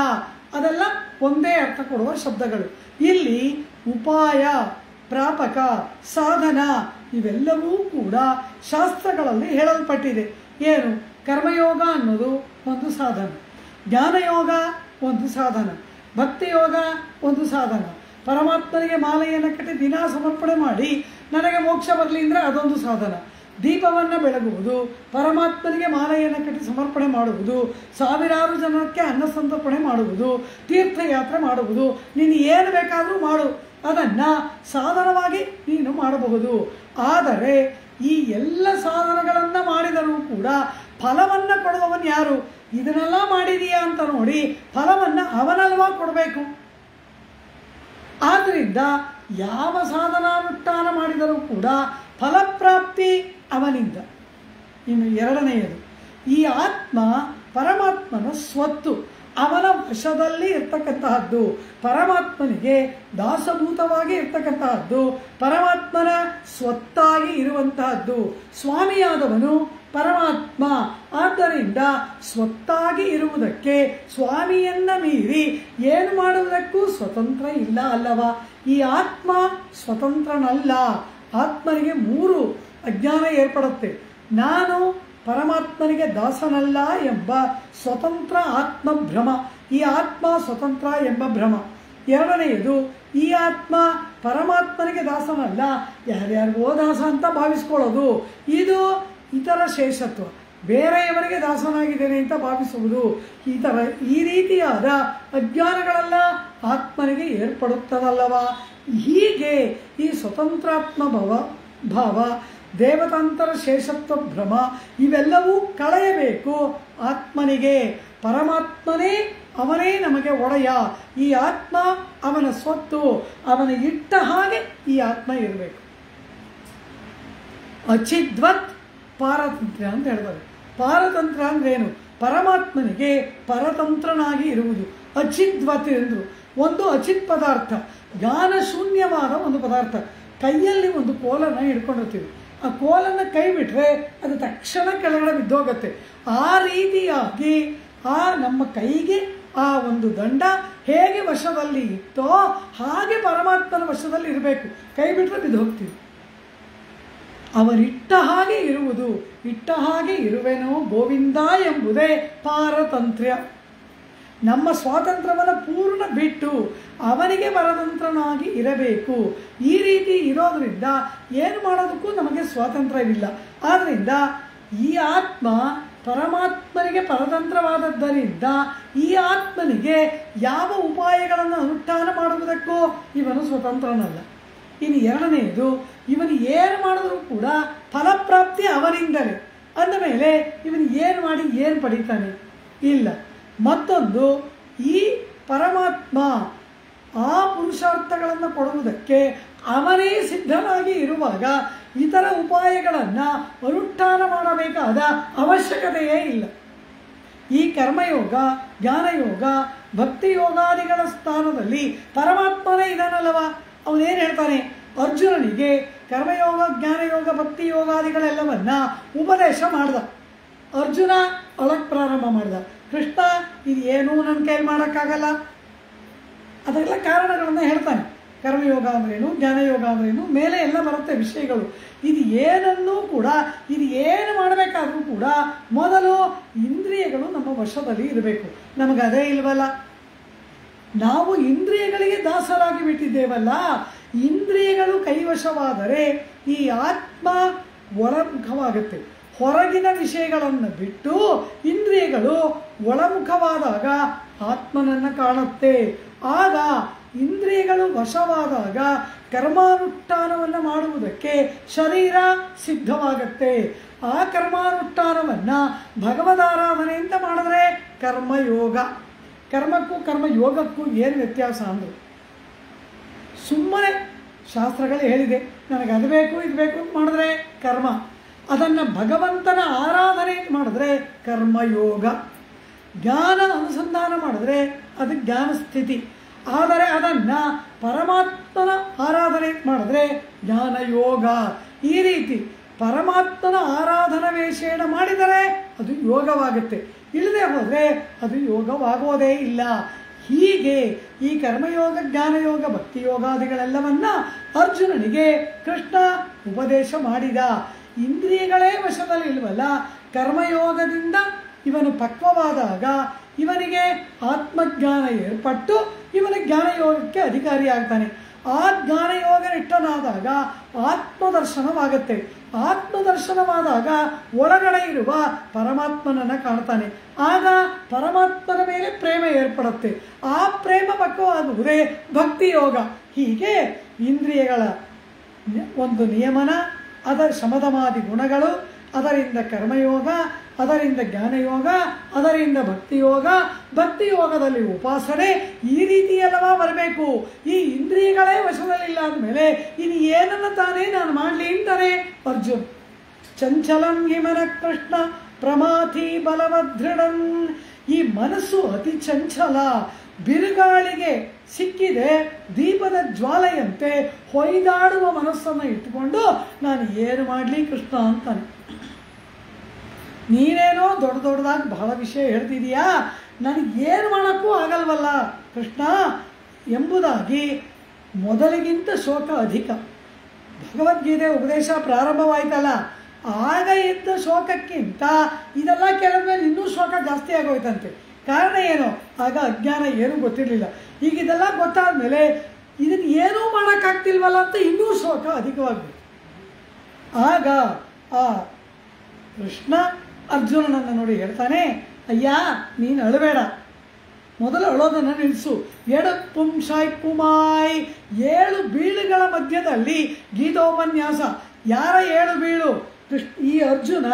ಅದೆಲ್ಲ ಒಂದೇ ಅರ್ಥ ಕೊಡುವ ಶಬ್ದಗಳು. ಇಲ್ಲಿ ಉಪಾಯ, ಪ್ರಾಪಕ, ಸಾಧನ ಇವೆಲ್ಲವೂ ಕೂಡ ಶಾಸ್ತ್ರಗಳಲ್ಲಿ ಹೇಳಲ್ಪಟ್ಟಿದೆ. ಏನು? ಕರ್ಮಯೋಗ ಅನ್ನೋದು ಒಂದು ಸಾಧನ, ಜ್ಞಾನಯೋಗ ಒಂದು ಸಾಧನ, ಭಕ್ತಿಯೋಗ ಒಂದು ಸಾಧನ, ಪರಮಾತ್ಮನಿಗೆ ಮಾಲೆಯನ್ನು ಕಟ್ಟಿ ದಿನ ಸಮರ್ಪಣೆ ಮಾಡಿ ನನಗೆ ಮೋಕ್ಷ ಬರಲಿ ಅಂದರೆ ಅದೊಂದು ಸಾಧನ. ದೀಪವನ್ನು ಬೆಳಗುವುದು, ಪರಮಾತ್ಮನಿಗೆ ಮಾಲೆಯನ್ನು ಕಟ್ಟಿ ಸಮರ್ಪಣೆ ಮಾಡುವುದು, ಸಾವಿರಾರು ಜನಕ್ಕೆ ಅನ್ನ ಸಂತರ್ಪಣೆ ಮಾಡುವುದು, ತೀರ್ಥಯಾತ್ರೆ ಮಾಡುವುದು, ನೀನು ಏನು ಬೇಕಾದರೂ ಮಾಡು, ಅದನ್ನು ಸಾಧನವಾಗಿ ನೀನು ಮಾಡಬಹುದು. ಆದರೆ ಈ ಎಲ್ಲ ಸಾಧನಗಳನ್ನು ಮಾಡಿದರೂ ಕೂಡ ಫಲವನ್ನು ಕೊಡುವವನು ಯಾರು? ಇದನ್ನೆಲ್ಲ ಮಾಡಿದೀಯಾ ಅಂತ ನೋಡಿ ಫಲವನ್ನು ಅವನಲ್ವಾ ಕೊಡಬೇಕು. ಆದ್ದರಿಂದ ಯಾವ ಸಾಧನಾನುಷ್ಠಾನ ಮಾಡಿದರೂ ಕೂಡ ಫಲಪ್ರಾಪ್ತಿ ಅವನಿಂದ. ಇನ್ನು ಎರಡನೆಯದು, ಈ ಆತ್ಮ ಪರಮಾತ್ಮನ ಸ್ವತ್ತು, ಅವನ ವಶದಲ್ಲಿ ಇರ್ತಕ್ಕಂತಹದ್ದು, ಪರಮಾತ್ಮನಿಗೆ ದಾಸಭೂತವಾಗಿ ಇರ್ತಕ್ಕಂತಹದ್ದು, ಪರಮಾತ್ಮನ ಸ್ವತ್ತಾಗಿ ಇರುವಂತಹದ್ದು. ಸ್ವಾಮಿಯಾದವನು ಪರಮಾತ್ಮ. ಆದ್ದರಿಂದ ಸ್ವತ್ತಾಗಿ ಇರುವುದಕ್ಕೆ ಸ್ವಾಮಿಯನ್ನ ಮೀರಿ ಏನು ಮಾಡುವುದಕ್ಕೂ ಸ್ವತಂತ್ರ ಇಲ್ಲ ಅಲ್ಲವಾ? ಈ ಆತ್ಮ ಸ್ವತಂತ್ರನಲ್ಲ. ಆತ್ಮನಿಗೆ 3 ಅಜ್ಞಾನ ಏರ್ಪಡುತ್ತೆ. ನಾನು ಪರಮಾತ್ಮನಿಗೆ ದಾಸನಲ್ಲ ಎಂಬ ಸ್ವತಂತ್ರ ಆತ್ಮಭ್ರಮ, ಈ ಆತ್ಮ ಸ್ವತಂತ್ರ ಎಂಬ ಭ್ರಮ. ಎರಡನೆಯದು, ಈ ಆತ್ಮ ಪರಮಾತ್ಮನಿಗೆ ದಾಸನಲ್ಲ, ಯಾರ್ಯಾರಿಗೋ ದಾಸ ಅಂತ ಭಾವಿಸ್ಕೊಳ್ಳೋದು, ಇದು ಇತರ ಶೇಷತ್ವ, ಬೇರೆಯವರಿಗೆ ದಾಸನಾಗಿದ್ದೇನೆ ಅಂತ ಭಾವಿಸುವುದು. ಈ ರೀತಿಯಾದ ಅಜ್ಞಾನಗಳೆಲ್ಲ ಆತ್ಮನಿಗೆ ಏರ್ಪಡುತ್ತದಲ್ಲವಾ? ಹೀಗೆ ಈ ಸ್ವತಂತ್ರಾತ್ಮ ಭಾವ, ದೇವತಾಂತರ ಶೇಷತ್ವ ಭ್ರಮ ಇವೆಲ್ಲವೂ ಕಳೆಯಬೇಕು ಆತ್ಮನಿಗೆ. ಪರಮಾತ್ಮನೇ ಅವನೇ ನಮಗೆ ಒಡೆಯ, ಈ ಆತ್ಮ ಅವನ ಸ್ವತ್ತು, ಅವನ ಇಟ್ಟ ಹಾಗೆ ಈ ಆತ್ಮ ಇರಬೇಕು. ಅಚಿದ್ವತ್ ಪಾರತಂತ್ರ ಅಂತ ಹೇಳ್ತಾರೆ. ಪಾರತಂತ್ರ ಅಂದ್ರೇನು? ಪರಮಾತ್ಮನಿಗೆ ಪರತಂತ್ರನಾಗಿ ಇರುವುದು. ಅಚಿದ್ವತ್ ಎಂದರು. ಒಂದು ಅಚಿತ್ ಪದಾರ್ಥ, ಜ್ಞಾನ ಶೂನ್ಯವಾದ ಒಂದು ಪದಾರ್ಥ. ಕೈಯಲ್ಲಿ ಒಂದು ಕೋಲನ್ನು ಹಿಡ್ಕೊಂಡಿರ್ತೀವಿ, ಆ ಕೋಲನ್ನು ಕೈ ಬಿಟ್ಟರೆ ಅದು ತಕ್ಷಣ ಕೆಳಗಡೆ ಬಿದ್ದೋಗತ್ತೆ. ಆ ರೀತಿಯಾಗಿ ನಮ್ಮ ಕೈಗೆ ಆ ಒಂದು ದಂಡ ಹೇಗೆ ವಶದಲ್ಲಿ ಇತ್ತೋ ಹಾಗೆ ಪರಮಾತ್ಮನ ವಶದಲ್ಲಿ ಇರಬೇಕು. ಕೈ ಬಿಟ್ಟರೆ ಬಿದ್ದು ಹೋಗ್ತೀವಿ. ಅವನಿಟ್ಟ ಹಾಗೆ ಇರುವುದು. ಇಟ್ಟ ಹಾಗೆ ಇರುವೆನೋ ಗೋವಿಂದ ಎಂಬುದೇ ಪಾರತಂತ್ರ್ಯ. ನಮ್ಮ ಸ್ವಾತಂತ್ರ್ಯವನ್ನು ಪೂರ್ಣ ಬಿಟ್ಟು ಅವನಿಗೆ ಪರತಂತ್ರನಾಗಿ ಇರಬೇಕು. ಈ ರೀತಿ ಇರೋದ್ರಿಂದ ಏನು ಮಾಡೋದಕ್ಕೂ ನಮಗೆ ಸ್ವಾತಂತ್ರ್ಯವಿಲ್ಲ. ಆದ್ದರಿಂದ ಈ ಆತ್ಮ ಪರಮಾತ್ಮನಿಗೆ ಪರತಂತ್ರವಾದದ್ದರಿಂದ ಈ ಆತ್ಮನಿಗೆ ಯಾವ ಉಪಾಯಗಳನ್ನು ಅನುಷ್ಠಾನ ಮಾಡುವುದಕ್ಕೂ ಇವನು ಸ್ವತಂತ್ರನಲ್ಲ. ಇನ್ನು ಎರಡನೆಯದು, ಇವನು ಏನು ಮಾಡಿದ್ರೂ ಕೂಡ ಫಲಪ್ರಾಪ್ತಿ ಅವನಿಂದಲೇ. ಅಂದಮೇಲೆ ಇವನು ಏನು ಮಾಡಿ ಏನು ಪಡೀತಾನೆ? ಇಲ್ಲ. ಮತ್ತೊಂದು, ಈ ಪರಮಾತ್ಮ ಆ ಪುರುಷಾರ್ಥಗಳನ್ನು ಕೊಡುವುದಕ್ಕೆ ಅವನೇ ಸಿದ್ಧನಾಗಿ ಇರುವಾಗ ಇತರ ಉಪಾಯಗಳನ್ನು ಅನುಷ್ಠಾನ ಮಾಡಬೇಕಾದ ಅವಶ್ಯಕತೆಯೇ ಇಲ್ಲ. ಈ ಕರ್ಮಯೋಗ, ಜ್ಞಾನಯೋಗ, ಭಕ್ತಿ ಯೋಗಾದಿಗಳ ಸ್ಥಾನದಲ್ಲಿ ಪರಮಾತ್ಮನೇ ಇದನ್ನಲ್ಲವ. ಅವನೇನು ಹೇಳ್ತಾನೆ? ಅರ್ಜುನನಿಗೆ ಕರ್ಮಯೋಗ, ಜ್ಞಾನಯೋಗ, ಭಕ್ತಿ ಯೋಗಾದಿಗಳೆಲ್ಲವನ್ನ ಉಪದೇಶ ಮಾಡ್ದ. ಅರ್ಜುನ ಅಳಕ್ ಪ್ರಾರಂಭ ಮಾಡ್ದ. ಕೃಷ್ಣ ಇದು ಏನೂ ನನ್ನ ಕೈಲಿ ಮಾಡೋಕ್ಕಾಗಲ್ಲ, ಅದೆಲ್ಲ ಕಾರಣಗಳನ್ನು ಹೇಳ್ತಾನೆ. ಕರ್ಮಯೋಗ ಅಂದ್ರೇನು, ಜ್ಞಾನಯೋಗ ಅಂದ್ರೇನು, ಮೇಲೆ ಎಲ್ಲ ಬರುತ್ತೆ ವಿಷಯಗಳು. ಇದು ಏನನ್ನೂ ಕೂಡ, ಇದು ಏನು ಮಾಡಬೇಕಾದ್ರೂ ಕೂಡ ಮೊದಲು ಇಂದ್ರಿಯಗಳು ನಮ್ಮ ವಶದಲ್ಲಿ ಇರಬೇಕು. ನಮಗದೇ ಇಲ್ವಲ್ಲ, ನಾವು ಇಂದ್ರಿಯಗಳಿಗೆ ದಾಸರಾಗಿ ಬಿಟ್ಟಿದ್ದೇವಲ್ಲ. ಇಂದ್ರಿಯಗಳು ಕೈವಶವಾದರೆ ಈ ಆತ್ಮ ಒಳಮುಖವಾಗುತ್ತೆ. ಹೊರಗಿನ ವಿಷಯಗಳನ್ನು ಬಿಟ್ಟು ಇಂದ್ರಿಯಗಳು ಒಳಮುಖವಾದಾಗ ಆತ್ಮನನ್ನು ಕಾಣುತ್ತೆ. ಆಗ ಇಂದ್ರಿಯಗಳು ವಶವಾದಾಗ ಕರ್ಮಾನುಷ್ಠಾನವನ್ನು ಮಾಡುವುದಕ್ಕೆ ಶರೀರ ಸಿದ್ಧವಾಗುತ್ತೆ. ಆ ಕರ್ಮಾನುಷ್ಠಾನವನ್ನು ಭಗವದಾರಾಧನೆಯಿಂದ ಮಾಡಿದ್ರೆ ಕರ್ಮಯೋಗ. ಕರ್ಮಕ್ಕೂ ಕರ್ಮಯೋಗಕ್ಕೂ ಏನು ವ್ಯತ್ಯಾಸ ಅಂದರೆ, ಸುಮ್ಮನೆ ಶಾಸ್ತ್ರಗಳು ಹೇಳಿದೆ ನನಗೆ ಅದು ಬೇಕು ಇದು ಬೇಕು ಅಂತ ಮಾಡಿದ್ರೆ ಕರ್ಮ, ಅದನ್ನು ಭಗವಂತನ ಆರಾಧನೆ ಮಾಡಿದ್ರೆ ಕರ್ಮಯೋಗ. ಜ್ಞಾನ ಅನುಸಂಧಾನ ಮಾಡಿದ್ರೆ ಅದು ಜ್ಞಾನ ಸ್ಥಿತಿ. ಆದರೆ ಅದನ್ನು ಪರಮಾತ್ಮನ ಆರಾಧನೆ ಮಾಡಿದ್ರೆ ಜ್ಞಾನಯೋಗ. ಈ ರೀತಿ ಪರಮಾತ್ಮನ ಆರಾಧನಾ ವೇಷೇಣ ಮಾಡಿದರೆ ಅದು ಯೋಗವಾಗುತ್ತೆ, ಇಲ್ಲದೆ ಹೋದರೆ ಅದು ಯೋಗವಾಗೋದೇ ಇಲ್ಲ. ಹೀಗೆ ಈ ಕರ್ಮಯೋಗ, ಜ್ಞಾನಯೋಗ, ಭಕ್ತಿ ಯೋಗಾದಿಗಳೆಲ್ಲವನ್ನ ಅರ್ಜುನನಿಗೆ ಕೃಷ್ಣ ಉಪದೇಶ ಮಾಡಿದ. ಇಂದ್ರಿಯಗಳೇ ವಶದಲ್ಲಿ ಇಲ್ವಲ್ಲ, ಕರ್ಮಯೋಗದಿಂದ ಇವನು ಪಕ್ವವಾದಾಗ ಇವನಿಗೆ ಆತ್ಮಜ್ಞಾನ ಏರ್ಪಟ್ಟು ಇವನ ಜ್ಞಾನಯೋಗಕ್ಕೆ ಅಧಿಕಾರಿ ಆಗ್ತಾನೆ. ಆ ಜ್ಞಾನಯೋಗ ನಿಷ್ಠನಾದಾಗ ಆತ್ಮದರ್ಶನವಾಗತ್ತೆ. ಆತ್ಮದರ್ಶನವಾದಾಗ ಒಳಗಡೆ ಇರುವ ಪರಮಾತ್ಮನನ್ನು ಕಾಣ್ತಾನೆ. ಆಗ ಪರಮಾತ್ಮನ ಮೇಲೆ ಪ್ರೇಮ ಏರ್ಪಡುತ್ತೆ. ಆ ಪ್ರೇಮ ಪಕ್ವವಾಗುವುದೇ ಭಕ್ತಿಯೋಗ. ಹೀಗೆ ಇಂದ್ರಿಯಗಳ ಒಂದು ನಿಯಮನ, ಅದರ ಶಮದಮಾದಿ ಗುಣಗಳು, ಅದರಿಂದ ಕರ್ಮಯೋಗ, ಅದರಿಂದ ಜ್ಞಾನಯೋಗ, ಅದರಿಂದ ಭಕ್ತಿಯೋಗ, ಭಕ್ತಿಯೋಗದಲ್ಲಿ ಉಪಾಸನೆ, ಈ ರೀತಿಯೆಲ್ಲವ ಬರಬೇಕು. ಈ ಇಂದ್ರಿಯಗಳೇ ವಶದಲ್ಲಿಲ್ಲ ಅಂದಮೇಲೆ ಇನ್ನು ಏನನ್ನು ತಾನೇ ನಾನು ಮಾಡಲಿ ಅಂತಾನೆ ಅರ್ಜುನ್. ಚಂಚಲಂ ಹಿಮನ ಕೃಷ್ಣ ಪ್ರಮಾಥಿ ಬಲವದೃಢಂ. ಈ ಮನಸ್ಸು ಅತಿ ಚಂಚಲ, ಬಿರುಗಾಳಿಗೆ ಸಿಕ್ಕಿದೆ ದೀಪದ ಜ್ವಾಲೆಯಂತೆ ಹೊಯ್ದಾಡುವ ಮನಸ್ಸನ್ನು ಇಟ್ಟುಕೊಂಡು ನಾನು ಏನು ಮಾಡಲಿ ಕೃಷ್ಣ ಅಂತಾನೆ. ನೀನೇನೋ ದೊಡ್ಡ ದೊಡ್ಡದಾಗಿ ಬಹಳ ವಿಷಯ ಹೇಳ್ತಿದೀಯಾ, ನನಗೇನು ಮಾಡೋಕ್ಕೂ ಆಗಲ್ವಲ್ಲ ಕೃಷ್ಣ ಎಂಬುದಾಗಿ ಮೊದಲಿಗಿಂತ ಶೋಕ ಅಧಿಕ. ಭಗವದ್ಗೀತೆ ಉಪದೇಶ ಪ್ರಾರಂಭವಾಯ್ತಲ್ಲ, ಆಗ ಇದ್ದ ಶೋಕಕ್ಕಿಂತ ಇದೆಲ್ಲ ಕೇಳಿದ್ಮೇಲೆ ಇನ್ನೂ ಶೋಕ ಜಾಸ್ತಿ ಆಗೋಯ್ತಂತೆ. ಕಾರಣ ಏನು? ಆಗ ಅಜ್ಞಾನ ಏನೂ ಗೊತ್ತಿರಲಿಲ್ಲ. ಈಗ ಇದೆಲ್ಲ ಗೊತ್ತಾದ ಮೇಲೆ ಇದನ್ನು ಏನೂ ಮಾಡೋಕ್ಕಾಗ್ತಿಲ್ವಲ್ಲ ಅಂತ ಇನ್ನೂ ಶೋಕ ಅಧಿಕವಾಗಬೇಕು. ಆಗ ಆ ಕೃಷ್ಣ ಅರ್ಜುನನನ್ನು ನೋಡಿ ಹೇಳ್ತಾನೆ, ಅಯ್ಯ ನೀನು ಅಳಬೇಡ, ಮೊದಲು ಅಳೋದನ್ನು ನಿಲ್ಲಿಸು. ಎಡಪುಂಶಾಯ್ ಪುಮಾಯ್, 7 ಬೀಳುಗಳ ಮಧ್ಯದಲ್ಲಿ ಗೀತೋಪನ್ಯಾಸ. ಯಾರ 7 ಬೀಳು? ಈ ಅರ್ಜುನ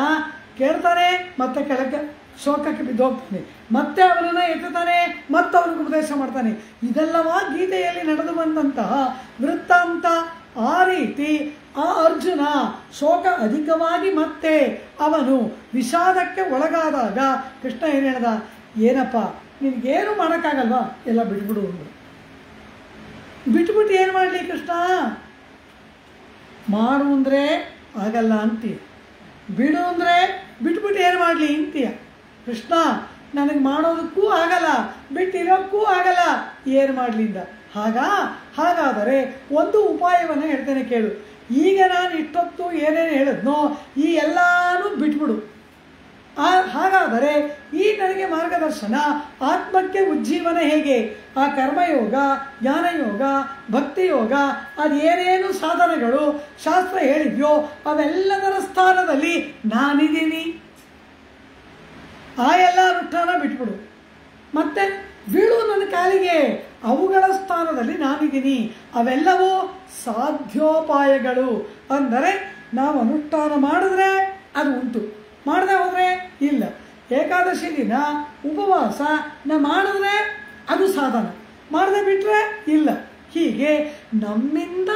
ಕೇಳ್ತಾನೆ, ಮತ್ತೆ ಕೆಳಗೆ ಶೋಕಕ್ಕೆ ಬಿದ್ದೋಗ್ತಾನೆ, ಮತ್ತೆ ಅವನನ್ನು ಎತ್ತುತ್ತಾನೆ, ಮತ್ತೆ ಅವನಿಗೆ ಉಪದೇಶ ಮಾಡ್ತಾನೆ. ಇದೆಲ್ಲವ ಗೀತೆಯಲ್ಲಿ ನಡೆದು ಬಂದಂತಹ ವೃತ್ತಾಂತ. ಆ ರೀತಿ ಆ ಅರ್ಜುನ ಶೋಕ ಅಧಿಕವಾಗಿ ಮತ್ತೆ ಅವನು ವಿಷಾದಕ್ಕೆ ಒಳಗಾದಾಗ ಕೃಷ್ಣ ಏನು ಹೇಳ್ದ? ಏನಪ್ಪ ನಿನಗೇನು ಮಾಡೋಕ್ಕಾಗಲ್ವಾ, ಎಲ್ಲ ಬಿಟ್ಬಿಡು ಅಂದರು. ಬಿಟ್ಬಿಟ್ಟು ಏನು ಮಾಡಲಿ ಕೃಷ್ಣ? ಮಾಡು ಅಂದರೆ ಆಗಲ್ಲ ಅಂತೀಯ, ಬಿಡು ಅಂದರೆ ಬಿಟ್ಬಿಟ್ಟು ಏನು ಮಾಡಲಿ ಅಂತೀಯ. ಕೃಷ್ಣ ನನಗೆ ಮಾಡೋದಕ್ಕೂ ಆಗಲ್ಲ, ಬಿಟ್ಟಿರೋಕ್ಕೂ ಆಗಲ್ಲ, ಏನು ಮಾಡಲಿಂದ? ಹಾಗಾದರೆ ಒಂದು ಉಪಾಯವನ್ನು ಹೇಳ್ತೇನೆ ಕೇಳು. ಈಗ ನಾನು ಇಷ್ಟೊತ್ತು ಏನೇನು ಹೇಳಿದ್ನೋ ಈ ಎಲ್ಲಾನು ಬಿಟ್ಬಿಡು. ಹಾಗಾದರೆ ಈ ನನಗೆ ಮಾರ್ಗದರ್ಶನ, ಆತ್ಮಕ್ಕೆ ಉಜ್ಜೀವನ ಹೇಗೆ? ಆ ಕರ್ಮಯೋಗ, ಜ್ಞಾನಯೋಗ, ಭಕ್ತಿಯೋಗ, ಅದೇನೇನು ಸಾಧನಗಳು ಶಾಸ್ತ್ರ ಹೇಳಿದ್ಯೋ ಅವೆಲ್ಲದರ ಸ್ಥಾನದಲ್ಲಿ ನಾನಿದ್ದೀನಿ. ಆ ಎಲ್ಲ ಅನುಷ್ಠಾನ ಬಿಟ್ಬಿಡು. ಮತ್ತೆ ಬೀಳು ನನ್ನ ಕಾಲಿಗೆ, ಅವುಗಳ ಸ್ಥಾನದಲ್ಲಿ ನಾನಿದ್ದೀನಿ. ಅವೆಲ್ಲವೂ ಸಾಧ್ಯೋಪಾಯಗಳು. ಅಂದರೆ ನಾವು ಅನುಷ್ಠಾನ ಮಾಡಿದ್ರೆ ಅದು ಉಂಟು, ಮಾಡದೆ ಹೋದರೆ ಇಲ್ಲ. ಏಕಾದಶಿ ದಿನ ಉಪವಾಸ ಮಾಡಿದ್ರೆ ಅದು ಸಾಧನ, ಮಾಡದೆ ಬಿಟ್ಟರೆ ಇಲ್ಲ. ಹೀಗೆ ನಮ್ಮಿಂದ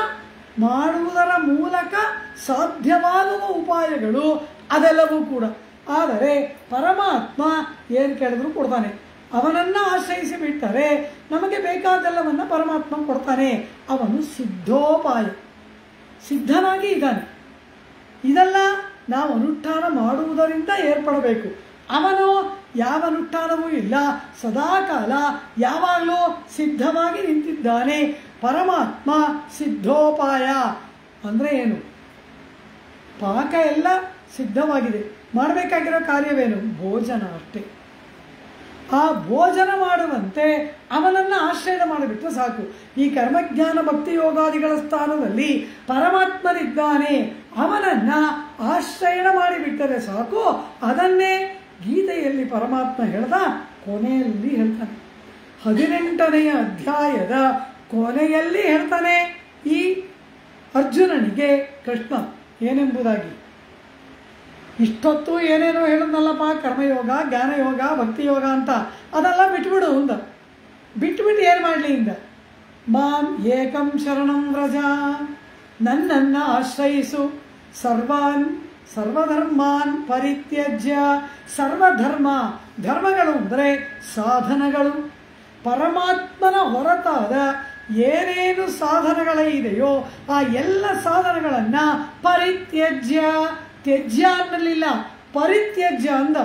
ಮಾಡುವುದರ ಮೂಲಕ ಸಾಧ್ಯವಾಗುವ ಉಪಾಯಗಳು ಅದೆಲ್ಲವೂ ಕೂಡ. ಆದರೆ ಪರಮಾತ್ಮ ಏನು ಕೇಳಿದ್ರು ಕೊಡ್ತಾನೆ. ಅವನನ್ನು ಆಶ್ರಯಿಸಿ ಬಿಟ್ಟರೆ ನಮಗೆ ಬೇಕಾದೆಲ್ಲವನ್ನು ಪರಮಾತ್ಮ ಕೊಡ್ತಾನೆ. ಅವನು ಸಿದ್ಧೋಪಾಯ, ಸಿದ್ಧನಾಗಿ ಇದ್ದಾನೆ. ಇದೆಲ್ಲ ನಾವು ಅನುಷ್ಠಾನ ಮಾಡುವುದರಿಂದ ಏರ್ಪಡಬೇಕು. ಅವನು ಯಾವ ಅನುಷ್ಠಾನವೂ ಇಲ್ಲ, ಸದಾಕಾಲ ಯಾವಾಗಲೂ ಸಿದ್ಧವಾಗಿ ನಿಂತಿದ್ದಾನೆ. ಪರಮಾತ್ಮ ಸಿದ್ಧೋಪಾಯ ಅಂದರೆ ಏನು? ಪಾಕ ಎಲ್ಲ ಸಿದ್ಧವಾಗಿದೆ, ಮಾಡಬೇಕಾಗಿರೋ ಕಾರ್ಯವೇನು? ಭೋಜನ ಅಷ್ಟೇ. ಆ ಭೋಜನ ಮಾಡುವಂತೆ ಅವನನ್ನು ಆಶ್ರಯ ಮಾಡಿಬಿಟ್ರೆ ಸಾಕು. ಈ ಕರ್ಮಜ್ಞಾನ ಭಕ್ತಿ ಯೋಗಾದಿಗಳ ಸ್ಥಾನದಲ್ಲಿ ಪರಮಾತ್ಮನಿದ್ದಾನೆ, ಅವನನ್ನು ಆಶ್ರಯ ಮಾಡಿಬಿಟ್ಟರೆ ಸಾಕು. ಅದನ್ನೇ ಗೀತೆಯಲ್ಲಿ ಪರಮಾತ್ಮ ಹೇಳ್ದ, ಕೊನೆಯಲ್ಲಿ ಹೇಳ್ತಾನೆ. 18ನೆಯ ಅಧ್ಯಾಯದ ಕೊನೆಯಲ್ಲಿ ಹೇಳ್ತಾನೆ ಈ ಅರ್ಜುನನಿಗೆ ಕೃಷ್ಣ ಏನೆಂಬುದಾಗಿ. ಇಷ್ಟೊತ್ತು ಏನೇನೋ ಹೇಳಿದ್ನಲ್ಲಪ್ಪ, ಕರ್ಮಯೋಗ, ಜ್ಞಾನಯೋಗ, ಭಕ್ತಿಯೋಗ ಅಂತ, ಅದೆಲ್ಲ ಬಿಟ್ಬಿಡು ಅಂದ. ಬಿಟ್ಬಿಟ್ಟು ಏನು ಮಾಡಲಿ ಇಂದ? ಮಾಂ ಏಕಂ ಶರಣಂ ವ್ರಜ, ನನ್ನನ್ನು ಆಶ್ರಯಿಸು. ಸರ್ವಧರ್ಮಾನ್ ಪರಿತ್ಯಜ್ಯ. ಸರ್ವಧರ್ಮ, ಧರ್ಮಗಳು ಅಂದರೆ ಸಾಧನಗಳು. ಪರಮಾತ್ಮನ ಹೊರತಾದ ಏನೇನು ಸಾಧನಗಳೇ ಇದೆಯೋ ಆ ಎಲ್ಲ ಸಾಧನಗಳನ್ನು ಪರಿತ್ಯಜ್ಯ. ತ್ಯಜ್ಯ ಅನ್ನಲಿಲ್ಲ, ಪರಿತ್ಯಜ್ಯ ಅಂದ.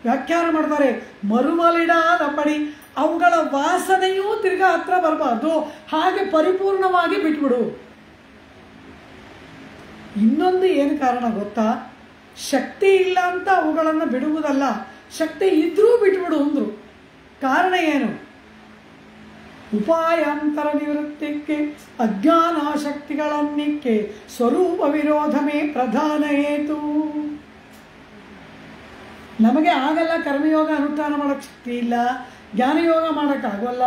ವ್ಯಾಖ್ಯಾನ ಮಾಡ್ತಾರೆ, ಮರುಮಲಿಡಾದ ಪಡಿ, ಅವುಗಳ ವಾಸನೆಯೂ ತಿರ್ಗಾ ಹತ್ರ ಬರಬಾರ್ದು, ಹಾಗೆ ಪರಿಪೂರ್ಣವಾಗಿ ಬಿಟ್ಬಿಡು. ಇನ್ನೊಂದು ಏನು ಕಾರಣ ಗೊತ್ತಾ? ಶಕ್ತಿ ಇಲ್ಲ ಅಂತ ಅವುಗಳನ್ನು ಬಿಡುವುದಲ್ಲ, ಶಕ್ತಿ ಇದ್ರೂ ಬಿಟ್ಬಿಡು ಅಂದರು. ಕಾರಣ ಏನು? ಉಪಾಯಾಂತರ ನಿವೃತ್ತಿಕ್ಕೆ ಅಜ್ಞಾನಾಸಕ್ತಿಗಳನ್ನಿಕ್ಕೆ ಸ್ವರೂಪ ವಿರೋಧಮೇ ಪ್ರಧಾನ ಹೇತು. ನಮಗೆ ಆಗಲ್ಲ ಕರ್ಮಯೋಗ ಅನುಷ್ಠಾನ ಮಾಡೋಕ್ಕೆ ಶಕ್ತಿ ಇಲ್ಲ, ಜ್ಞಾನಯೋಗ ಮಾಡೋಕ್ಕಾಗೋಲ್ಲ,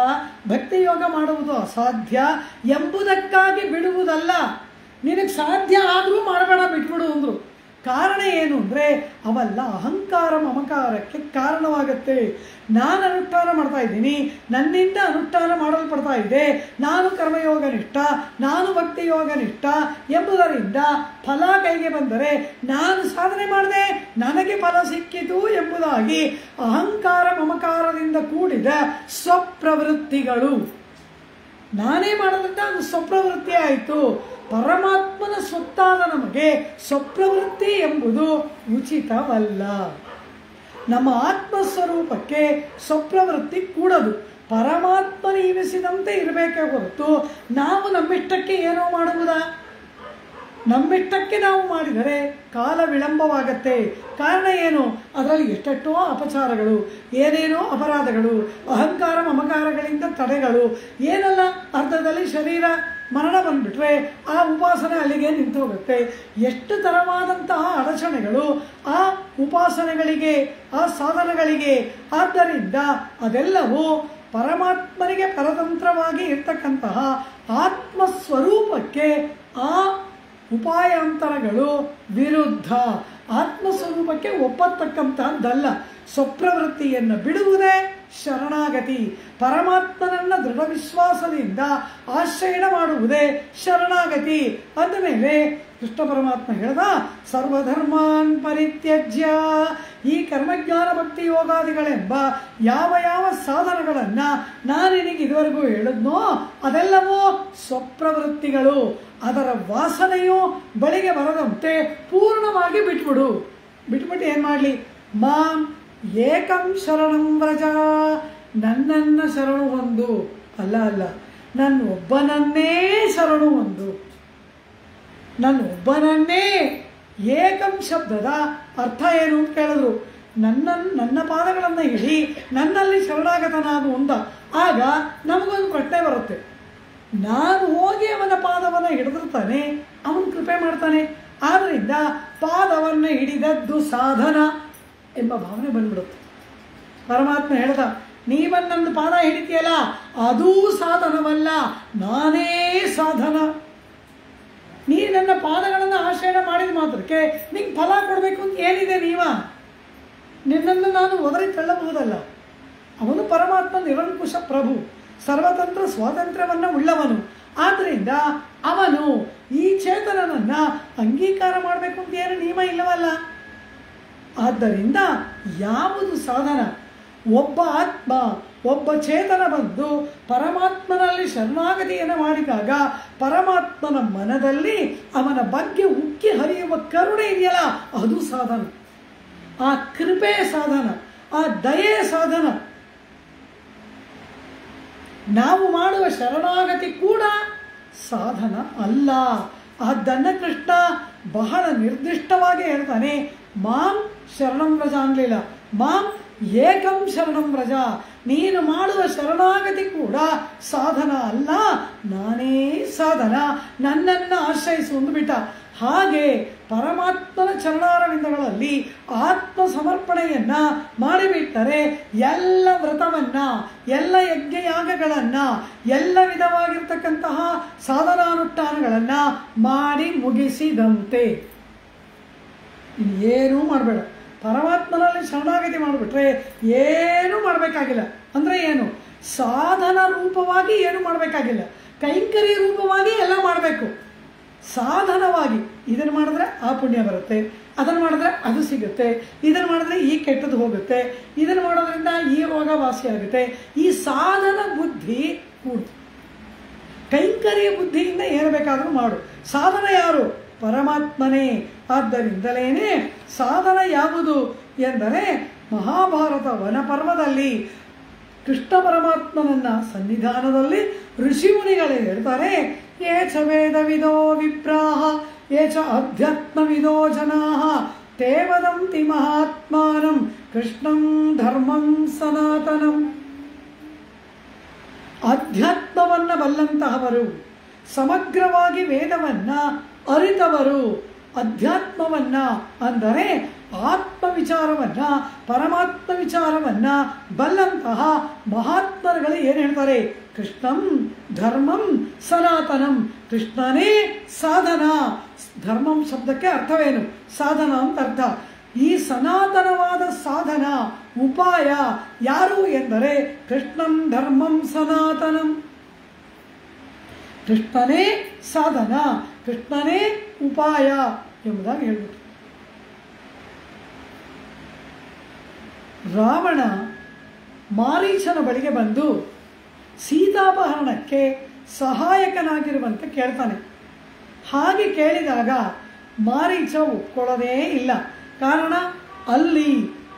ಭಕ್ತಿ ಯೋಗ ಮಾಡುವುದು ಅಸಾಧ್ಯ ಎಂಬುದಕ್ಕಾಗಿ ಬಿಡುವುದಲ್ಲ. ನಿನಗೆ ಸಾಧ್ಯ ಆದರೂ ಮಾಡಬೇಡ, ಬಿಟ್ಬಿಡು ಅಂದರು. ಕಾರಣ ಏನು ಅಂದರೆ ಅವೆಲ್ಲ ಅಹಂಕಾರ ಮಮಕಾರಕ್ಕೆ ಕಾರಣವಾಗುತ್ತೆ. ನಾನು ಅನುಷ್ಠಾನ ಮಾಡ್ತಾ ಇದ್ದೀನಿ, ನನ್ನಿಂದ ಅನುಷ್ಠಾನ ಮಾಡಲ್ಪಡ್ತಾ ಇದೆ, ನಾನು ಕರ್ಮಯೋಗನಿಷ್ಠ, ನಾನು ಭಕ್ತಿ ಯೋಗನಿಷ್ಠ ಎಂಬುದರಿಂದ ಫಲ ಕೈಗೆ ಬಂದರೆ ನಾನು ಸಾಧನೆ ಮಾಡಿದೆ, ನನಗೆ ಫಲ ಸಿಕ್ಕಿತು ಎಂಬುದಾಗಿ ಅಹಂಕಾರ ಮಮಕಾರದಿಂದ ಕೂಡಿದ ಸ್ವಪ್ರವೃತ್ತಿಗಳು. ನಾನೇ ಮಾಡೋದ್ರಿಂದ ಅದು ಸ್ವಪ್ರವೃತ್ತಿ ಆಯಿತು. ಪರಮಾತ್ಮನ ಸ್ವತ್ತಾದ ನಮಗೆ ಸ್ವಪ್ರವೃತ್ತಿ ಎಂಬುದು ಉಚಿತವಲ್ಲ. ನಮ್ಮ ಆತ್ಮಸ್ವರೂಪಕ್ಕೆ ಸ್ವಪ್ರವೃತ್ತಿ ಕೂಡದು. ಪರಮಾತ್ಮ ನಿಯಮಿಸಿದಂತೆ ಇರಬೇಕೇ ಹೊರತು ನಾವು ನಮ್ಮಿಷ್ಟಕ್ಕೆ ಏನೋ ಮಾಡುವುದಾ? ನಮ್ಮಿಷ್ಟಕ್ಕೆ ನಾವು ಮಾಡಿದರೆ ಕಾಲ ವಿಳಂಬವಾಗತ್ತೆ. ಕಾರಣ ಏನು? ಅದರಲ್ಲಿ ಎಷ್ಟೆಷ್ಟೋ ಅಪಚಾರಗಳು, ಏನೇನೋ ಅಪರಾಧಗಳು, ಅಹಂಕಾರ ಮಮಕಾರಗಳಿಂದ ತಡೆಗಳು, ಏನೆಲ್ಲ ಅರ್ಧದಲ್ಲಿ ಶರೀರ ಮರಣ ಬಂದುಬಿಟ್ರೆ ಆ ಉಪಾಸನೆ ಅಲ್ಲಿಗೆ ನಿಂತು ಹೋಗುತ್ತೆ. ಎಷ್ಟು ಥರವಾದಂತಹ ಅಡಚಣೆಗಳು ಆ ಉಪಾಸನೆಗಳಿಗೆ, ಆ ಸಾಧನಗಳಿಗೆ. ಆದ್ದರಿಂದ ಅದೆಲ್ಲವೂ ಪರಮಾತ್ಮನಿಗೆ ಪರತಂತ್ರವಾಗಿ ಇರ್ತಕ್ಕಂತಹ ಆತ್ಮಸ್ವರೂಪಕ್ಕೆ ಆ ಉಪಾಯಾಂತರಗಳು ವಿರುದ್ಧ. ಆತ್ಮಸ್ವರೂಪಕ್ಕೆ ಒಪ್ಪತಕ್ಕಂತಹದ್ದಲ್ಲ. ಸ್ವಪ್ರವೃತ್ತಿಯನ್ನು ಬಿಡುವುದೇ ಶರಣಾಗತಿ. ಪರಮಾತ್ಮನನ್ನ ದೃಢ ವಿಶ್ವಾಸದಿಂದ ಆಶ್ರಯಣ ಮಾಡುವುದೇ ಶರಣಾಗತಿ. ಅಂದಮೇಲೆ ಕೃಷ್ಣ ಪರಮಾತ್ಮ ಹೇಳ್ದ, ಸರ್ವಧರ್ಮಾನ್ ಪರಿತ್ಯಜ್ಯ. ಈ ಕರ್ಮಜ್ಞಾನ ಭಕ್ತಿ ಯೋಗಾದಿಗಳೆಂಬ ಯಾವ ಯಾವ ಸಾಧನಗಳನ್ನು ನಾನು ನಿನಗೆ ಇದುವರೆಗೂ ಹೇಳಿದ್ನೋ ಅದೆಲ್ಲವೂ ಸ್ವಪ್ರವೃತ್ತಿಗಳು. ಅದರ ವಾಸನೆಯು ಬಳಿಗೆ ಬರದಂತೆ ಪೂರ್ಣವಾಗಿ ಬಿಟ್ಬಿಡು. ಬಿಟ್ಬಿಟ್ಟು ಏನು ಮಾಡಲಿ? ಮಾಂ ಏಕಂ ಶರಣಂ ವ್ರಜ. ನನ್ನನ್ನು ಶರಣು ಹೊಂದು. ಅಲ್ಲ, ನನ್ನೊಬ್ಬನನ್ನೇ ಶರಣು ಹೊಂದು. ನನ್ನೊಬ್ಬನನ್ನೇ. ಏಕಂ ಶಬ್ದದ ಅರ್ಥ ಏನು ಅಂತ ಕೇಳಿದ್ರು. ನನ್ನ ಪಾದಗಳನ್ನು ಹಿಡಿ, ನನ್ನಲ್ಲಿ ಶರಣಾಗತನಾಗು ಅಂದ. ಆಗ ನಮಗೊಂದು ಪ್ರಶ್ನೆ ಬರುತ್ತೆ, ನಾನು ಹೋಗಿ ಅವನ ಪಾದವನ್ನು ಹಿಡಿದಿರ್ತಾನೆ, ಅವನು ಕೃಪೆ ಮಾಡ್ತಾನೆ. ಆದ್ದರಿಂದ ಪಾದವನ್ನು ಹಿಡಿದದ್ದು ಸಾಧನ ಎಂಬ ಭಾವನೆ ಬಂದ್ಬಿಡುತ್ತೆ. ಪರಮಾತ್ಮ ಹೇಳ್ದ, ನೀವನ್ನೊಂದು ಪಾದ ಹಿಡಿತೀಯಲ್ಲ ಅದೂ ಸಾಧನವಲ್ಲ, ನಾನೇ ಸಾಧನ. ನೀ ನನ್ನ ಪಾದಗಳನ್ನು ಆಶ್ರಯ ಮಾಡಿದ ಮಾತ್ರಕ್ಕೆ ನಿಂಗೆ ಫಲ ಕೊಡಬೇಕು ಅಂತ ಏನಿದೆ? ನಿನ್ನನ್ನು ನಾನು ಒದರಿ ತಳ್ಳಬಹುದಲ್ಲ. ಅವನು ಪರಮಾತ್ಮ ನಿರಂಕುಶ ಪ್ರಭು, ಸರ್ವತಂತ್ರ ಸ್ವಾತಂತ್ರ್ಯವನ್ನು ಉಳ್ಳವನು. ಆದ್ದರಿಂದ ಅವನು ಈ ಚೇತನನನ್ನು ಅಂಗೀಕಾರ ಮಾಡಬೇಕು ಅಂತ ಏನು ನಿಯಮ ಇಲ್ಲವಲ್ಲ. ಆದ್ದರಿಂದ ಯಾವುದು ಸಾಧನ? ಒಬ್ಬ ಆತ್ಮ, ಒಬ್ಬ ಚೇತನ ಬಂದು ಪರಮಾತ್ಮನಲ್ಲಿ ಶರಣಾಗತಿಯನ್ನು ಮಾಡಿದಾಗ ಪರಮಾತ್ಮನ ಮನದಲ್ಲಿ ಅವನ ಬಗ್ಗೆ ಉಕ್ಕಿ ಹರಿಯುವ ಕರುಣೆ ಇದೆಯಲ್ಲ, ಅದು ಸಾಧನ. ಆ ಕೃಪೆ ಸಾಧನ, ಆ ದಯೆ ಸಾಧನ. ನಾವು ಮಾಡುವ ಶರಣಾಗತಿ ಕೂಡ ಸಾಧನ ಅಲ್ಲ. ಅದನ್ನು ಕೃಷ್ಣ ಬಹಳ ನಿರ್ದಿಷ್ಟವಾಗಿ ಹೇಳ್ತಾನೆ. ಮಾಂ ಶರಣಂ ವ್ರಜ ಅನ್ಲಿಲ್ಲ, ಮಾಂ ಏಕಂ ಶರಣಂ ವ್ರಜ. ನೀನು ಮಾಡುವ ಶರಣಾಗತಿ ಕೂಡ ಸಾಧನ ಅಲ್ಲ, ನಾನೇ ಸಾಧನ. ನನ್ನನ್ನು ಆಶ್ರಯಿಸು ಬಿಟ್ಟ. ಹಾಗೆ ಪರಮಾತ್ಮನ ಚರಣಾರವಿಂದಗಳಲ್ಲಿ ಆತ್ಮ ಸಮರ್ಪಣೆಯನ್ನ ಮಾಡಿಬಿಟ್ಟರೆ ಎಲ್ಲ ವ್ರತವನ್ನ, ಎಲ್ಲ ಯಜ್ಞಯಾಗಗಳನ್ನ, ಎಲ್ಲ ವಿಧವಾಗಿರ್ತಕ್ಕಂತಹ ಸಾಧನಾನುಷ್ಠಾನಗಳನ್ನ ಮಾಡಿ ಮುಗಿಸಿದಂತೆ. ಇನ್ನೇನೂ ಮಾಡಬೇಡ. ಪರಮಾತ್ಮನಲ್ಲಿ ಶರಣಾಗತಿ ಮಾಡಿಬಿಟ್ರೆ ಏನೂ ಮಾಡಬೇಕಾಗಿಲ್ಲ. ಅಂದರೆ ಏನು? ಸಾಧನ ರೂಪವಾಗಿ ಏನು ಮಾಡಬೇಕಾಗಿಲ್ಲ, ಕೈಂಕರ್ಯ ರೂಪವಾಗಿ ಎಲ್ಲ ಮಾಡಬೇಕು. ಸಾಧನವಾಗಿ ಇದನ್ನು ಮಾಡಿದ್ರೆ ಆ ಪುಣ್ಯ ಬರುತ್ತೆ, ಅದನ್ನು ಮಾಡಿದ್ರೆ ಅದು ಸಿಗುತ್ತೆ, ಇದನ್ನು ಮಾಡಿದ್ರೆ ಈ ಕೆಟ್ಟದ್ದು ಹೋಗುತ್ತೆ, ಇದನ್ನು ಮಾಡೋದ್ರಿಂದ ಈ ರೋಗ ವಾಸಿ ಆಗುತ್ತೆ. ಈ ಸಾಧನ ಬುದ್ಧಿ ಕೂಡು. ಕೈಂಕರ್ಯ ಬುದ್ಧಿಯಿಂದ ಏನು ಬೇಕಾದರೂ ಮಾಡು. ಸಾಧನ ಯಾರು? ಪರಮಾತ್ಮನೇ. ಆದ್ದರಿಂದಲೇ ಸಾಧನ ಯಾವುದು ಎಂದರೆ ಮಹಾಭಾರತ ವನಪರ್ವದಲ್ಲಿ ಕೃಷ್ಣ ಪರಮಾತ್ಮನನ್ನ ಸನ್ನಿಧಾನದಲ್ಲಿ ಋಷಿಮುನಿಗಳೇ ಹೇಳ್ತಾರೆ, ಯೇ ಚ ವೇದವಿದೋ ವಿಪ್ರಾಹ ಯೇ ಚ ಅಧ್ಯಾತ್ಮವಿದೋ ಜನಾಃ ತೇ ವದಂತಿ ಮಹಾತ್ಮಾನಂ ಕೃಷ್ಣಂ ಧರ್ಮಂ ಸನಾತನಂ. ಅಧ್ಯಾತ್ಮವನ್ನ ಬಲ್ಲಂತಹವರು, ಸಮಗ್ರವಾಗಿ ವೇದವನ್ನ ಅರಿತವರು. ಅಧ್ಯಾತ್ಮವನ್ನ ಅಂದರೆ ಆತ್ಮವಿಚಾರವನ್ನ, ಪರಮಾತ್ಮ ವಿಚಾರವನ್ನ ಬಲ್ಲಂತಹ ಮಹಾತ್ಮರುಗಳು ಏನು ಹೇಳ್ತಾರೆ? ಕೃಷ್ಣಂ ಧರ್ಮಂ ಸನಾತನಂ. ಕೃಷ್ಣನೇ ಸಾಧನ. ಧರ್ಮಂ ಶಬ್ದಕ್ಕೆ ಅರ್ಥವೇನು? ಸಾಧನ ಅಂತ ಅರ್ಥ. ಈ ಸನಾತನವಾದ ಸಾಧನ ಉಪಾಯ ಯಾರು ಎಂದರೆ ಕೃಷ್ಣಂ ಧರ್ಮಂ ಸನಾತನಂ. ಕೃಷ್ಣನೇ ಸಾಧನ, ಕೃಷ್ಣನೇ ಉಪಾಯ ಎಂಬುದಾಗಿ ಹೇಳ್ಬಿಟ್ಟು ರಾವಣ ಮಾರೀಚನ ಬಳಿಗೆ ಬಂದು ಸೀತಾಪಹರಣಕ್ಕೆ ಸಹಾಯಕನಾಗಿರುವಂತೆ ಕೇಳ್ತಾನೆ. ಹಾಗೆ ಕೇಳಿದಾಗ ಮಾರೀಚ ಒಪ್ಕೊಳ್ಳೋದೇ ಇಲ್ಲ. ಕಾರಣ, ಅಲ್ಲಿ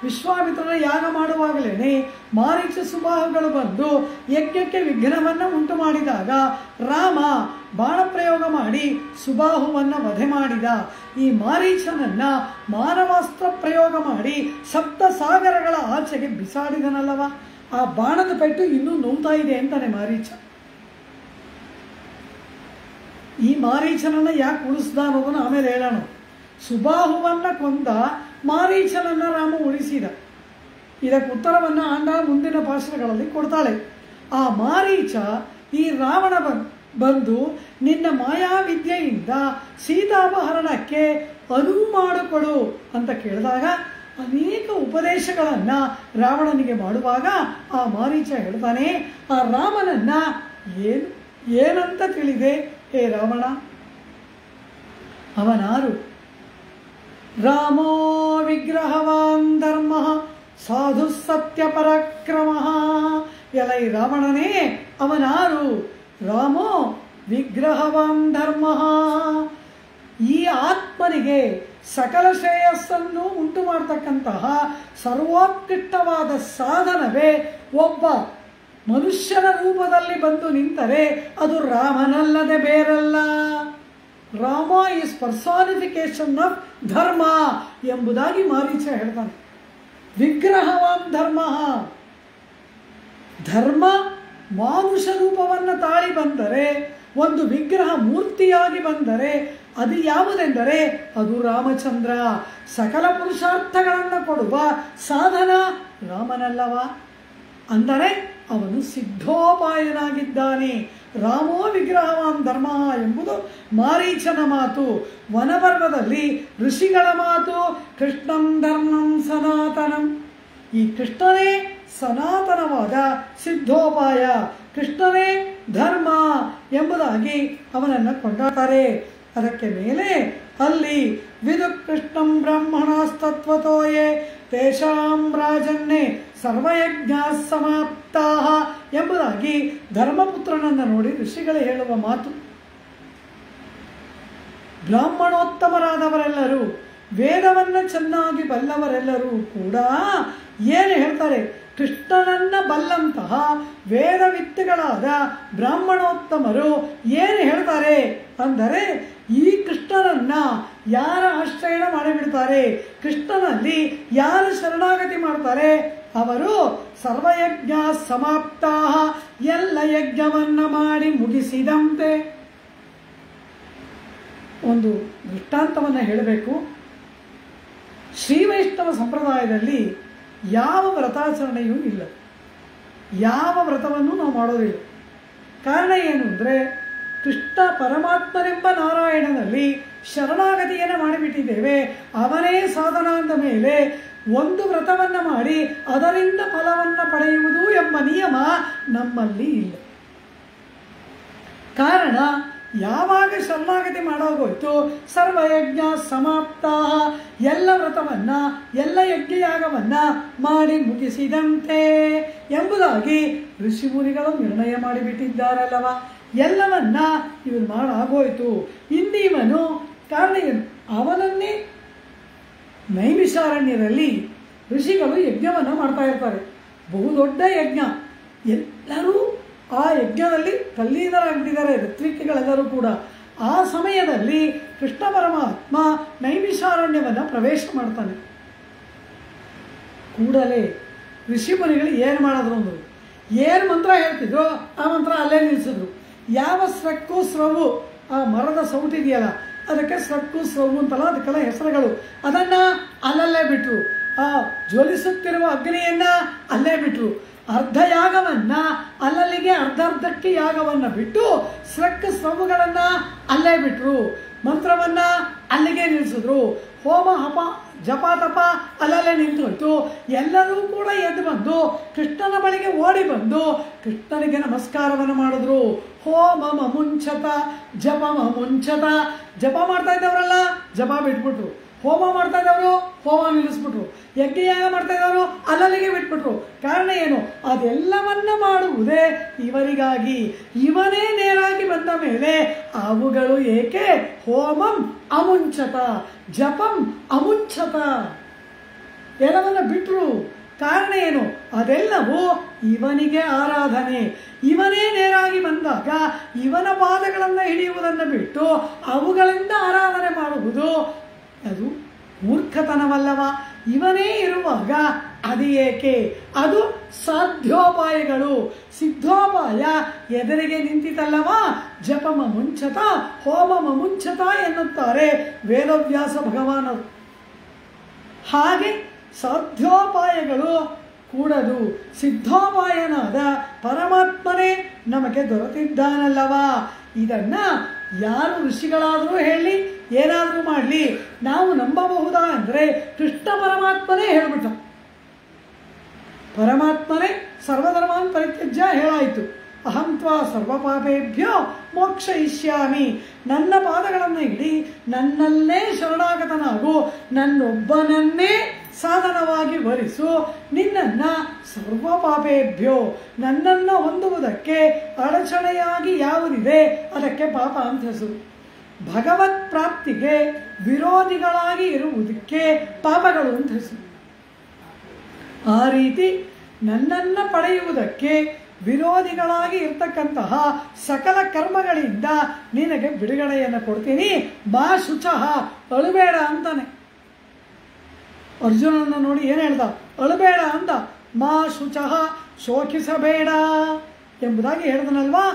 ವಿಶ್ವಾಮಿತ್ರನ ಯಾಗ ಮಾಡುವಾಗಲೇ ಮಾರೀಚ ಸುಬಾಹುಗಳು ಬಂದು ಯಜ್ಞಕ್ಕೆ ವಿಘ್ನವನ್ನು ಉಂಟು ಮಾಡಿದಾಗ ರಾಮ ಬಾಣ ಪ್ರಯೋಗ ಮಾಡಿ ಸುಬಾಹುವನ್ನು ವಧೆ ಮಾಡಿದ. ಈ ಮಾರೀಚನನ್ನ ಮಾನವಾಸ್ತ್ರ ಪ್ರಯೋಗ ಮಾಡಿ ಸಪ್ತ ಸಾಗರಗಳ ಆಚೆಗೆ ಬಿಸಾಡಿದನಲ್ಲವ. ಆ ಬಾಣದ ಪೆಟ್ಟು ಇನ್ನೂ ನೋವ್ತಾ ಇದೆ ಅಂತಾನೆ ಮಾರೀಚ. ಈ ಮಾರೀಚನನ್ನ ಯಾಕೆ ಉಳಿಸ್ದ ಅನ್ನೋದನ್ನು ಆಮೇಲೆ ಹೇಳೋಣ. ಸುಬಾಹುವನ್ನ ಕೊಂದ ಮಾರೀಚನನ್ನ ರಾಮ ಉಳಿಸಿದ. ಇದಕ್ಕೆ ಉತ್ತರವನ್ನು ಆಂಡ ಮುಂದಿನ ಭಾಷಣಗಳಲ್ಲಿ ಕೊಡ್ತಾಳೆ. ಆ ಮಾರೀಚ ಈ ರಾವಣ ಬಂದು ನಿನ್ನ ಮಾಯಾವಿದ್ಯೆಯಿಂದ ಸೀತಾಪಹರಣಕ್ಕೆ ಅನುವು ಮಾಡಿಕೊಡು ಅಂತ ಕೇಳಿದಾಗ ಅನೇಕ ಉಪದೇಶಗಳನ್ನ ರಾವಣನಿಗೆ ಮಾಡುವಾಗ ಆ ಮಾರೀಚ ಹೇಳ್ತಾನೆ, ಆ ರಾಮನನ್ನ ಏನಂತ ತಿಳಿದೆ ಹೇ ರಾವಣ? ಅವನಾರು? ರಾಮೋ ವಿಗ್ರಹವಾನ್ ಧರ್ಮ ಸಾಧು ಸತ್ಯ ಪರಾಕ್ರಮ. ಎಲೈ ರಾವಣನೇ, ಅವನಾರು? ರಾಮೋ ವಿಗ್ರಹವಾನ್ ಧರ್ಮ. ಈ ಆತ್ಮನಿಗೆ ಸಕಲ ಶ್ರೇಯಸ್ಸನ್ನು ಉಂಟು ಮಾಡತಕ್ಕಂತಹ ಸರ್ವೋತ್ಕೃಷ್ಟವಾದ ಸಾಧನವೇ ಒಬ್ಬ ಮನುಷ್ಯನ ರೂಪದಲ್ಲಿ ಬಂದು ನಿಂತರೆ ಅದು ರಾಮನಲ್ಲದೆ ಬೇರಲ್ಲ. ರಾಮ ಈಸ್ ಪರ್ಸಾನಿಫಿಕೇಶನ್ ಆಫ್ ಧರ್ಮ ಎಂಬುದಾಗಿ ಮಾರೀಚ ಹೇಳ್ತಾನೆ. ವಿಗ್ರಹವಾನ್ ಧರ್ಮ. ಧರ್ಮ ಮಾನುಷ ರೂಪವನ್ನು ತಾಳಿ ಬಂದರೆ, ಒಂದು ವಿಗ್ರಹ ಮೂರ್ತಿಯಾಗಿ ಬಂದರೆ ಅದು ಯಾವುದೆಂದರೆ ಅದು ರಾಮಚಂದ್ರ. ಸಕಲ ಪುರುಷಾರ್ಥಗಳನ್ನು ಕೊಡುವ ಸಾಧನ ರಾಮನಲ್ಲವ. ಅಂದರೆ ಅವನು ಸಿದ್ಧೋಪಾಯನಾಗಿದ್ದಾನೆ. ರಾಮೋ ವಿಗ್ರಹವಾನ್ ಧರ್ಮ ಎಂಬುದು ಮಾರೀಚನ ಮಾತು. ವನಪರ್ವದಲ್ಲಿ ಋಷಿಗಳ ಮಾತು ಕೃಷ್ಣಂ ಧರ್ಮಂ ಸನಾತನಂ. ಈ ಕೃಷ್ಣನೇ ಸನಾತನವಾದ ಸಿದ್ಧೋಪಾಯ, ಕೃಷ್ಣನೇ ಧರ್ಮ ಎಂಬುದಾಗಿ ಅವನನ್ನು ಕೊಂಡಾಡ್ತಾರೆ. ಅದಕ್ಕೆ ಮೇಲೆ ಅಲ್ಲಿ ವಿದು ಕೃಷ್ಣಂ ಬ್ರಾಹ್ಮಣಸ್ತತ್ವತೋಯೇ ತೇಷಾಂ ರಾಜನ್ನೇ ಸರ್ವಯಜ್ಞ ಸಮಾಪ್ತಾ ಎಂಬುದಾಗಿ ಧರ್ಮಪುತ್ರನನ್ನು ನೋಡಿ ಋಷಿಗಳೇ ಹೇಳುವ ಮಾತು. ಬ್ರಾಹ್ಮಣೋತ್ತಮರಾದವರೆಲ್ಲರೂ, ವೇದವನ್ನು ಚೆನ್ನಾಗಿ ಬಲ್ಲವರೆಲ್ಲರೂ ಕೂಡ ಏನು ಹೇಳ್ತಾರೆ? ಕೃಷ್ಣನನ್ನ ಬಲ್ಲಂತಹ ವೇದವಿತ್ತುಗಳಾದ ಬ್ರಾಹ್ಮಣೋತ್ತಮರು ಏನು ಹೇಳ್ತಾರೆ ಅಂದರೆ, ಈ ಕೃಷ್ಣನನ್ನ ಯಾರ ಆಶ್ರಯಣ ಮಾಡಿಬಿಡ್ತಾರೆ, ಕೃಷ್ಣನಲ್ಲಿ ಯಾರು ಶರಣಾಗತಿ ಮಾಡ್ತಾರೆ ಅವರು ಸರ್ವಯಜ್ಞ ಸಮಾಪ್ತ, ಎಲ್ಲ ಯಜ್ಞವನ್ನ ಮಾಡಿ ಮುಗಿಸಿದಂತೆ. ಒಂದು ದೃಷ್ಟಾಂತವನ್ನು ಹೇಳಬೇಕು. ಶ್ರೀ ವೈಷ್ಣವ ಸಂಪ್ರದಾಯದಲ್ಲಿ ಯಾವ ವ್ರತಾಚರಣೆಯೂ ಇಲ್ಲ, ಯಾವ ವ್ರತವನ್ನು ನಾವು ಮಾಡೋದಿಲ್ಲ. ಕಾರಣ ಏನು ಅಂದರೆ, ಕೃಷ್ಣ ಪರಮಾತ್ಮನೆಂಬ ನಾರಾಯಣನಲ್ಲಿ ಶರಣಾಗತಿಯನ್ನು ಮಾಡಿಬಿಟ್ಟಿದ್ದೇವೆ. ಅವನೇ ಸಾಧನ ಅಂದ ಮೇಲೆ ಒಂದು ವ್ರತವನ್ನು ಮಾಡಿ ಅದರಿಂದ ಫಲವನ್ನು ಪಡೆಯುವುದು ಎಂಬ ನಿಯಮ ನಮ್ಮಲ್ಲಿ ಇಲ್ಲ. ಕಾರಣ, ಯಾವಾಗ ಶರಣಾಗತಿ ಮಾಡೋಗೋಯ್ತು ಸರ್ವಯಜ್ಞ ಸಮಾಪ್ತ, ಎಲ್ಲ ವ್ರತವನ್ನ ಎಲ್ಲ ಯಜ್ಞಯಾಗವನ್ನ ಮಾಡಿ ಮುಗಿಸಿದಂತೆ ಎಂಬುದಾಗಿ ಋಷಿಮುನಿಗಳು ನಿರ್ಣಯ ಮಾಡಿಬಿಟ್ಟಿದ್ದಾರಲ್ಲವ. ಎಲ್ಲವನ್ನ ಇವನು ಮಾಡಾಗೋಯ್ತು. ಇನ್ನಿವನು ಕಾರಣ ಏನು? ಅವನನ್ನೇ ನೈಮಿಷಾರಣ್ಯದಲ್ಲಿ ಋಷಿಗಳು ಯಜ್ಞವನ್ನು ಮಾಡ್ತಾ ಇರ್ತಾರೆ. ಬಹುದೊಡ್ಡ ಯಜ್ಞ. ಎಲ್ಲರೂ ಆ ಯಜ್ಞದಲ್ಲಿ ತಲ್ಲೀನರಾಗ್ಬಿಟ್ಟಿದ್ದಾರೆ, ಋತ್ವಿಕ್ಕೆಗಳೆಲ್ಲರೂ ಕೂಡ. ಆ ಸಮಯದಲ್ಲಿ ಕೃಷ್ಣ ಪರಮಾತ್ಮ ನೈಮಿಷಾರಣ್ಯವನ್ನು ಪ್ರವೇಶ ಮಾಡ್ತಾನೆ. ಕೂಡಲೇ ಋಷಿಮುನಿಗಳು ಏನು ಮಾಡಿದ್ರು ಅಂದರು, ಏನು ಮಂತ್ರ ಹೇಳ್ತಿದ್ರು ಆ ಮಂತ್ರ ಅಲ್ಲೇ ನಿಲ್ಲಿಸಿದ್ರು. ಯಾವ ಸ್ರಕ್ಕು ಸ್ರವು, ಆ ಮರದ ಸೌಟಿದೆಯಲ್ಲ ಅದಕ್ಕೆ ಸ್ರಕ್ಕು ಸ್ರವು ಅಂತಲ್ಲ, ಅದಕ್ಕೆಲ್ಲ ಹೆಸರುಗಳು, ಅದನ್ನು ಅಲ್ಲಲ್ಲೇ ಬಿಟ್ಟರು. ಆ ಜ್ವಲಿಸುತ್ತಿರುವ ಅಗ್ನಿಯನ್ನು ಅಲ್ಲೇ ಬಿಟ್ಟರು. ಅರ್ಧ ಯಾಗವನ್ನು ಅಲ್ಲಲ್ಲಿಗೆ ಅರ್ಧಕ್ಕೆ ಯಾಗವನ್ನು ಬಿಟ್ಟು ಸ್ರಕ್ ಸ್ರವುಗಳನ್ನು ಅಲ್ಲೇ ಬಿಟ್ಟರು. ಮಂತ್ರವನ್ನು ಅಲ್ಲಿಗೆ ನಿಲ್ಲಿಸಿದ್ರು. ಹೋಮ ಹಪ ಜಪ ತಪ ಅಲ್ಲಲ್ಲೇ ನಿಂತು ಹೋಯ್ತು. ಎಲ್ಲರೂ ಕೂಡ ಎದ್ದು ಬಂದು ಕೃಷ್ಣನ ಬಳಿಗೆ ಓಡಿ ಬಂದು ಕೃಷ್ಣನಿಗೆ ನಮಸ್ಕಾರವನ್ನು ಮಾಡಿದ್ರು. ಹೋಮ ಮುಂಚತ ಜಪ ಮುಂಚತ, ಜಪ ಮಾಡ್ತಾ ಇದ್ದವರಲ್ಲ ಜಪ ಬಿಟ್ಬಿಟ್ರು, ಹೋಮ ಮಾಡ್ತಾ ಇದ್ದವರು ಹೋಮ ನಿಲ್ಲಿಸ್ಬಿಟ್ರು, ಯಜ್ಞಯಾಗ ಮಾಡ್ತಾ ಇದ್ದವರು ಅಲ್ಲಲ್ಲಿಗೆ ಬಿಟ್ಬಿಟ್ರು. ಕಾರಣ ಏನು? ಅದೆಲ್ಲವನ್ನ ಮಾಡುವುದೇ ಇವರಿಗಾಗಿ. ಇವನೇ ನೇರಾಗಿ ಬಂದ ಮೇಲೆ ಅವುಗಳು ಏಕೆ ಹೋಮಂ ಅಮುಂಚತ ಜಪಂ ಅಮುಂಚತ ಎಲ್ಲವನ್ನ ಬಿಟ್ಟರು. ಕಾರಣ ಏನು? ಅದೆಲ್ಲವೂ ಇವನಿಗೆ ಆರಾಧನೆ. ಇವನೇ ನೇರಾಗಿ ಬಂದಾಗ ಇವನ ಪಾದಗಳನ್ನು ಹಿಡಿಯುವುದನ್ನು ಬಿಟ್ಟು ಅವುಗಳಿಂದ ಆರಾಧನೆ ಮಾಡುವುದು ಅದು ಮೂರ್ಖತನವಲ್ಲವ? ಇವನೇ ಇರುವಾಗ ಅದು ಏಕೆ? ಅದು ಸಾಧ್ಯೋಪಾಯಗಳು. ಸಿದ್ಧೋಪಾಯ ಎದುರಿಗೆ ನಿಂತಿತಲ್ಲವ. ಜಪಮ ಮುಂಚತ ಹೋಮಮ ಮುಂಚತ ಎನ್ನುತ್ತಾರೆ ವೇದವ್ಯಾಸ ಭಗವಾನರು. ಹಾಗೆ ಸಾಧ್ಯೋಪಾಯಗಳು ಕೂಡದು. ಸಿದ್ಧೋಪಾಯನಾದ ಪರಮಾತ್ಮನೇ ನಮಗೆ ದೊರೆತಿದ್ದಾನಲ್ಲವ. ಇದನ್ನ ಯಾರು ಋಷಿಗಳಾದರೂ ಹೇಳಿ ಏನಾದರೂ ಮಾಡಲಿ ನಾವು ನಂಬಬಹುದಾ ಅಂದರೆ ಕೃಷ್ಣ ಪರಮಾತ್ಮನೇ ಹೇಳಿಬಿಟ್ಟ. ಪರಮಾತ್ಮನೇ ಸರ್ವಧರ್ಮಾನ್ ಪರಿತ್ಯಜ್ಯ ಹೇಳಾಯಿತು. ಅಹಂ ತ್ವಾ ಸರ್ವಪಾಪೇಭ್ಯೋ ಮೋಕ್ಷಯಿಷ್ಯಾಮಿ. ನನ್ನ ಪಾದಗಳನ್ನು ಹಿಡಿ, ನನ್ನಲ್ಲೇ ಶರಣಾಗತನಾಗು, ನನ್ನೊಬ್ಬನನ್ನೇ ಸಾಧನವಾಗಿ ವರಿಸು. ನಿನ್ನನ್ನು ಸರ್ವಪಾಪೇಭ್ಯೋ, ನನ್ನನ್ನು ಹೊಂದುವುದಕ್ಕೆ ಅಡಚಣೆಯಾಗಿ ಯಾವುದಿದೆ ಅದಕ್ಕೆ ಪಾಪ ಅಂತ ಹೆಸರು. ಭಗವತ್ ಪ್ರಾಪ್ತಿಗೆ ವಿರೋಧಿಗಳಾಗಿ ಇರುವುದಕ್ಕೆ ಪಾಪಗಳು ಅಂತ ಹೆಸರು. ಆ ರೀತಿ ನನ್ನನ್ನು ಪಡೆಯುವುದಕ್ಕೆ ವಿರೋಧಿಗಳಾಗಿ ಇರ್ತಕ್ಕಂತಹ ಸಕಲ ಕರ್ಮಗಳಿಂದ ನಿನಗೆ ಬಿಡುಗಡೆಯನ್ನು ಕೊಡ್ತೀನಿ. ಬಾ ಶುಚಃ, ಅಳುಬೇಡ ಅಂತಾನೆ. ಅರ್ಜುನನ್ನು ನೋಡಿ ಏನು ಹೇಳ್ದ? ಅಳುಬೇಡ ಅಂದ. ಮಾ ಶುಚಃ, ಶೋಕಿಸಬೇಡ ಎಂಬುದಾಗಿ ಹೇಳಿದನಲ್ವಾ.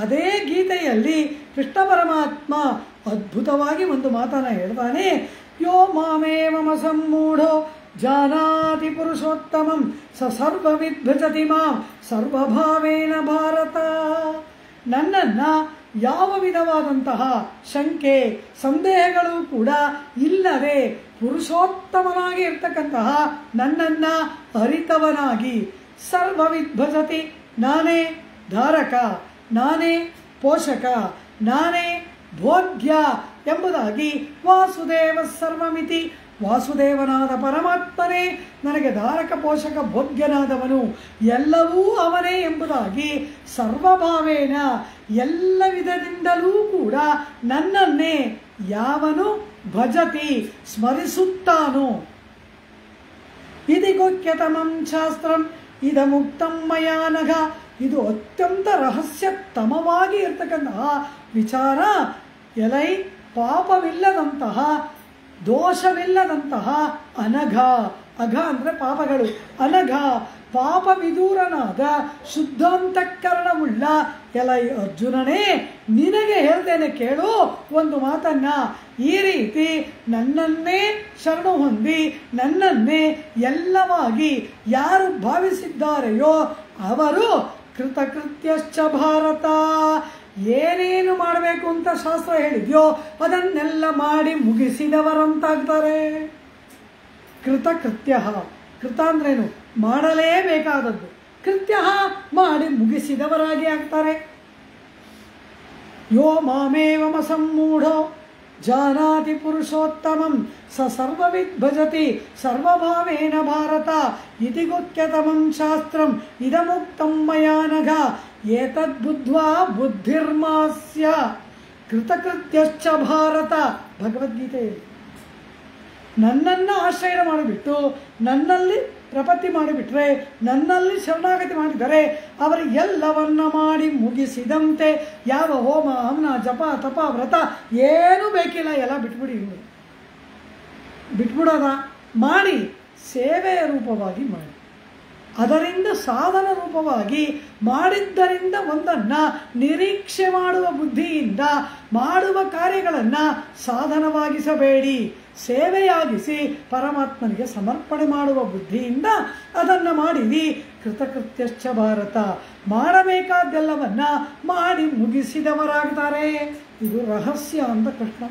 ಅದೇ ಗೀತೆಯಲ್ಲಿ ಕೃಷ್ಣ ಪರಮಾತ್ಮ ಅದ್ಭುತವಾಗಿ ಒಂದು ಮಾತನ್ನು ಹೇಳ್ತಾನೆ. ಯೋ ಮಾಮೇವಮ ಸಮ್ಮೂಢೋ ಜಾನಾತಿ ಪುರುಷೋತ್ತಮಂ ಸ ಸರ್ವವಿದ್ ಭಜತಿ ಮಾಂ ಸರ್ವಭಾವೇನ ಭಾರತ. ನನ್ನನ್ನು ಯಾವ ವಿಧವಾದಂತಹ ಶಂಕೆ ಸಂದೇಹಗಳು ಕೂಡ ಇಲ್ಲದೆ ಪುರುಷೋತ್ತಮನಾಗಿ ಇರ್ತಕ್ಕಂತಹ ನನ್ನನ್ನು ಅರಿತವನಾಗಿ ಸರ್ವವಿದ್ ಭಜತಿ, ನಾನೇ ಧಾರಕ, ನಾನೇ ಪೋಷಕ, ನಾನೇ ಭೋಗ್ಯ ಎಂಬುದಾಗಿ ವಾಸುದೇವ ಸರ್ವಮಿತಿ, ವಾಸುದೇವನಾದ ಪರಮಾತ್ಮನೇ ನನಗೆ ಧಾರಕ ಪೋಷಕ ಭೋಗ್ಯನಾದವನು, ಎಲ್ಲವೂ ಅವನೇ ಎಂಬುದಾಗಿ ಸರ್ವಭಾವೇನ ಎಲ್ಲ ವಿಧದಿಂದಲೂ ಕೂಡ ನನ್ನನ್ನೇ ಯಾವನು ಭಜತಿ ಸ್ಮರಿಸುತ್ತಾನೋ. ಇದಿಗೋಕ್ಯತಮಂ ಶಾಸ್ತ್ರಂ ಇದಮುಕ್ತಂ ಮಯಾ ನಘ. ಇದು ಅತ್ಯಂತ ರಹಸ್ಯತಮವಾಗಿ ಇರ್ತಕ್ಕಂತಹ ವಿಚಾರ. ಎಲೈ ಪಾಪವಿಲ್ಲದಂತಹ ದೋಷವಿಲ್ಲದಂತಹ ಅನಘ, ಅಘ ಅಂದರೆ ಪಾಪಗಳು, ಅನಘ ಪಾಪವಿದೂರನಾದ ಶುದ್ಧಾಂತಃಕರಣವುಳ್ಳ ಎಲೈ ಅರ್ಜುನನೇ, ನಿನಗೆ ಹೇಳ್ತೇನೆ ಕೇಳು ಒಂದು ಮಾತನ್ನ. ಈ ರೀತಿ ನನ್ನನ್ನೇ ಶರಣು ಹೊಂದಿ ನನ್ನನ್ನೇ ಎಲ್ಲವಾಗಿ ಯಾರು ಭಾವಿಸಿದ್ದಾರೆಯೋ ಅವರು ಕೃತಕೃತ್ಯಶ್ಚ ಭಾರತ. ಏನೇನು ಮಾಡಬೇಕು ಅಂತ ಶಾಸ್ತ್ರ ಹೇಳಿದ್ಯೋ ಅದನ್ನೆಲ್ಲ ಮಾಡಿ ಮುಗಿಸಿದವರಂತಾಗ್ತಾರೆ. ಕೃತಕೃತ್ಯ, ಕೃತ ಅಂದ್ರೇನು? ಮಾಡಲೇಬೇಕಾದದ್ದು. ಕೃತ್ಯ ಮಾಡಿ ಮುಗಿಸಿದವರಾಗಿ ಆಗ್ತಾರೆ. ಯೋ ಮಾಮೇವಮ ಸಮ್ಮೂಢೋ ಜಾನಾತಿ ಪುರುಷೋತ್ತಮಂ ಸ ಸರ್ವವಿದ್ ಭಜತಿ ಸರ್ವಭಾವೇನ ಭಾರತ. ಇತಿ ಗುಖ್ಯತಮಂ ಶಾಸ್ತ್ರಂ ಇದಮುಕ್ತಂ ಮಯಾ ನಘ. ಏತದ್ಬುದ್ಧ್ವಾ ಬುದ್ಧಿರ್ಮಾಸ್ಯ ಕೃತಕೃತ್ಯಶ್ಚ ಭಾರತ. ಭಗವದ್ಗೀತೆಯಲ್ಲಿ ನನ್ನನ್ನು ಆಶ್ರಯ ಮಾಡಿಬಿಟ್ಟು ನನ್ನಲ್ಲಿ ಪ್ರಪತ್ತಿ ಮಾಡಿಬಿಟ್ರೆ, ನನ್ನಲ್ಲಿ ಶರಣಾಗತಿ ಮಾಡಿದರೆ ಅವರಿಗೆಲ್ಲವನ್ನ ಮಾಡಿ ಮುಗಿಸಿದಂತೆ. ಯಾವ ಹೋಮ ಹವನ ಜಪ ತಪ ವ್ರತ ಏನೂ ಬೇಕಿಲ್ಲ, ಎಲ್ಲ ಬಿಟ್ಬಿಡಿ. ಬಿಟ್ಬಿಡೋದ ಮಾಡಿ ಸೇವೆಯ ರೂಪವಾಗಿ ಮಾಡಿ. ಅದರಿಂದ ಸಾಧನ ರೂಪವಾಗಿ ಮಾಡಿದ್ದರಿಂದ ಒಂದನ್ನು ನಿರೀಕ್ಷೆ ಮಾಡುವ ಬುದ್ಧಿಯಿಂದ ಮಾಡುವ ಕಾರ್ಯಗಳನ್ನು ಸಾಧನವಾಗಿಸಬೇಡಿ, ಸೇವೆಯಾಗಿಸಿ ಪರಮಾತ್ಮನಿಗೆ ಸಮರ್ಪಣೆ ಮಾಡುವ ಬುದ್ಧಿಯಿಂದ ಅದನ್ನು ಮಾಡಿರಿ. ಕೃತಕೃತ್ಯಶ್ಚ ಭಾರತ, ಮಾಡಬೇಕಾದ್ದೆಲ್ಲವನ್ನ ಮಾಡಿ ಮುಗಿಸಿದವರಾಗ್ತಾರೆ. ಇದು ರಹಸ್ಯ ಅಂತ ಕೃಷ್ಣ.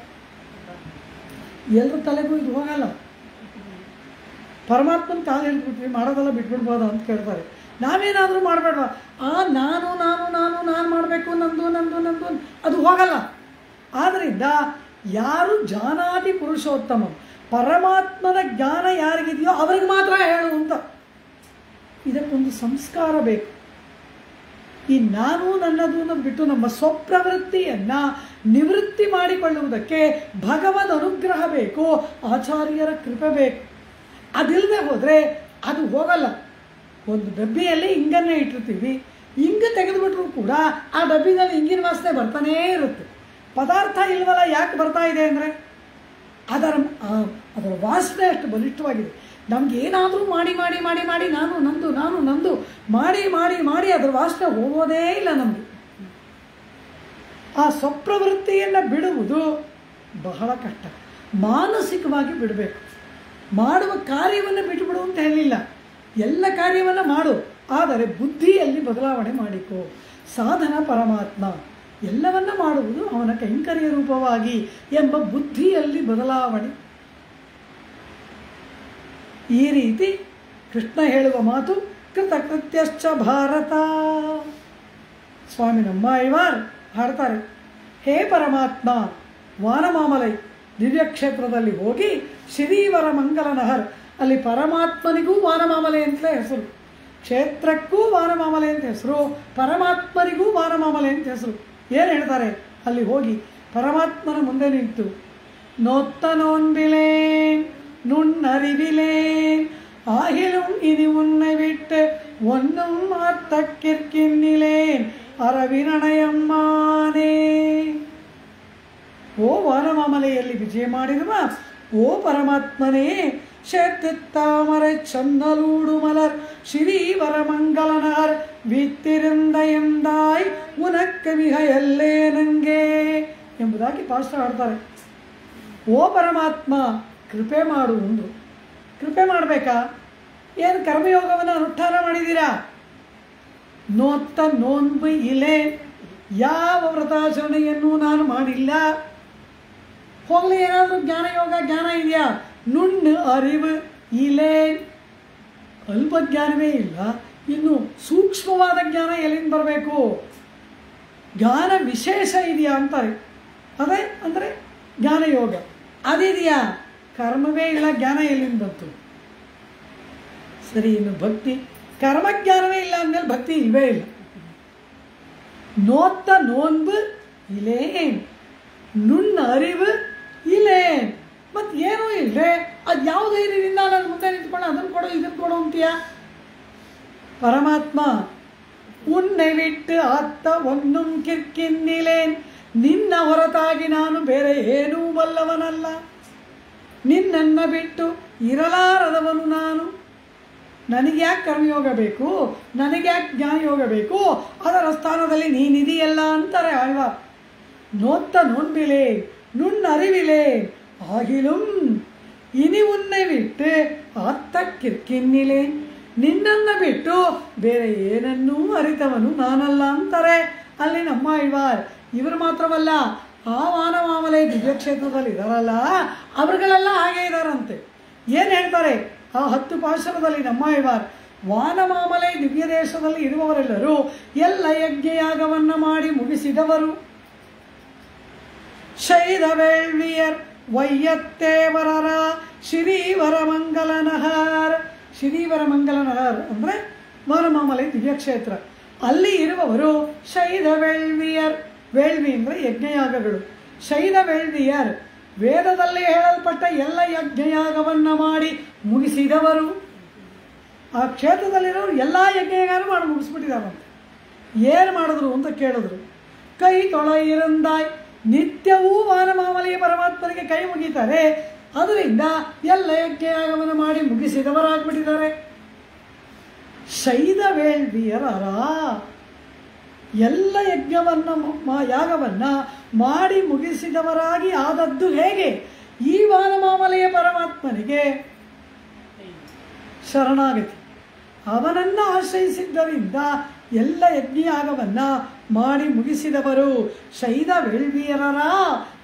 ಎಲ್ಲರ ತಲೆಗೂ ಇದು ಹೋಗಲ್ಲ. ಪರಮಾತ್ಮನ ಕಾಲು ಹಿಡಿದ್ಬಿಟ್ರಿ, ಮಾಡೋದೆಲ್ಲ ಬಿಟ್ಬಿಡ್ಬೋದ ಅಂತ ಕೇಳ್ತಾರೆ. ನಾವೇನಾದರೂ ಮಾಡಬೇಡ್ವಾ, ನಾನು ನಾನು ನಾನು ನಾನು ಮಾಡಬೇಕು, ನಂದು ನಂದು ನಂದು, ಅದು ಹೋಗಲ್ಲ. ಆದ್ದರಿಂದ ಯಾರು ಜಾನಾತಿ ಪುರುಷೋತ್ತಮ, ಪರಮಾತ್ಮನ ಜ್ಞಾನ ಯಾರಿಗಿದೆಯೋ ಅವ್ರಿಗೆ ಮಾತ್ರ ಹೇಳು ಅಂತ. ಇದಕ್ಕೊಂದು ಸಂಸ್ಕಾರ ಬೇಕು. ಈ ನಾನು ನನ್ನದು ಅನ್ನೋದು ಬಿಟ್ಟು ನಮ್ಮ ಸ್ವಪ್ರವೃತ್ತಿಯನ್ನು ನಿವೃತ್ತಿ ಮಾಡಿಕೊಳ್ಳುವುದಕ್ಕೆ ಭಗವದ್ ಅನುಗ್ರಹ ಬೇಕು, ಆಚಾರ್ಯರ ಕೃಪೆ ಬೇಕು. ಅದಿಲ್ಲದೆ ಹೋದರೆ ಅದು ಹೋಗಲ್ಲ. ಒಂದು ಡಬ್ಬಿಯಲ್ಲಿ ಇಂಗನ್ನೇ ಇಟ್ಟಿರ್ತೀವಿ, ಇಂಗು ತೆಗೆದುಬಿಟ್ರೂ ಕೂಡ ಆ ಡಬ್ಬಿನಲ್ಲಿ ಇಂಗಿನ ವಾಸನೆ ಬರ್ತಾನೇ ಇರುತ್ತೆ. ಪದಾರ್ಥ ಇಲ್ವಲ್ಲ, ಯಾಕೆ ಬರ್ತಾ ಇದೆ ಅಂದರೆ ಅದರ ವಾಸನೆ ಅಷ್ಟು ಬಲಿಷ್ಠವಾಗಿದೆ. ನಮ್ಗೆ ಏನಾದರೂ ಮಾಡಿ ಮಾಡಿ ಮಾಡಿ ಮಾಡಿ ನಾನು ನಂದು ನಾನು ನಂದು ಮಾಡಿ ಮಾಡಿ ಮಾಡಿ ಅದರ ವಾಸನೆ ಹೋಗೋದೇ ಇಲ್ಲ ನಮಗೆ. ಆ ಸ್ವಪ್ರವೃತ್ತಿಯನ್ನು ಬಿಡುವುದು ಬಹಳ ಕಷ್ಟ. ಮಾನಸಿಕವಾಗಿ ಬಿಡಬೇಕು. ಮಾಡುವ ಕಾರ್ಯವನ್ನು ಬಿಟ್ಟುಬಿಡು ಅಂತ ಹೇಳಿಲ್ಲ, ಎಲ್ಲ ಕಾರ್ಯವನ್ನು ಮಾಡು, ಆದರೆ ಬುದ್ಧಿಯಲ್ಲಿ ಬದಲಾವಣೆ ಮಾಡಿಕೊ. ಸಾಧನ ಪರಮಾತ್ಮ, ಎಲ್ಲವನ್ನ ಮಾಡುವುದು ಅವನ ಕೈಂಕರ್ಯ ರೂಪವಾಗಿ ಎಂಬ ಬುದ್ಧಿಯಲ್ಲಿ ಬದಲಾವಣೆ. ಈ ರೀತಿ ಕೃಷ್ಣ ಹೇಳುವ ಮಾತು ಕೃತಕೃತ್ಯಶ್ಚ ಭಾರತ. ಸ್ವಾಮಿ ನಮ್ಮಾಳ್ವಾರ್ ಹಾಡ್ತಾರೆ, ಹೇ ಪರಮಾತ್ಮ, ವಾನಮಾಮಲೈ ದಿವ್ಯಕ್ಷೇತ್ರದಲ್ಲಿ ಹೋಗಿ ಶ್ರೀವರ ಮಂಗಲನಹರ್, ಅಲ್ಲಿ ಪರಮಾತ್ಮನಿಗೂ ವಾನಮಾಮಲೆ ಅಂತಲೇ ಹೆಸರು, ಕ್ಷೇತ್ರಕ್ಕೂ ವಾನಮಾಮಲೆ ಅಂತ ಹೆಸರು, ಪರಮಾತ್ಮನಿಗೂ ವಾನಮಾಮಲೆ ಅಂತ ಹೆಸರು. ಏನು ಹೇಳ್ತಾರೆ? ಅಲ್ಲಿ ಹೋಗಿ ಪರಮಾತ್ಮನ ಮುಂದೆ ನಿಂತು ನೋತ್ತ ನೋನ್ಬಿಲೇನ್ ನುಣ್ಣರಿವಿಲೇನ್ ஆகிலும் இனி உன்னை விட்டு ஒன்னும் மாத்தக்கிற்கின்னிலேன் ಅರವಿನಣಯಮ್ಮಾನೇ. ಓ ವಾನಮಾಮಲೆಯಲ್ಲಿ ವಿಜಯ ಮಾಡಿರುವ ಓ ಪರಮಾತ್ಮನೇ, ಕ್ಷೇತ್ರತ್ತಾಮரை ಚನ್ನಲೂಡು ಮಲರ್ ಶ್ರೀವರ ಮಂಗಲನರ್ ವಿತ್ತಿರಂದ ಎಂದಾಯ್ ಉನಕ್ಕ ವಿಹಯಲ್ಲೇ ನಂಗೆ ಎಂಬುದಾಗಿ ಪಾಸ್ತ್ರ ಹಾಡ್ತಾರೆ. ಓ ಪರಮಾತ್ಮ, ಕೃಪೆ ಮಾಡು ಒಂದು. ಕೃಪೆ ಮಾಡಬೇಕಾ? ಏನು ಕರ್ಮಯೋಗವನ್ನು ಅನುಷ್ಠಾನ ಮಾಡಿದ್ದೀರಾ? ನೋತ್ತ ನೋನ್ಬು ಇಲೆ, ಯಾವ ವ್ರತಾಚರಣೆಯನ್ನು ನಾನು ಮಾಡಿಲ್ಲ. ಹೋಗಲಿ, ಏನಾದರೂ ಜ್ಞಾನಯೋಗ ಜ್ಞಾನ ಇದೆಯಾ? ನುಣ್ಣು ಅರಿವು ಇಲೆ, ಅಲ್ಪ ಜ್ಞಾನವೇ ಇಲ್ಲ, ಇನ್ನು ಸೂಕ್ಷ್ಮವಾದ ಜ್ಞಾನ ಎಲ್ಲಿಂದ ಬರಬೇಕು? ಜ್ಞಾನ ವಿಶೇಷ ಇದೆಯಾ ಅಂತಾರೆ. ಅದೇ ಅಂದರೆ ಜ್ಞಾನಯೋಗ ಅದಿದೆಯಾ? ಕರ್ಮವೇ ಇಲ್ಲ, ಜ್ಞಾನ ಎಲ್ಲಿಂದ ಬಂತು? ಸರಿ, ಇನ್ನು ಭಕ್ತಿ, ಕರ್ಮಜ್ಞಾನವೇ ಇಲ್ಲ ಅಂದಮೇಲೆ ಭಕ್ತಿ ಇಲ್ಲವೇ ಇಲ್ಲ. ನೋತ್ತ ನೋನ್ಬು ಇಲೇನ್, ನುಣ್ಣ ಅರಿವು ಇಲೇನ್, ಮತ್ತು ಏನೂ ಇಲ್ಲರೆ ಅದು ಯಾವ ಧೈರ್ಯದಿಂದ ನಾನು ಮುಂದೆ ನಿಂತ್ಕೊಂಡು ಅದನ್ನು ಕೊಡು ಇದನ್ನು ಕೊಡು ಅಂತೀಯ? ಪರಮಾತ್ಮ, ಉನ್ನೆ ಬಿಟ್ಟು ಅತ್ತ ಒನ್ನುಂ ಕಿರ್ಕಿನ್ನಿಲೇನ್, ನಿನ್ನ ಹೊರತಾಗಿ ನಾನು ಬೇರೆ ಏನೂ ಬಲ್ಲವನಲ್ಲ, ನಿನ್ನನ್ನು ಬಿಟ್ಟು ಇರಲಾರದವನು ನಾನು. ನನಗ್ಯಾಕೆ ಕರ್ಮಯೋಗ ಬೇಕು? ನನಗ್ಯಾಕೆ ಜ್ಞಾನಯೋಗ ಬೇಕು? ಅದರ ಸ್ಥಾನದಲ್ಲಿ ನೀನಿದೆಯಲ್ಲ ಅಂತಾರೆ ಆಳ್ವಾರ್. ನೋತ್ತ ನೋನ್ಬಿಲೆ ನುಣ್ಣರಿವಿಲೆ ಆಗಿಲುಂ ಇನಿ ಉನ್ನೆ ಬಿಟ್ಟು ಅತ್ತ ಕಿರ್ಕಿನ್ನಿಲೆ, ನಿನ್ನನ್ನು ಬಿಟ್ಟು ಬೇರೆ ಏನನ್ನೂ ಅರಿತವನು ನಾನಲ್ಲ ಅಂತಾರೆ ಅಲ್ಲಿ ನಮ್ಮ ಆಳ್ವಾರ್. ಇವರು ಮಾತ್ರವಲ್ಲ, ಆ ವಾನಮಾಮಲೆ ದಿವ್ಯಕ್ಷೇತ್ರದಲ್ಲಿ ಇದಾರಲ್ಲ ಅವರುಗಳೆಲ್ಲ ಹಾಗೆ ಇದ್ದಾರಂತೆ. ಏನು ಹೇಳ್ತಾರೆ ಆ 10 ಪಾಶರದಲ್ಲಿ ನಮ್ಮ ಆಳ್ವಾರ್? ವಾನಮಾಮಲೆ ದಿವ್ಯ ದೇಶದಲ್ಲಿ ಇರುವವರೆಲ್ಲರೂ ಎಲ್ಲ ಯಜ್ಞಯಾಗವನ್ನು ಮಾಡಿ ಮುಗಿಸಿದವರು. ಶೈದ ವೇಳ್ವಿಯರ್ ವೈಯತ್ತೇವರರ ಶ್ರೀವರ ಮಂಗಲನಹರ್. ಶ್ರೀವರ ಮಂಗಲನಹರ್ ಅಂದರೆ ವಾನಮಾಮಲೆ ದಿವ್ಯಕ್ಷೇತ್ರ. ಅಲ್ಲಿ ಇರುವವರು ಶೈದ ವೇಳ್ವಿಯರ್. ವೇಳ್ವಿ ಅಂದರೆ ಯಜ್ಞಯಾಗಗಳು. ಶೈದ ವೇಳ್ವಿಯರ್ ವೇದದಲ್ಲಿ ಹೇಳಲ್ಪಟ್ಟ ಎಲ್ಲ ಯಜ್ಞಯಾಗವನ್ನು ಮಾಡಿ ಮುಗಿಸಿದವರು. ಆ ಕ್ಷೇತ್ರದಲ್ಲಿರೋರು ಎಲ್ಲ ಯಜ್ಞಯಾಗ ಮಾಡಿ ಮುಗಿಸ್ಬಿಟ್ಟಿದಾರಂತೆ. ಏನು ಮಾಡಿದ್ರು ಅಂತ ಕೇಳಿದ್ರು. ಕೈ ತೊಳ ಇರಂದಾಯ್, ನಿತ್ಯವೂ ವಾನಮಾಮಲೆಯ ಪರಮಾತ್ಮನಿಗೆ ಕೈ ಮುಗಿತಾರೆ. ಅದರಿಂದ ಎಲ್ಲ ಯಜ್ಞಯಾಗವನ್ನು ಮಾಡಿ ಮುಗಿಸಿದವರಾಗ್ಬಿಟ್ಟಿದ್ದಾರೆ. ಶೈದ ವೇಳ್ವಿಯರರ ಎಲ್ಲ ಯಾಗವನ್ನ ಮಾಡಿ ಮುಗಿಸಿದವರಾಗಿ ಆದದ್ದು ಹೇಗೆ? ಈ ವಾನಮಾಮಲೆಯ ಪರಮಾತ್ಮನಿಗೆ ಶರಣಾಗತಿ, ಅವನನ್ನ ಆಶ್ರಯಿಸಿದ್ದರಿಂದ ಎಲ್ಲ ಯಜ್ಞಯಾಗವನ್ನ ಮಾಡಿ ಮುಗಿಸಿದವರು ಶೈದ ವೇಳ್ವಿಯರರ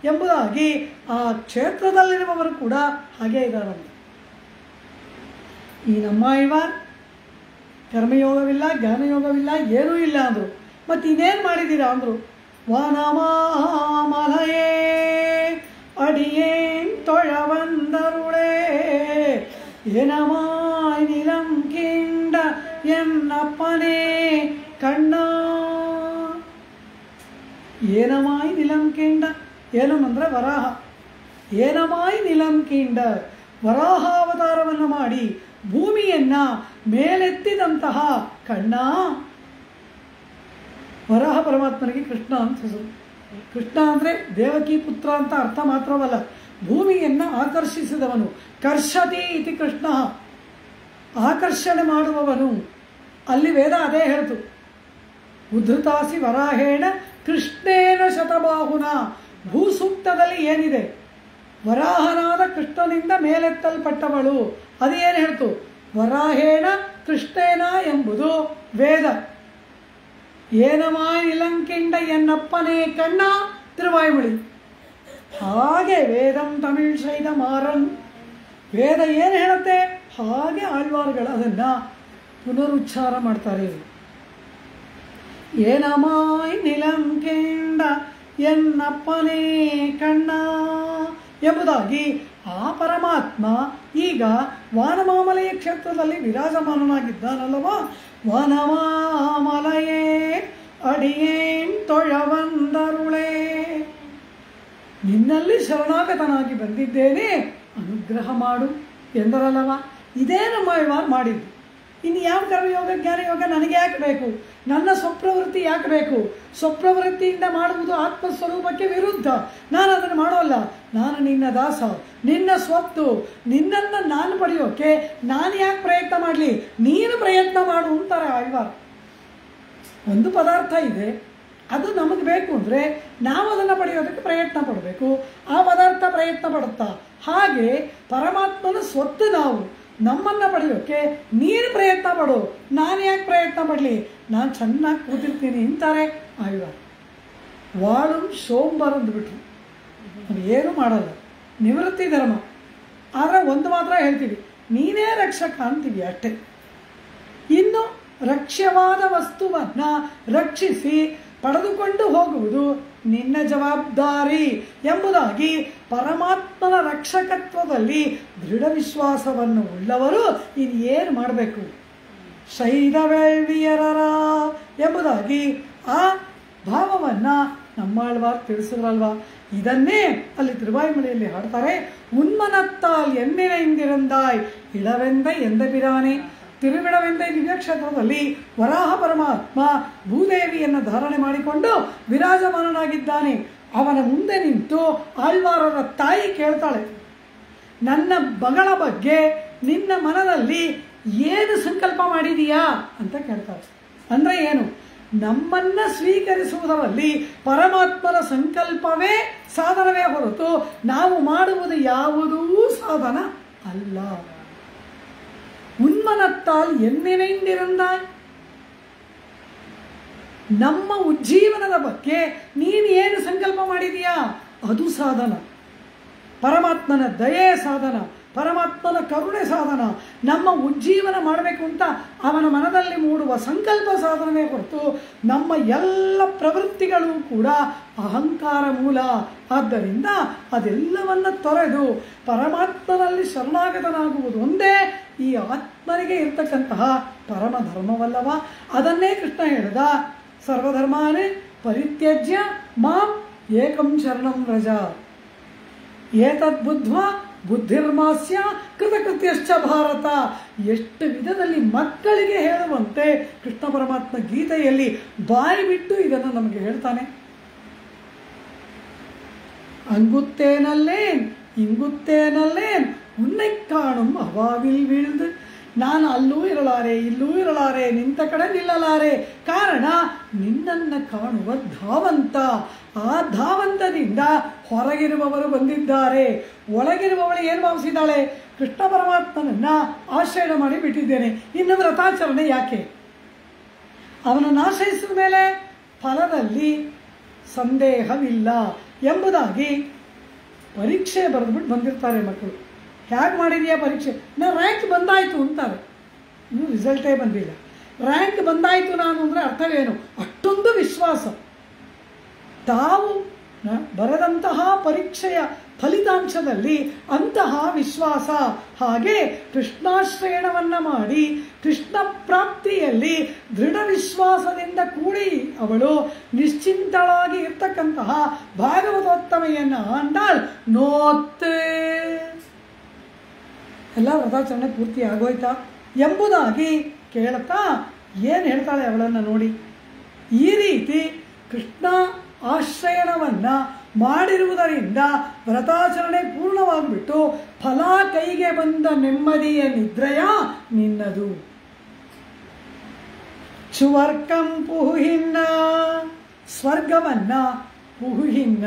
ಎಂಬುದಾಗಿ ಆ ಕ್ಷೇತ್ರದಲ್ಲಿರುವವರು ಕೂಡ ಹಾಗೇ ಇದ್ದಾರಂತೆ. ಈ ನಮ್ಮ ಇವಾರ್ ಕರ್ಮಯೋಗವಿಲ್ಲ, ಜ್ಞಾನಯೋಗವಿಲ್ಲ, ಏನೂ ಇಲ್ಲ ಅಂದರು. ಮತ್ತು ಇನ್ನೇನು ಮಾಡಿದ್ದೀರಾ ಅಂದರು. ವನಮಾಮಲಯೇ ಅಡಿಯೇನ್ ತೊಳವಂದರುಳೇ ಏನಮಾಯ್ ನಿಲಂ ಕಿಂಡ ಎನ್ನಪ್ಪನೇ ಕಣ್ಣ. ಏನಮಾಯ್ ನಿಲಂ ಕಿಂಡ, ಏನಂ ಅಂದರೆ ವರಾಹ. ಏನಮಾಯ್ ನಿಲಂ ಕಿಂಡ, ವರಾಹಾವತಾರವನ್ನು ಮಾಡಿ ಭೂಮಿಯನ್ನ ಮೇಲೆತ್ತಿದಂತಹ ಕಣ್ಣ. ವರಾಹ ಪರಮಾತ್ಮನಿಗೆ ಕೃಷ್ಣ ಅಂತ ಹೆಸರು. ಕೃಷ್ಣ ಅಂದರೆ ದೇವಕಿ ಪುತ್ರ ಅಂತ ಅರ್ಥ ಮಾತ್ರವಲ್ಲ, ಭೂಮಿಯನ್ನು ಆಕರ್ಷಿಸಿದವನು. ಕರ್ಷತಿ ಇತಿ ಕೃಷ್ಣ, ಆಕರ್ಷಣೆ ಮಾಡುವವನು. ಅಲ್ಲಿ ವೇದ ಅದೇ ಹೇಳ್ತು, ಉದ್ಧತಾಸಿ ವರಾಹೇಣ ಕೃಷ್ಣೇನ ಶತಬಾಹುನ. ಭೂಸೂಕ್ತದಲ್ಲಿ ಏನಿದೆ? ವರಾಹನಾದ ಕೃಷ್ಣನಿಂದ ಮೇಲೆತ್ತಲ್ಪಟ್ಟವಳು. ಅದೇನು ಹೇಳ್ತು? ವರಾಹೇಣ ಕೃಷ್ಣೇನ ಎಂಬುದು ವೇದ. ಏನಮಾಯ್ ನಿಲಂಕಿಂಡ ಎನ್ನಪ್ಪನೇ ಕಣ್ಣ ತಿರುವಾಯ್ಮಳಿ. ಹಾಗೆ ವೇದಂ ತಮಿಳ್ ಶೈದ ಮಾರನ್, ವೇದ ಏನು ಹೇಳುತ್ತೆ ಹಾಗೆ ಆಳ್ವಾರುಗಳು ಅದನ್ನು ಪುನರುಚ್ಚಾರ ಮಾಡ್ತಾರೆ. ಏನಮಾಯ್ ನಿಲಂಕಿಂಡ ಎನ್ನಪ್ಪನೇ ಕಣ್ಣ ಎಂಬುದಾಗಿ ಆ ಪರಮಾತ್ಮ ಈಗ ವಾನಮಾಮಲೆಯ ಕ್ಷೇತ್ರದಲ್ಲಿ ವಿರಾಜಮಾನನಾಗಿದ್ದಾನಲ್ಲವ. ವನಮಾಮಲೆಯೇ ಅಡಿಯೇನ್ ತೊಳವಂದರುಳೇ, ನಿನ್ನಲ್ಲಿ ಶರಣಾಗತನಾಗಿ ಬಂದಿದ್ದೇನೆ, ಅನುಗ್ರಹ ಮಾಡು ಎಂದರಲ್ಲವ. ಇದೇ ನಮ್ಮ ಮಾಡಿದ್ದು. ಇನ್ನು ಯಾವ ಕರ್ಮಯೋಗ ಜ್ಞಾನಯೋಗ ನನಗೆ ಯಾಕೆ ಬೇಕು? ನನ್ನ ಸ್ವಪ್ರವೃತ್ತಿ ಯಾಕೆ ಬೇಕು? ಸ್ವಪ್ರವೃತ್ತಿಯಿಂದ ಮಾಡುವುದು ಆತ್ಮಸ್ವರೂಪಕ್ಕೆ ವಿರುದ್ಧ. ನಾನು ಅದನ್ನು ಮಾಡೋಲ್ಲ. ನಾನು ನಿನ್ನ ದಾಸ, ನಿನ್ನ ಸ್ವತ್ತು, ನಿನ್ನನ್ನು ನಾನು ಪಡೆಯೋಕೆ ನಾನು ಯಾಕೆ ಪ್ರಯತ್ನ ಮಾಡಲಿ? ನೀನು ಪ್ರಯತ್ನ ಮಾಡು ಅಂತಾರೆ ಆಳ್ವಾರ್. ಒಂದು ಪದಾರ್ಥ ಇದೆ, ಅದು ನಮಗೆ ಬೇಕು ಅಂದರೆ ನಾವು ಅದನ್ನು ಪಡೆಯೋದಕ್ಕೆ ಪ್ರಯತ್ನ ಪಡಬೇಕು. ಆ ಪದಾರ್ಥ ಪ್ರಯತ್ನ ಪಡುತ್ತಾ, ಹಾಗೆ ಪರಮಾತ್ಮನ ಸ್ವತ್ತು ನಾವು, ನಮ್ಮನ್ನು ಪಡೆಯೋಕ್ಕೆ ನೀನು ಪ್ರಯತ್ನ ಪಡು, ನಾನು ಯಾಕೆ ಪ್ರಯತ್ನ ಪಡಲಿ? ನಾನು ಚೆನ್ನಾಗಿ ಕೂತಿರ್ತೀನಿ ಅಂತಾರೆ ಆಳ್ವಾರ್. ವಾಳು ಸೋಂಬಾರ್ ಅಂದ್ಬಿಟ್ರು, ಅದು ಏನೂ ಮಾಡಲ್ಲ, ನಿವೃತ್ತಿ ಧರ್ಮ. ಆದರೆ ಒಂದು ಮಾತ್ರ ಹೇಳ್ತೀವಿ, ನೀನೇ ರಕ್ಷಕ ಅಂತೀವಿ ಅಷ್ಟೇ. ಇನ್ನು ರಕ್ಷ್ಯವಾದ ವಸ್ತುವನ್ನು ರಕ್ಷಿಸಿ ಪಡೆದುಕೊಂಡು ಹೋಗುವುದು ನಿನ್ನ ಜವಾಬ್ದಾರಿ ಎಂಬುದಾಗಿ ಪರಮಾತ್ಮನ ರಕ್ಷಕತ್ವದಲ್ಲಿ ದೃಢ ವಿಶ್ವಾಸವನ್ನು ಉಳ್ಳವರು ಇನ್ನೇನು ಮಾಡಬೇಕು? ಶೈದ ವೇಳ್ವಿಯರರ ಎಂಬುದಾಗಿ ಆ ಭಾವವನ್ನು நம்மாழ்வார் ತಿಳಿಸಿದ್ರಲ್ವಾ. ಇದನ್ನೇ ಅಲ್ಲಿ ತಿರುವಾಯ್ಮಲೆಯಲ್ಲಿ ಹಾಡ್ತಾರೆ. ಉನ್ಮನತ್ತಾಲ್ ಎನ್ನಿನೈಂದಿರಂದಾಯ್ ಇಳವೆಂದ ಎಂದ ಪಿರಾನೆ. ತಿರುವಿಡವೆಂದ ದಿವ್ಯಕ್ಷೇತ್ರದಲ್ಲಿ ವರಾಹ ಪರಮಾತ್ಮ ಭೂದೇವಿಯನ್ನು ಧಾರಣೆ ಮಾಡಿಕೊಂಡು ವಿರಾಜಮಾನನಾಗಿದ್ದಾನೆ. ಅವನ ಮುಂದೆ ನಿಂತು ಆಳ್ವಾರರ ತಾಯಿ ಕೇಳ್ತಾಳೆ, ನನ್ನ ಮಗಳ ಬಗ್ಗೆ ನಿನ್ನ ಮನದಲ್ಲಿ ಏನು ಸಂಕಲ್ಪ ಮಾಡಿದೀಯಾ ಅಂತ ಕೇಳ್ತಾಳೆ. ಅಂದರೆ ಏನು? ನಮ್ಮನ್ನು ಸ್ವೀಕರಿಸುವುದರಲ್ಲಿ ಪರಮಾತ್ಮನ ಸಂಕಲ್ಪವೇ ಸಾಧನವೇ ಹೊರತು ನಾವು ಮಾಡುವುದು ಯಾವುದೂ ಸಾಧನ ಅಲ್ಲ. ಉನ್ಮನತ್ತಾಲ್ ಎನ್ನಿನೈಂದಿರಂದಾಯ್, ನಮ್ಮ ಉಜ್ಜೀವನದ ಬಗ್ಗೆ ನೀನು ಏನು ಸಂಕಲ್ಪ ಮಾಡಿದೀಯಾ ಅದು ಸಾಧನ. ಪರಮಾತ್ಮನ ದಯೆ ಸಾಧನ, ಪರಮಾತ್ಮನ ಕರುಣೆ ಸಾಧನ. ನಮ್ಮ ಉಜ್ಜೀವನ ಮಾಡಬೇಕು ಅಂತ ಅವನ ಮನದಲ್ಲಿ ಮೂಡುವ ಸಂಕಲ್ಪ ಸಾಧನವೇ ಹೊರತು ನಮ್ಮ ಎಲ್ಲ ಪ್ರವೃತ್ತಿಗಳು ಕೂಡ ಅಹಂಕಾರ ಮೂಲ. ಆದ್ದರಿಂದ ಅದೆಲ್ಲವನ್ನ ತೊರೆದು ಪರಮಾತ್ಮನಲ್ಲಿ ಶರಣಾಗತನಾಗುವುದು ಒಂದೇ ಈ ಆತ್ಮನಿಗೆ ಇರ್ತಕ್ಕಂತಹ ಪರಮ ಧರ್ಮವಲ್ಲವ. ಅದನ್ನೇ ಕೃಷ್ಣ ಹೇಳಿದ, ಸರ್ವಧರ್ಮಾನೇ ಪರಿತ್ಯಜ್ಯ ಮಾಂ ಏಕಂ ಶರಣಂ ವ್ರಜ ಏತದ್ ಬುದ್ಧ್ವಾ ಬುದ್ಧಿರ್ಮಾಸ್ಯ ಕೃತಕೃತ್ಯಶ್ಚ ಭಾರತ. ಎಷ್ಟು ವಿಧದಲ್ಲಿ ಮಕ್ಕಳಿಗೆ ಹೇಳುವಂತೆ ಕೃಷ್ಣ ಪರಮಾತ್ಮ ಗೀತೆಯಲ್ಲಿ ಬಾಯಿ ಬಿಟ್ಟು ಇದನ್ನು ನಮಗೆ ಹೇಳ್ತಾನೆ. அங்குத்தேனல்லேன் இங்குத்தேனல்லேன் உன்னை காணும் அவாவில் வீழ்ந்து ನಾನು ಅಲ್ಲೂ ಇರಲಾರೆ ಇಲ್ಲೂ ಇರಲಾರೆ ನಿಂತ ಕಡೆ ನಿಲ್ಲಲಾರೆ. ಕಾರಣ ನಿನ್ನನ್ನು ಕಾಣುವ ಧಾವಂತ. ಆ ಧಾವಂತದಿಂದ ಹೊರಗಿರುವವರು ಬಂದಿದ್ದಾರೆ. ಒಳಗಿರುವವಳು ಏನು ಭಾವಿಸಿದ್ದಾಳೆ? ಕೃಷ್ಣ ಪರಮಾತ್ಮನನ್ನ ಆಶ್ರಯ ಮಾಡಿ ಬಿಟ್ಟಿದ್ದೇನೆ, ಇನ್ನು ವ್ರತಾಚರಣೆ ಯಾಕೆ? ಅವನನ್ನು ಆಶ್ರಯಿಸಿದ ಮೇಲೆ ಫಲದಲ್ಲಿ ಸಂದೇಹವಿಲ್ಲ ಎಂಬುದಾಗಿ ಪರೀಕ್ಷೆ ಬರೆದ್ಬಿಟ್ಟು ಬಂದಿರ್ತಾರೆ ಮಕ್ಕಳು. ಹೇಗೆ ಮಾಡಿದೆಯಾ ಪರೀಕ್ಷೆ? ರ್ಯಾಂಕ್ ಬಂದಾಯಿತು ಅಂತಾರೆ. ಇನ್ನೂ ರಿಸಲ್ಟೇ ಬಂದಿಲ್ಲ. ರ್ಯಾಂಕ್ ಬಂದಾಯಿತು ನಾನು ಅಂದರೆ ಅರ್ಥವೇನು? ಅಷ್ಟೊಂದು ವಿಶ್ವಾಸ. ತಾವು ಬರೆದಂತಹ ಪರೀಕ್ಷೆಯ ಫಲಿತಾಂಶದಲ್ಲಿ ಅಂತಹ ವಿಶ್ವಾಸ. ಹಾಗೆ ಕೃಷ್ಣಾಶ್ರಯಣವನ್ನು ಮಾಡಿ ಕೃಷ್ಣ ಪ್ರಾಪ್ತಿಯಲ್ಲಿ ದೃಢ ವಿಶ್ವಾಸದಿಂದ ಕೂಡಿ ಅವಳು ನಿಶ್ಚಿಂತಳಾಗಿ ಇರ್ತಕ್ಕಂತಹ ಭಾಗವತೋತ್ತಮೆಯನ್ನು ಆಂಡಾಳ್ ನೋತ್ತೆ. ಎಲ್ಲ ವ್ರತಾಚರಣೆ ಪೂರ್ತಿ ಆಗೋಯ್ತಾ ಎಂಬುದಾಗಿ ಕೇಳ್ತಾ ಏನು ಹೇಳ್ತಾಳೆ ಅವಳನ್ನು ನೋಡಿ. ಈ ರೀತಿ ಕೃಷ್ಣ ಆಶ್ರಯಣವನ್ನು ಮಾಡಿರುವುದರಿಂದ ವ್ರತಾಚರಣೆ ಪೂರ್ಣವಾಗಿಬಿಟ್ಟು ಫಲ ಕೈಗೆ ಬಂದ ನೆಮ್ಮದಿಯ ನಿದ್ರೆಯ ನಿನ್ನದು. ಚುವರ್ಕಂ ಪುಹುಹಿನ್ನ, ಸ್ವರ್ಗವನ್ನ ಪುಹುಹಿನ್ನ,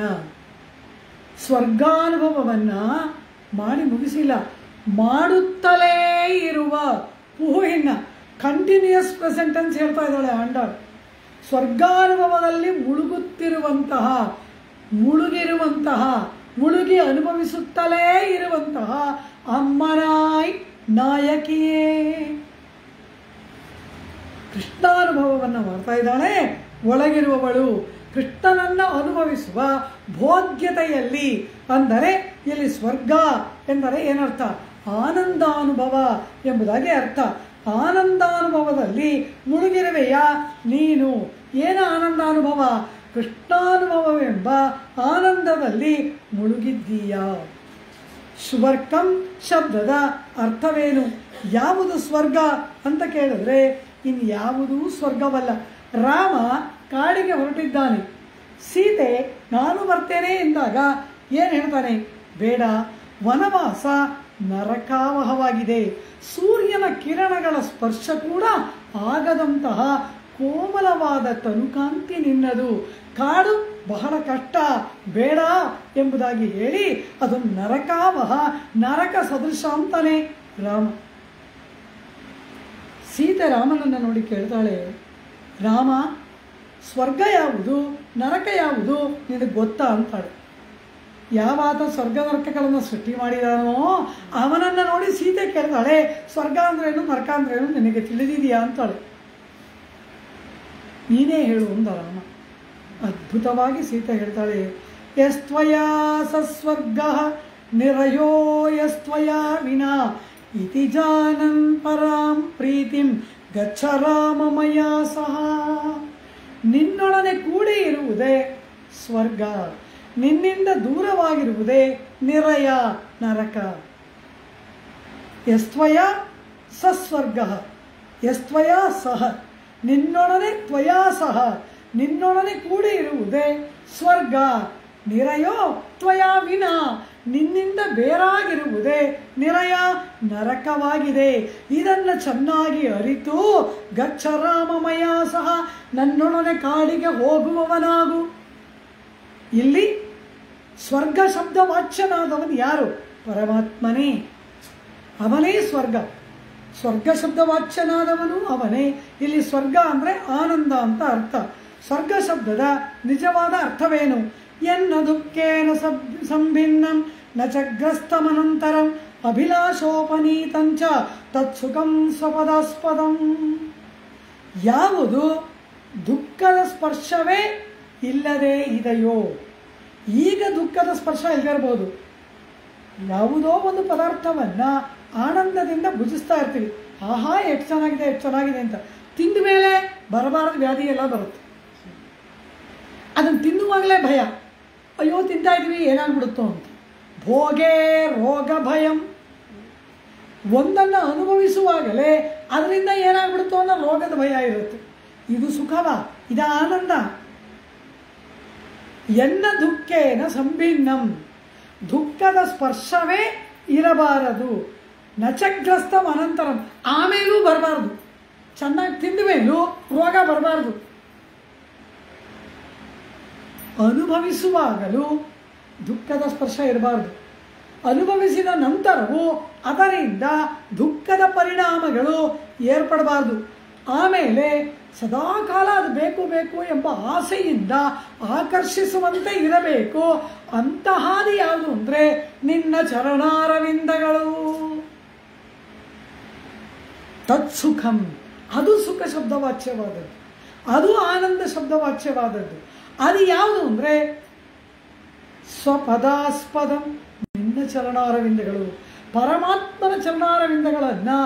ಸ್ವರ್ಗಾನುಭವವನ್ನ ಮಾಡಿ ಮುಗಿಸಿಲ್ಲ, ಮಾಡುತ್ತಲೇ ಇರುವ. ಪುಹುಹಿನ್ನ ಕಂಟಿನ್ಯೂಯಸ್ ಪ್ರೆಸೆಂಟೆನ್ಸ್ ಹೇಳ್ತಾ ಇದ್ದಾಳೆ ಆಂಡಾಳ್. ಸ್ವರ್ಗಾನುಭವದಲ್ಲಿ ಮುಳುಗುತ್ತಿರುವಂತಹ, ಮುಳುಗಿರುವಂತಹ, ಮುಳುಗಿ ಅನುಭವಿಸುತ್ತಲೇ ಇರುವಂತಹ ಅಮ್ಮನಾಯ್ ನಾಯಕಿಯೇ ಕೃಷ್ಣಾನುಭವವನ್ನು ಮಾಡ್ತಾ ಇದ್ದಾಳೆ. ಒಳಗಿರುವವಳು ಕೃಷ್ಣನನ್ನು ಅನುಭವಿಸುವ ಭೋಗ್ಯತೆಯಲ್ಲಿ. ಅಂದರೆ ಇಲ್ಲಿ ಸ್ವರ್ಗ ಎಂದರೆ ಏನರ್ಥ? ಆನಂದಾನುಭವ ಎಂಬುದಾಗಿ ಅರ್ಥ. ಆನಂದಾನುಭವದಲ್ಲಿ ಮುಳುಗಿರುವೆಯಾ ನೀನು? ಏನು ಆನಂದಾನುಭವ? ಕೃಷ್ಣಾನುಭವವೆಂಬ ಆನಂದದಲ್ಲಿ ಮುಳುಗಿದ್ದೀಯಾ. ಸ್ವರ್ಗಂ ಶಬ್ದದ ಅರ್ಥವೇನು? ಯಾವುದು ಸ್ವರ್ಗ ಅಂತ ಕೇಳಿದ್ರೆ ಇನ್ಯಾವುದೂ ಸ್ವರ್ಗವಲ್ಲ. ರಾಮ ಕಾಡಿಗೆ ಹೊರಟಿದ್ದಾನೆ. ಸೀತೆ ನಾನು ಬರ್ತೇನೆ ಎಂದಾಗ ಏನು ಹೇಳ್ತಾನೆ? ಬೇಡ, ವನವಾಸ ನರಕಾವಹವಾಗಿದೆ, ಸೂರ್ಯನ ಕಿರಣಗಳ ಸ್ಪರ್ಶ ಕೂಡ ಆಗದಂತಹ ಕೋಮಲವಾದ ತನುಕಾಂತಿ ನಿನ್ನದು, ಕಾಡು ಬಹಳ ಕಷ್ಟ, ಬೇಡ ಎಂಬುದಾಗಿ ಹೇಳಿ ಅದು ನರಕಾವಹ, ನರಕ ಸದೃಶ ಅಂತಾನೆ ರಾಮ. ಸೀತೆ ರಾಮನನ್ನು ನೋಡಿ ಕೇಳ್ತಾಳೆ, ರಾಮ ಸ್ವರ್ಗ ಯಾವುದು ನರಕ ಯಾವುದು ನಿನಗೆ ಗೊತ್ತಾ ಅಂತಾಳೆ. ಯಾವಾತ ಸ್ವರ್ಗ ನರಕಗಳನ್ನು ಸೃಷ್ಟಿ ಮಾಡಿದಾನೋ ಅವನನ್ನು ನೋಡಿ ಸೀತೆ ಕೇಳ್ತಾಳೆ, ಸ್ವರ್ಗ ಅಂದ್ರೇನು ನರಕ ಅಂದ್ರೇನು ನಿನಗೆ ತಿಳಿದಿದೆಯಾ ಅಂತಾಳೆ. ನೀನೇ ಹೇಳು ಅಂದ ರಾಮ. ಅದ್ಭುತವಾಗಿ ಸೀತೆ ಹೇಳ್ತಾಳೆ, ಯಸ್ತ್ವಯಾ ಸಸ್ವರ್ಗ ನಿರಯೋ ಯಸ್ತ್ವಯಾ ವಿನಾ ಇತಿ ಜಾನನ್ ಪರಾಂ ಪ್ರೀತಿಂ ಗಚ್ಚ ರಾಮಮಯಾ ಸಹ. ನಿನ್ನೊಡನೆ ಕೂಡಿ ಇರುವುದೇ ಸ್ವರ್ಗ, ನಿನ್ನಿಂದ ದೂರವಾಗಿರುವುದೇ ನಿರಯ ನರಕ. ಯಸ್ತ್ವಯ ಸಸ್ವರ್ಗ ಯಸ್ತ್ವಯ ಸಹ, ನಿನ್ನೊಡನೆ ತ್ವಯಾ ಸಹ, ನಿನ್ನೊಡನೆ ಕೂಡಿ ಇರುವುದೇ ಸ್ವರ್ಗ. ನಿರಯೋ ತ್ವಯಾ ವಿನ, ನಿನ್ನಿಂದ ಬೇರಾಗಿರುವುದೇ ನಿರಯ ನರಕವಾಗಿದೆ. ಇದನ್ನು ಚೆನ್ನಾಗಿ ಅರಿತು ಗಚ್ಚ ರಾಮಮಯ ಸಹ, ನನ್ನೊಡನೆ ಕಾಡಿಗೆ ಹೋಗುವವನಾಗು. ಇಲ್ಲಿ ಸ್ವರ್ಗ ಶಬ್ದ ವಾಚ್ಯನಾದವನು ಯಾರು? ಪರಮಾತ್ಮನೇ. ಅವನೇ ಸ್ವರ್ಗ. ಸ್ವರ್ಗ ಶಬ್ದ ವಾಚ್ಯನಾದವನು ಅವನೇ. ಇಲ್ಲಿ ಸ್ವರ್ಗ ಅಂದರೆ ಆನಂದ ಅಂತ ಅರ್ಥ. ಸ್ವರ್ಗ ಶಬ್ದದ ನಿಜವಾದ ಅರ್ಥವೇನು? ಎನ್ನ ದುಃಖೇನ ಸಂಭಿನ್ನಂ ನ ಚಗ್ರಸ್ತಮನಂತರಂ ಅಭಿಲಾಷೋಪನೀತಂಚ ತತ್ಸುಖಂ ಸ್ವಪದಾಸ್ಪದಂ. ಯಾವುದು ದುಃಖದ ಸ್ಪರ್ಶವೇ ಇಲ್ಲದೆ ಇದೆಯೋ, ಈಗ ದುಃಖದ ಸ್ಪರ್ಶ ಇಲ್ಲದಿರ್ಬೋದು, ಯಾವುದೋ ಒಂದು ಪದಾರ್ಥವನ್ನು ಆನಂದದಿಂದ ಭುಜಿಸ್ತಾ ಇರ್ತೀವಿ, ಆಹಾ ಎಷ್ಟು ಚೆನ್ನಾಗಿದೆ ಎಷ್ಟು ಚೆನ್ನಾಗಿದೆ ಅಂತ. ತಿಂದ ಮೇಲೆ ಬರಬಾರದು ವ್ಯಾಧಿ ಎಲ್ಲ ಬರುತ್ತೆ. ಅದನ್ನು ತಿನ್ನುವಾಗಲೇ ಭಯ, ಅಯ್ಯೋ ತಿಂತಾ ಇದ್ದೀವಿ ಏನಾಗ್ಬಿಡುತ್ತೋ ಅಂತ. ಭೋಗೇ ರೋಗ ಭಯಂ. ಒಂದನ್ನು ಅನುಭವಿಸುವಾಗಲೇ ಅದರಿಂದ ಏನಾಗ್ಬಿಡುತ್ತೋ ಅನ್ನೋ ರೋಗದ ಭಯ ಇರುತ್ತೆ. ಇದು ಸುಖವ, ಇದು ಆನಂದ. ಎನ್ನ ದುಃಖೇನ ಸಂಭಿನ್ನಂ, ದುಃಖದ ಸ್ಪರ್ಶವೇ ಇರಬಾರದು. ನಚಗ್ರಸ್ತಂ ಅನಂತರಂ, ಆಮೇಲೂ ಬರಬಾರ್ದು. ಚೆನ್ನಾಗಿ ತಿಂದ ಮೇಲೂ ರೋಗ ಬರಬಾರ್ದು. ಅನುಭವಿಸುವಾಗಲೂ ದುಃಖದ ಸ್ಪರ್ಶ ಇರಬಾರ್ದು. ಅನುಭವಿಸಿದ ನಂತರವೂ ಅದರಿಂದ ದುಃಖದ ಪರಿಣಾಮಗಳು ಏರ್ಪಡಬಾರ್ದು. ಆಮೇಲೆ ಸದಾಕಾಲ ಅದು ಬೇಕು ಬೇಕು ಎಂಬ ಆಸೆಯಿಂದ ಆಕರ್ಷಿಸುವಂತೆ ಇರಬೇಕು. ಅಂತಹಾದಿ ಯಾವುದು ಅಂದರೆ ನಿನ್ನ ಚರಣಾರವಿಂದಗಳು. ತತ್ಸುಖಂ, ಅದು ಸುಖ ಶಬ್ದವಾಚ್ಯವಾದದ್ದು, ಅದು ಆನಂದ ಶಬ್ದವಾಚ್ಯವಾದದ್ದು. ಅದು ಯಾವುದು ಅಂದರೆ ಸ್ವಪದಾಸ್ಪದಂ, ನಿನ್ನ ಚರಣಾರವಿಂದಗಳು. ಪರಮಾತ್ಮನ ಚರಣಾರವಿಂದಗಳನ್ನು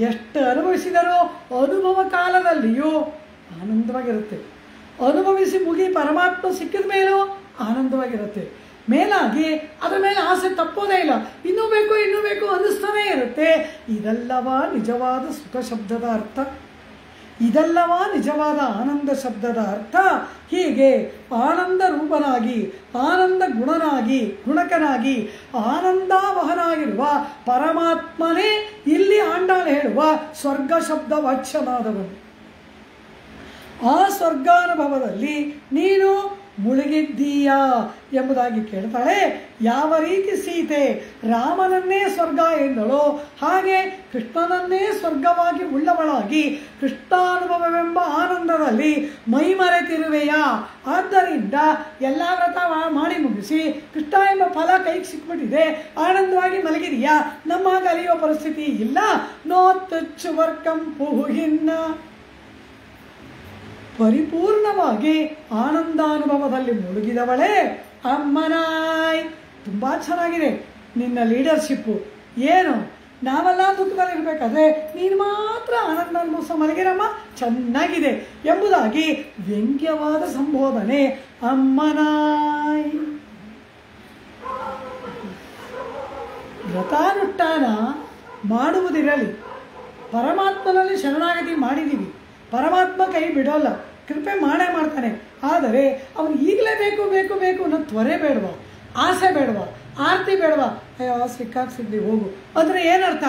ಎಷ್ಟು ಅನುಭವಿಸಿದರೋ ಅನುಭವ ಕಾಲದಲ್ಲಿಯೂ ಆನಂದವಾಗಿರುತ್ತೆ. ಅನುಭವಿಸಿ ಮುಗಿ ಪರಮಾತ್ಮ ಸಿಕ್ಕಿದ ಮೇಲೂ ಆನಂದವಾಗಿರುತ್ತೆ. ಮೇಲಾಗಿ ಅದರ ಮೇಲೆ ಆಸೆ ತಪ್ಪೋದೇ ಇಲ್ಲ, ಇನ್ನೂ ಬೇಕು ಅನ್ನಿಸ್ತಾನೇ ಇರುತ್ತೆ. ಇದೆಲ್ಲವಾ ನಿಜವಾದ ಸುಖ ಶಬ್ದದ ಅರ್ಥ, ಇದೆಲ್ಲವಾ ನಿಜವಾದ ಆನಂದ ಶಬ್ದದ ಅರ್ಥ. ಹೀಗೆ ಆನಂದ ರೂಪನಾಗಿ, ಆನಂದ ಗುಣಕನಾಗಿ, ಆನಂದಾವಹನಾಗಿರುವ ಪರಮಾತ್ಮನೇ ಇಲ್ಲಿ ಆಂಡಾಳ ಹೇಳುವ ಸ್ವರ್ಗ ಶಬ್ದ ವಾಚ್ಯನಾದವನು. ಆ ಸ್ವರ್ಗಾನುಭವದಲ್ಲಿ ನೀನು ಮುಳುಗಿದ್ದೀಯಾ ಎಂಬುದಾಗಿ ಕೇಳ್ತಾಳೆ. ಯಾವ ರೀತಿ ಸೀತೆ ರಾಮನನ್ನೇ ಸ್ವರ್ಗ ಎಂದಳೋ ಹಾಗೆ ಕೃಷ್ಣನನ್ನೇ ಸ್ವರ್ಗವಾಗಿ ಉಳ್ಳವಳಾಗಿ ಕೃಷ್ಣಾನುಭವವೆಂಬ ಆನಂದದಲ್ಲಿ ಮೈಮರೆತಿರುವೆಯಾ. ಆದ್ದರಿಂದ ಎಲ್ಲ ವ್ರತ ಮಾಡಿ ಮುಗಿಸಿ ಕೃಷ್ಣ ಎಂಬ ಫಲ ಕೈಗೆ ಸಿಕ್ಬಿಟ್ಟಿದೆ, ಆನಂದವಾಗಿ ಮಲಗಿದೆಯಾ. ನಮ್ಮಾಗ ಅಲಿಯುವ ಪರಿಸ್ಥಿತಿ ಇಲ್ಲ. ನೋತ್ತುಚ್ಚುವರ್ಕಂ ಪುಹುಹಿನ್ನ, ಪರಿಪೂರ್ಣವಾಗಿ ಆನಂದಾನುಭವದಲ್ಲಿ ಮುಳುಗಿದವಳೇ ಅಮ್ಮನಾಯ್. ತುಂಬ ಚೆನ್ನಾಗಿದೆ ನಿನ್ನ ಲೀಡರ್ಶಿಪ್ಪು. ಏನು, ನಾವೆಲ್ಲ ದುಃಖದಲ್ಲಿರಬೇಕಾದ್ರೆ ನೀನು ಮಾತ್ರ ಆನಂದ ಅನುಭವಿಸ ಮಲಗಿರಮ್ಮ, ಚೆನ್ನಾಗಿದೆ ಎಂಬುದಾಗಿ ವ್ಯಂಗ್ಯವಾದ ಸಂಬೋಧನೆ ಅಮ್ಮನಾಯ್. ವ್ರತಾನುಷ್ಠಾನ ಮಾಡುವುದಿರಲಿ, ಪರಮಾತ್ಮನಲ್ಲಿ ಶರಣಾಗತಿ ಮಾಡಿದ್ದೀವಿ, ಪರಮಾತ್ಮ ಕೈ ಬಿಡೋಲ್ಲ, ಕೃಪೆ ಮಾಡೇ ಮಾಡ್ತಾನೆ. ಆದರೆ ಅವನು ಈಗಲೇ ಬೇಕು ಅನ್ನೋ ತ್ವರೆ ಬೇಡವಾ, ಆಸೆ ಬೇಡವಾ, ಆರ್ತಿ ಬೇಡವಾ. ಅಯ್ಯೋ ಸಿದ್ಧಿ ಹೋಗು ಅಂದರೆ ಏನರ್ಥ?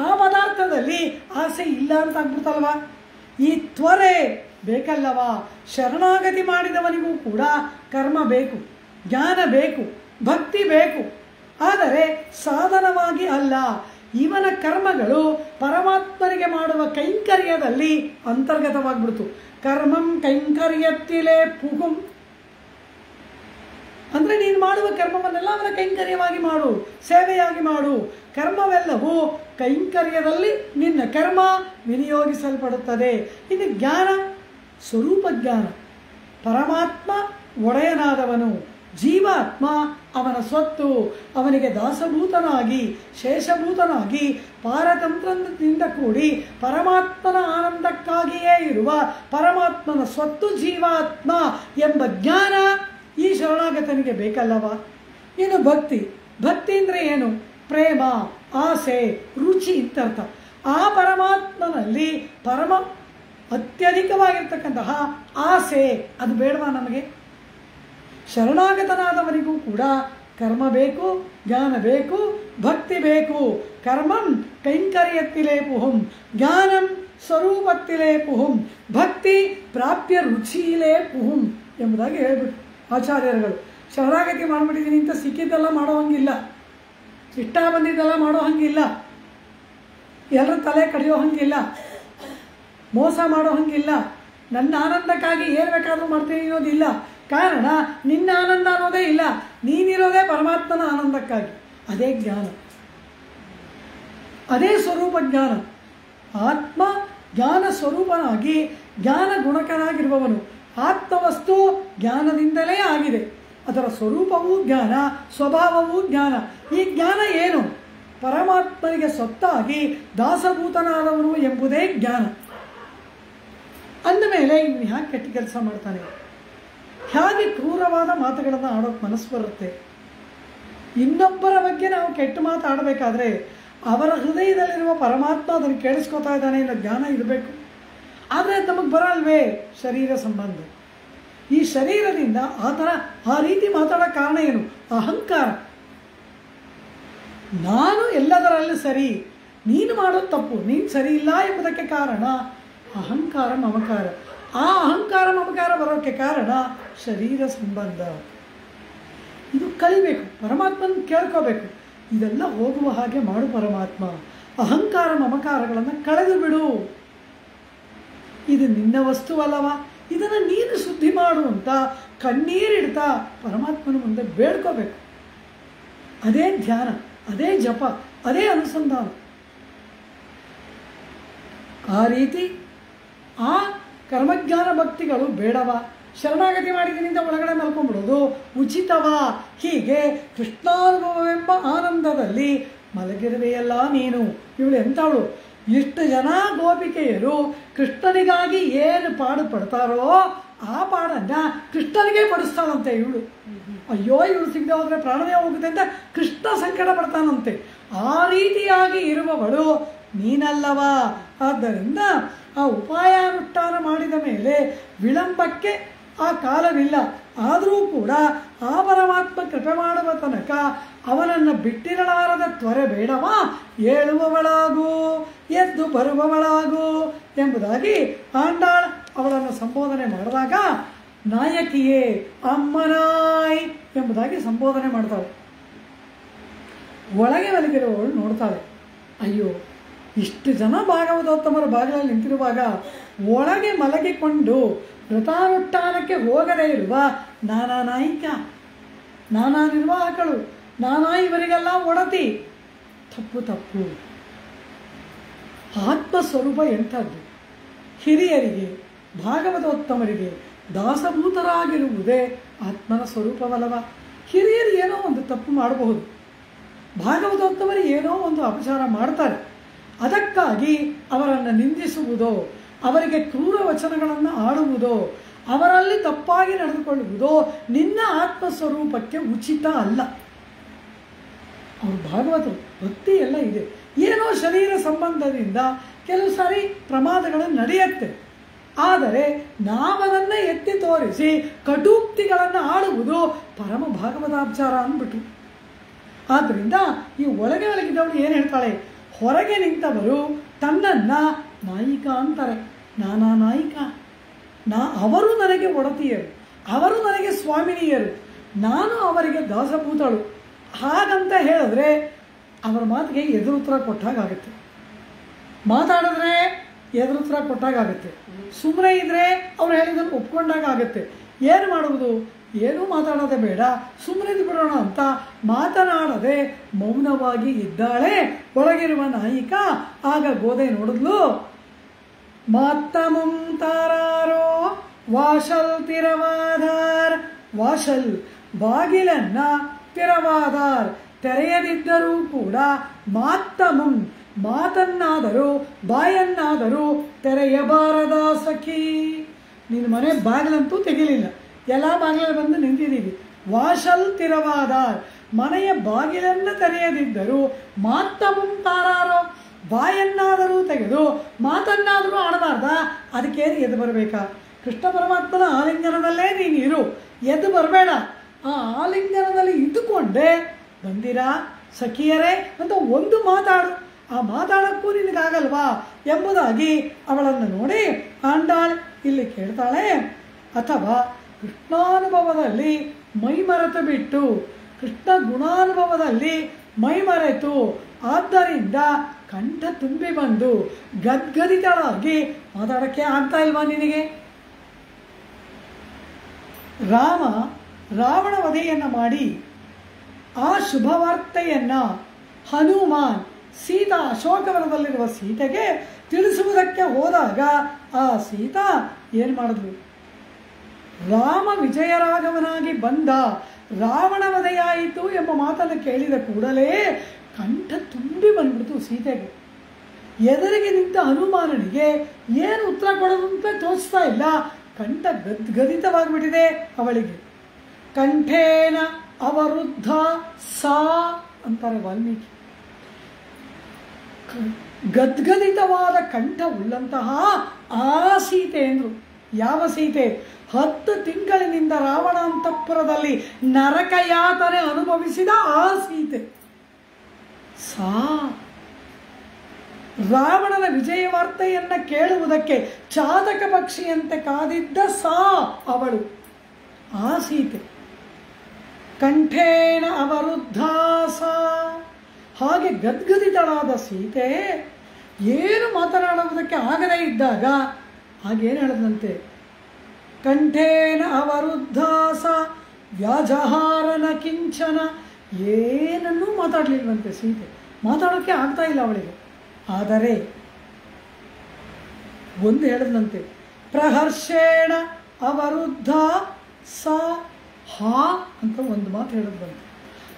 ಆ ಪದಾರ್ಥದಲ್ಲಿ ಆಸೆ ಇಲ್ಲ ಅಂತ ಆಗ್ಬಿಡ್ತಲ್ವಾ. ಈ ತ್ವರೆ ಬೇಕಲ್ಲವಾ. ಶರಣಾಗತಿ ಮಾಡಿದವನಿಗೂ ಕೂಡ ಕರ್ಮ ಬೇಕು, ಜ್ಞಾನ ಬೇಕು, ಭಕ್ತಿ ಬೇಕು, ಆದರೆ ಸಾಧನವಾಗಿ ಅಲ್ಲ. ಇವನ ಕರ್ಮಗಳು ಪರಮಾತ್ಮನಿಗೆ ಮಾಡುವ ಕೈಂಕರ್ಯದಲ್ಲಿ ಅಂತರ್ಗತವಾಗಿಬಿಡ್ತು. ಕರ್ಮಂ ಕೈಂಕರ್ಯತ್ತಿಲೇ ಪುಹುಂ ಅಂದರೆ ನೀನು ಮಾಡುವ ಕರ್ಮವನ್ನೆಲ್ಲ ಅವನ ಕೈಂಕರ್ಯವಾಗಿ ಮಾಡು, ಸೇವೆಯಾಗಿ ಮಾಡು. ಕರ್ಮವೆಲ್ಲವೂ ಕೈಂಕರ್ಯದಲ್ಲಿ ನಿನ್ನ ಕರ್ಮ ವಿನಿಯೋಗಿಸಲ್ಪಡುತ್ತದೆ. ಇದು ಜ್ಞಾನ, ಸ್ವರೂಪ ಜ್ಞಾನ. ಪರಮಾತ್ಮ ಒಡೆಯನಾದವನು, ಜೀವಾತ್ಮ ಅವನ ಸ್ವತ್ತು. ಅವನಿಗೆ ದಾಸಭೂತನಾಗಿ, ಶೇಷಭೂತನಾಗಿ, ಪಾರತಂತ್ರದಿಂದ ಕೂಡಿ ಪರಮಾತ್ಮನ ಆನಂದಕ್ಕಾಗಿಯೇ ಇರುವ ಪರಮಾತ್ಮನ ಸ್ವತ್ತು ಜೀವಾತ್ಮ ಎಂಬ ಜ್ಞಾನ ಈ ಶರಣಾಗತನಿಗೆ ಬೇಕಲ್ಲವ. ಇನ್ನು ಭಕ್ತಿ ಅಂದರೆ ಏನು? ಪ್ರೇಮ, ಆಸೆ, ರುಚಿ ಇತ್ಯರ್ಥ. ಆ ಪರಮಾತ್ಮನಲ್ಲಿ ಅತ್ಯಧಿಕವಾಗಿರ್ತಕ್ಕಂತಹ ಆಸೆ ಅದು ಬೇಡವಾ ನಮಗೆ? ಶರಣಾಗತನಾದವನಿಗೂ ಕೂಡ ಕರ್ಮ ಬೇಕು, ಜ್ಞಾನ ಬೇಕು, ಭಕ್ತಿ ಬೇಕು. ಕರ್ಮಂ ಕೈಂಕರ್ಯತ್ತಿಲೇ ಪುಹುಂ, ಜ್ಞಾನಂ ಸ್ವರೂಪತ್ತಿಲೇ ಪುಹುಂ, ಭಕ್ತಿ ಪ್ರಾಪ್ಯ ರುಚಿಯಿಲೇ ಪುಹುಂ ಎಂಬುದಾಗಿ ಹೇಳ್ಬಿಟ್ಟು ಆಚಾರ್ಯರುಗಳು. ಶರಣಾಗತಿ ಮಾಡಿಬಿಟ್ಟಿದ್ದೀನಿ ಅಂತ ಸಿಕ್ಕಿದ್ದೆಲ್ಲ ಮಾಡೋ ಹಂಗಿಲ್ಲ, ಇಷ್ಟ ಬಂದಿದ್ದೆಲ್ಲ ಮಾಡೋ ಹಂಗಿಲ್ಲ, ಎಲ್ಲರ ತಲೆ ಕಡಿಯೋ ಹಂಗಿಲ್ಲ, ಮೋಸ ಮಾಡೋ ಹಂಗಿಲ್ಲ, ನನ್ನ ಆನಂದಕ್ಕಾಗಿ ಏನು ಬೇಕಾದರೂ ಮಾಡ್ತೀನಿ ಅನ್ನೋದಿಲ್ಲ. ಕಾರಣ ನಿನ್ನ ಆನಂದ ಅನ್ನೋದೇ ಇಲ್ಲ, ನೀನಿರೋದೇ ಪರಮಾತ್ಮನ ಆನಂದಕ್ಕಾಗಿ. ಅದೇ ಜ್ಞಾನ, ಅದೇ ಸ್ವರೂಪ ಜ್ಞಾನ. ಆತ್ಮ ಜ್ಞಾನ ಸ್ವರೂಪನಾಗಿ ಜ್ಞಾನ ಗುಣಕನಾಗಿರುವವನು. ಆತ್ಮವಸ್ತು ಜ್ಞಾನದಿಂದಲೇ ಆಗಿದೆ, ಅದರ ಸ್ವರೂಪವೂ ಜ್ಞಾನ, ಸ್ವಭಾವವೂ ಜ್ಞಾನ. ಈ ಜ್ಞಾನ ಏನು? ಪರಮಾತ್ಮನಿಗೆ ಸ್ವತ್ತಾಗಿ ದಾಸಭೂತನಾದವನು ಎಂಬುದೇ ಜ್ಞಾನ. ಅಂದಮೇಲೆ ಇವನು ಹ್ಯಾಕೆ ಕೆಟ್ಟ ಕೆಲಸ ಮಾಡ್ತಾನೆ, ಹೇಗೆ ಕ್ರೂರವಾದ ಮಾತುಗಳನ್ನು ಆಡೋಕ್ಕೆ ಮನಸ್ಸು ಬರುತ್ತೆ? ಇನ್ನೊಬ್ಬರ ಬಗ್ಗೆ ನಾವು ಕೆಟ್ಟ ಮಾತಾಡಬೇಕಾದ್ರೆ ಅವರ ಹೃದಯದಲ್ಲಿರುವ ಪರಮಾತ್ಮ ಅದನ್ನು ಕೇಳಿಸ್ಕೊತಾ ಇದ್ದಾನೆ ಅನ್ನೋ ಜ್ಞಾನ ಇರಬೇಕು. ಆದರೆ ನಮಗೆ ಬರಲ್ವೇ? ಶರೀರ ಸಂಬಂಧ. ಈ ಶರೀರದಿಂದ ಆ ರೀತಿ ಮಾತಾಡೋ ಕಾರಣ ಏನು? ಅಹಂಕಾರ. ನಾನು ಎಲ್ಲದರಲ್ಲೂ ಸರಿ, ನೀನು ಮಾಡೋದು ತಪ್ಪು, ನೀನು ಸರಿ ಇಲ್ಲ ಎಂಬುದಕ್ಕೆ ಕಾರಣ ಅಹಂಕಾರ ಮಮಕಾರ. ಆ ಅಹಂಕಾರ ಮಮಕಾರ ಬರೋಕ್ಕೆ ಕಾರಣ ಶರೀರ ಸಂಬಂಧ. ಇದು ಕಲಿಬೇಕು, ಪರಮಾತ್ಮನ ಕೇಳ್ಕೋಬೇಕು. ಇದೆಲ್ಲ ಹೋಗುವ ಹಾಗೆ ಮಾಡು ಪರಮಾತ್ಮ. ಅಹಂಕಾರ ಮಮಕಾರಗಳನ್ನು ಕಳೆದು ಬಿಡು. ಇದು ನಿನ್ನ ವಸ್ತುವಲ್ಲವ, ಇದನ್ನು ನೀನು ಶುದ್ಧಿ ಮಾಡು ಅಂತ ಕಣ್ಣೀರಿಡ್ತಾ ಪರಮಾತ್ಮನ ಮುಂದೆ ಬೇಡ್ಕೋಬೇಕು. ಅದೇ ಧ್ಯಾನ, ಅದೇ ಜಪ, ಅದೇ ಅನುಸಂಧಾನ. ಆ ರೀತಿ ಆ ಕರ್ಮಜ್ಞಾನ ಭಕ್ತಿಗಳು ಬೇಡವಾ? ಶರಣಾಗತಿ ಮಾಡಿದ್ರಿಂದ ಒಳಗಡೆ ಮಲ್ಕೊಂಡ್ಬಿಡೋದು ಉಚಿತವಾ? ಹೀಗೆ ಕೃಷ್ಣಾನುಭವವೆಂಬ ಆನಂದದಲ್ಲಿ ಮಲಗಿರುವೆಯಲ್ಲ ನೀನು. ಇವಳು ಎಂಥವಳು? ಇಷ್ಟು ಜನ ಗೋಪಿಕೆಯರು ಕೃಷ್ಣನಿಗಾಗಿ ಏನು ಪಾಡು ಪಡ್ತಾರೋ ಆ ಪಾಡನ್ನ ಕೃಷ್ಣನಿಗೆ ಪಡಿಸ್ತಾಳಂತೆ ಇವಳು. ಅಯ್ಯೋ ಇವಳು ಸಿಗದೆ ಹೋದ್ರೆ ಪ್ರಾಣವೇ ಹೋಗುತ್ತೆ ಅಂತ ಕೃಷ್ಣ ಸಂಕಟ ಪಡ್ತಾನಂತೆ. ಆ ರೀತಿಯಾಗಿ ಇರುವವಳು ನೀನಲ್ಲವಾ? ಆದ್ದರಿಂದ ಆ ಉಪಾಯಾನುಷ್ಠಾನ ಮಾಡಿದ ಮೇಲೆ ವಿಳಂಬಕ್ಕೆ ಆ ಕಾಲವಿಲ್ಲ. ಆದರೂ ಕೂಡ ಆ ಪರಮಾತ್ಮ ಕೃಪೆ ಮಾಡುವ ತನಕ ಅವನನ್ನು ಬಿಟ್ಟಿರಲಾರದ ತ್ವರೆ ಬೇಡವಾ? ಏಳುವವಳಾಗು, ಎದ್ದು ಬರುವವಳಾಗು ಎಂಬುದಾಗಿ ಆಂಡಾಳ್ ಅವಳನ್ನು ಸಂಬೋಧನೆ ಮಾಡಿದಾಗ ನಾಯಕಿಯೇ ಅಮ್ಮನಾಯ್ ಎಂಬುದಾಗಿ ಸಂಬೋಧನೆ ಮಾಡ್ತಾಳೆ. ಒಳಗೆ ಮಲಗಿರುವವಳು ನೋಡ್ತಾಳೆ, ಅಯ್ಯೋ ಇಷ್ಟು ಜನ ಭಾಗವತೋತ್ತಮರ ಬಾಗಿಲಲ್ಲಿ ನಿಂತಿರುವಾಗ ಒಳಗೆ ಮಲಗಿಕೊಂಡು ವ್ರತಾನುಷ್ಠಾನಕ್ಕೆ ಹೋಗದೇ ಇರುವ ನಾನಾ ನಾಯಿಕ, ನಾನಾ ನಿರ್ವಾಹಕಳು, ನಾನಾ ಇವರಿಗೆಲ್ಲ ಒಡತಿ. ತಪ್ಪು ತಪ್ಪು. ಆತ್ಮಸ್ವರೂಪ ಎಂಥದ್ದು? ಹಿರಿಯರಿಗೆ ಭಾಗವತೋತ್ತಮರಿಗೆ ದಾಸಭೂತರಾಗಿರುವುದೇ ಆತ್ಮನ ಸ್ವರೂಪವಲ್ಲವ? ಹಿರಿಯರು ಏನೋ ಒಂದು ತಪ್ಪು ಮಾಡಬಹುದು, ಭಾಗವತೋತ್ತಮರು ಏನೋ ಒಂದು ಅಪಚಾರ ಮಾಡ್ತಾರೆ. ಅದಕ್ಕಾಗಿ ಅವರನ್ನು ನಿಂದಿಸುವುದೋ, ಅವರಿಗೆ ಕ್ರೂರ ವಚನಗಳನ್ನು ಆಡುವುದೋ, ಅವರಲ್ಲಿ ತಪ್ಪಾಗಿ ನಡೆದುಕೊಳ್ಳುವುದೋ ನಿನ್ನ ಆತ್ಮಸ್ವರೂಪಕ್ಕೆ ಉಚಿತ ಅಲ್ಲ. ಅವರು ಭಾಗವತರು, ಭಕ್ತಿ ಎಲ್ಲ ಇದೆ. ಏನೋ ಶರೀರ ಸಂಬಂಧದಿಂದ ಕೆಲವು ಸಾರಿ ಪ್ರಮಾದಗಳು ನಡೆಯುತ್ತೆ. ಆದರೆ ನಾವದನ್ನು ಎತ್ತಿ ತೋರಿಸಿ ಕಟೂಕ್ತಿಗಳನ್ನು ಆಡುವುದು ಪರಮ ಭಾಗವತಾಚಾರ ಅಂದ್ಬಿಟ್ರು. ಆದ್ದರಿಂದ ಈ ಒಳಗೆ ಒಳಗಿದ್ದವಳು ಏನು ಹೇಳ್ತಾಳೆ? ಹೊರಗೆ ನಿಂತವರು ತನ್ನನ್ನು ನಾಯಿಕ ಅಂತಾರೆ. ನಾನಾ ನಾಯಿಕ, ಅವರು ನನಗೆ ಒಡತಿಯರು, ಅವರು ನನಗೆ ಸ್ವಾಮಿನಿಯರು, ನಾನು ಅವರಿಗೆ ದಾಸಭೂತಳು. ಹಾಗಂತ ಹೇಳಿದ್ರೆ ಅವರ ಮಾತಿಗೆ ಎದುರುತ್ತರ ಕೊಟ್ಟಾಗುತ್ತೆ, ಮಾತಾಡಿದ್ರೆ ಎದುರುತ್ತರ ಕೊಟ್ಟಾಗುತ್ತೆ, ಸುಮ್ಮನೆ ಇದ್ದರೆ ಅವ್ರು ಹೇಳಿದ್ದನ್ನು ಒಪ್ಕೊಂಡಾಗ ಆಗುತ್ತೆ. ಏನು ಮಾಡುವುದು? ಏನೂ ಮಾತಾಡೋದೇ ಬೇಡ, ಸುಮ್ಮನೆ ಬಿಡೋಣ ಅಂತ ಮಾತನಾಡದೆ ಮೌನವಾಗಿ ಇದ್ದಾಳೆ ಒಳಗಿರುವ ನಾಯಿಕ. ಆಗ ಗೋದೆ ನೋಡಿದ್ಲು, ಮಾತ್ತಮುಂ ತಾರಾರೋ ವಾಶಲ್ ತಿರವಾದಾರ್. ವಾಶಲ್ ಬಾಗಿಲನ್ನ, ತಿರವಾದಾರ್ ತೆರೆಯದಿದ್ದರೂ ಕೂಡ, ಮಾತ್ತಮುಂ ಮಾತನ್ನಾದರೂ ಬಾಯನ್ನಾದರೂ ತೆರೆಯಬಾರದ ಸಖಿ. ನಿನ್ನ ಮನೆ ಬಾಗಿಲಂತೂ ತೆಗಿಲಿಲ್ಲ, ಎಲ್ಲ ಬಾಗಿಲಲ್ಲಿ ಬಂದು ನಿಂತಿದ್ದೀವಿ. ವಾಶಲ್ ತಿರವಾದಾರ್ ಮನೆಯ ಬಾಗಿಲನ್ನು ತೆರೆಯದಿದ್ದರೂ, ಮಾತ್ತಮುಂ ತಾರಾರೋ ಬಾಯನ್ನಾದರೂ ತೆಗೆದು ಮಾತನ್ನಾದರೂ ಆಡಬಾರ್ದ? ಅದಕ್ಕೇನು ಎದ್ದು ಬರಬೇಕಾ? ಕೃಷ್ಣ ಪರಮಾತ್ಮನ ಆಲಿಂಗನದಲ್ಲೇ ನೀನು ಇರು, ಎದ್ದು ಬರಬೇಡ. ಆ ಆಲಿಂಗನದಲ್ಲಿ ಇದ್ದುಕೊಂಡೆ ಬಂದಿರಾ ಸಖಿಯರೇ ಅಂತ ಒಂದು ಮಾತಾಡು, ಆ ಮಾತಾಡೋಕ್ಕೂ ನಿನಗಾಗಲ್ವಾ ಎಂಬುದಾಗಿ ಅವಳನ್ನು ನೋಡಿ ಆಂಡಾಳ್ ಇಲ್ಲಿ ಕೇಳ್ತಾಳೆ. ಅಥವಾ ಕೃಷ್ಣಾನುಭವದಲ್ಲಿ ಮೈಮರೆತು ಬಿಟ್ಟು, ಕೃಷ್ಣ ಗುಣಾನುಭವದಲ್ಲಿ ಮೈಮರೆತು, ಆದ್ದರಿಂದ ಕಂಠ ತುಂಬಿ ಬಂದು ಗದ್ಗದಿತಳಾಗಿ ಮಾತಾಡೋಕ್ಕೆ ಆಗ್ತಾ ಇಲ್ವಾ ನಿನಗೆ? ರಾಮ ರಾವಣ ವಧೆಯನ್ನು ಮಾಡಿ ಆ ಶುಭವಾರ್ತೆಯನ್ನು ಹನುಮಾನ್ ಸೀತಾ ಅಶೋಕವನದಲ್ಲಿರುವ ಸೀತೆಗೆ ತಿಳಿಸುವುದಕ್ಕೆ ಹೋದಾಗ ಆ ಸೀತಾ ಏನು ಮಾಡಿದ್ಲು? ರಾಮ ವಿಜಯರಾಘವನಾಗಿ ಬಂದ, ರಾವಣ ವಧೆಯಾಯಿತು ಎಂಬ ಮಾತನ್ನು ಕೇಳಿದ ಕೂಡಲೇ ಕಂಠ ತುಂಬಿ ಬಂದ್ಬಿಡ್ತು ಸೀತೆಗೆ. ಎದುರಿಗೆ ನಿಂತ ಹನುಮಾನನಿಗೆ ಏನು ಉತ್ತರ ಕೊಡೋದು ಅಂತ ತೋರಿಸ್ತಾ ಇಲ್ಲ, ಕಂಠ ಗದ್ಗದಿತವಾಗಿಬಿಟ್ಟಿದೆ ಅವಳಿಗೆ. ಕಂಠೇನ ಅವರುದ್ಧ ಸಾ ಅಂತಾರೆ ವಾಲ್ಮೀಕಿ. ಗದ್ಗದಿತವಾದ ಕಂಠ ಉಳ್ಳಂತಹ ಆ ಸೀತೆ ಎಂದರು. ಯಾವ ಸೀತೆ? 10 ತಿಂಗಳಿನಿಂದ ರಾವಣಾಂತಃಪುರದಲ್ಲಿ ನರಕ ಯಾತನೆ ಅನುಭವಿಸಿದ ಆ ಸೀತೆ. ಸಾ ರಾವಣನ ವಿಜಯ ವಾರ್ತೆಯನ್ನು ಕೇಳುವುದಕ್ಕೆ ಚಾತಕ ಪಕ್ಷಿಯಂತೆ ಕಾದಿದ್ದ ಸಾ ಅವಳು, ಆ ಸೀತೆ. ಕಂಠೇನ ಅವರುದ್ಧ ಸಾ, ಹಾಗೆ ಗದ್ಗದಿತಳಾದ ಸೀತೆ ಏನು ಮಾತನಾಡುವುದಕ್ಕೆ ಆಗದೇ ಇದ್ದಾಗ ಹಾಗೇನು ಹೇಳದಂತೆ, ಕಂಠೇನ ಅವರುದ್ಧ ಸಾ ವ್ಯಾಜಹಾರನ ಕಿಂಚನ, ಏನನ್ನೂ ಮಾತಾಡಲಿಲ್ವಂತೆ ಸೀತೆ, ಮಾತಾಡೋಕ್ಕೆ ಆಗ್ತಾ ಇಲ್ಲ ಅವಳಿಗೆ. ಆದರೆ ಒಂದು ಹೇಳಿದಂತೆ, ಪ್ರಹರ್ಷೇಣ ಅವರುದ್ಧ ಸ, ಹಾ ಅಂತ ಒಂದು ಮಾತು ಹೇಳಿದಂತೆ.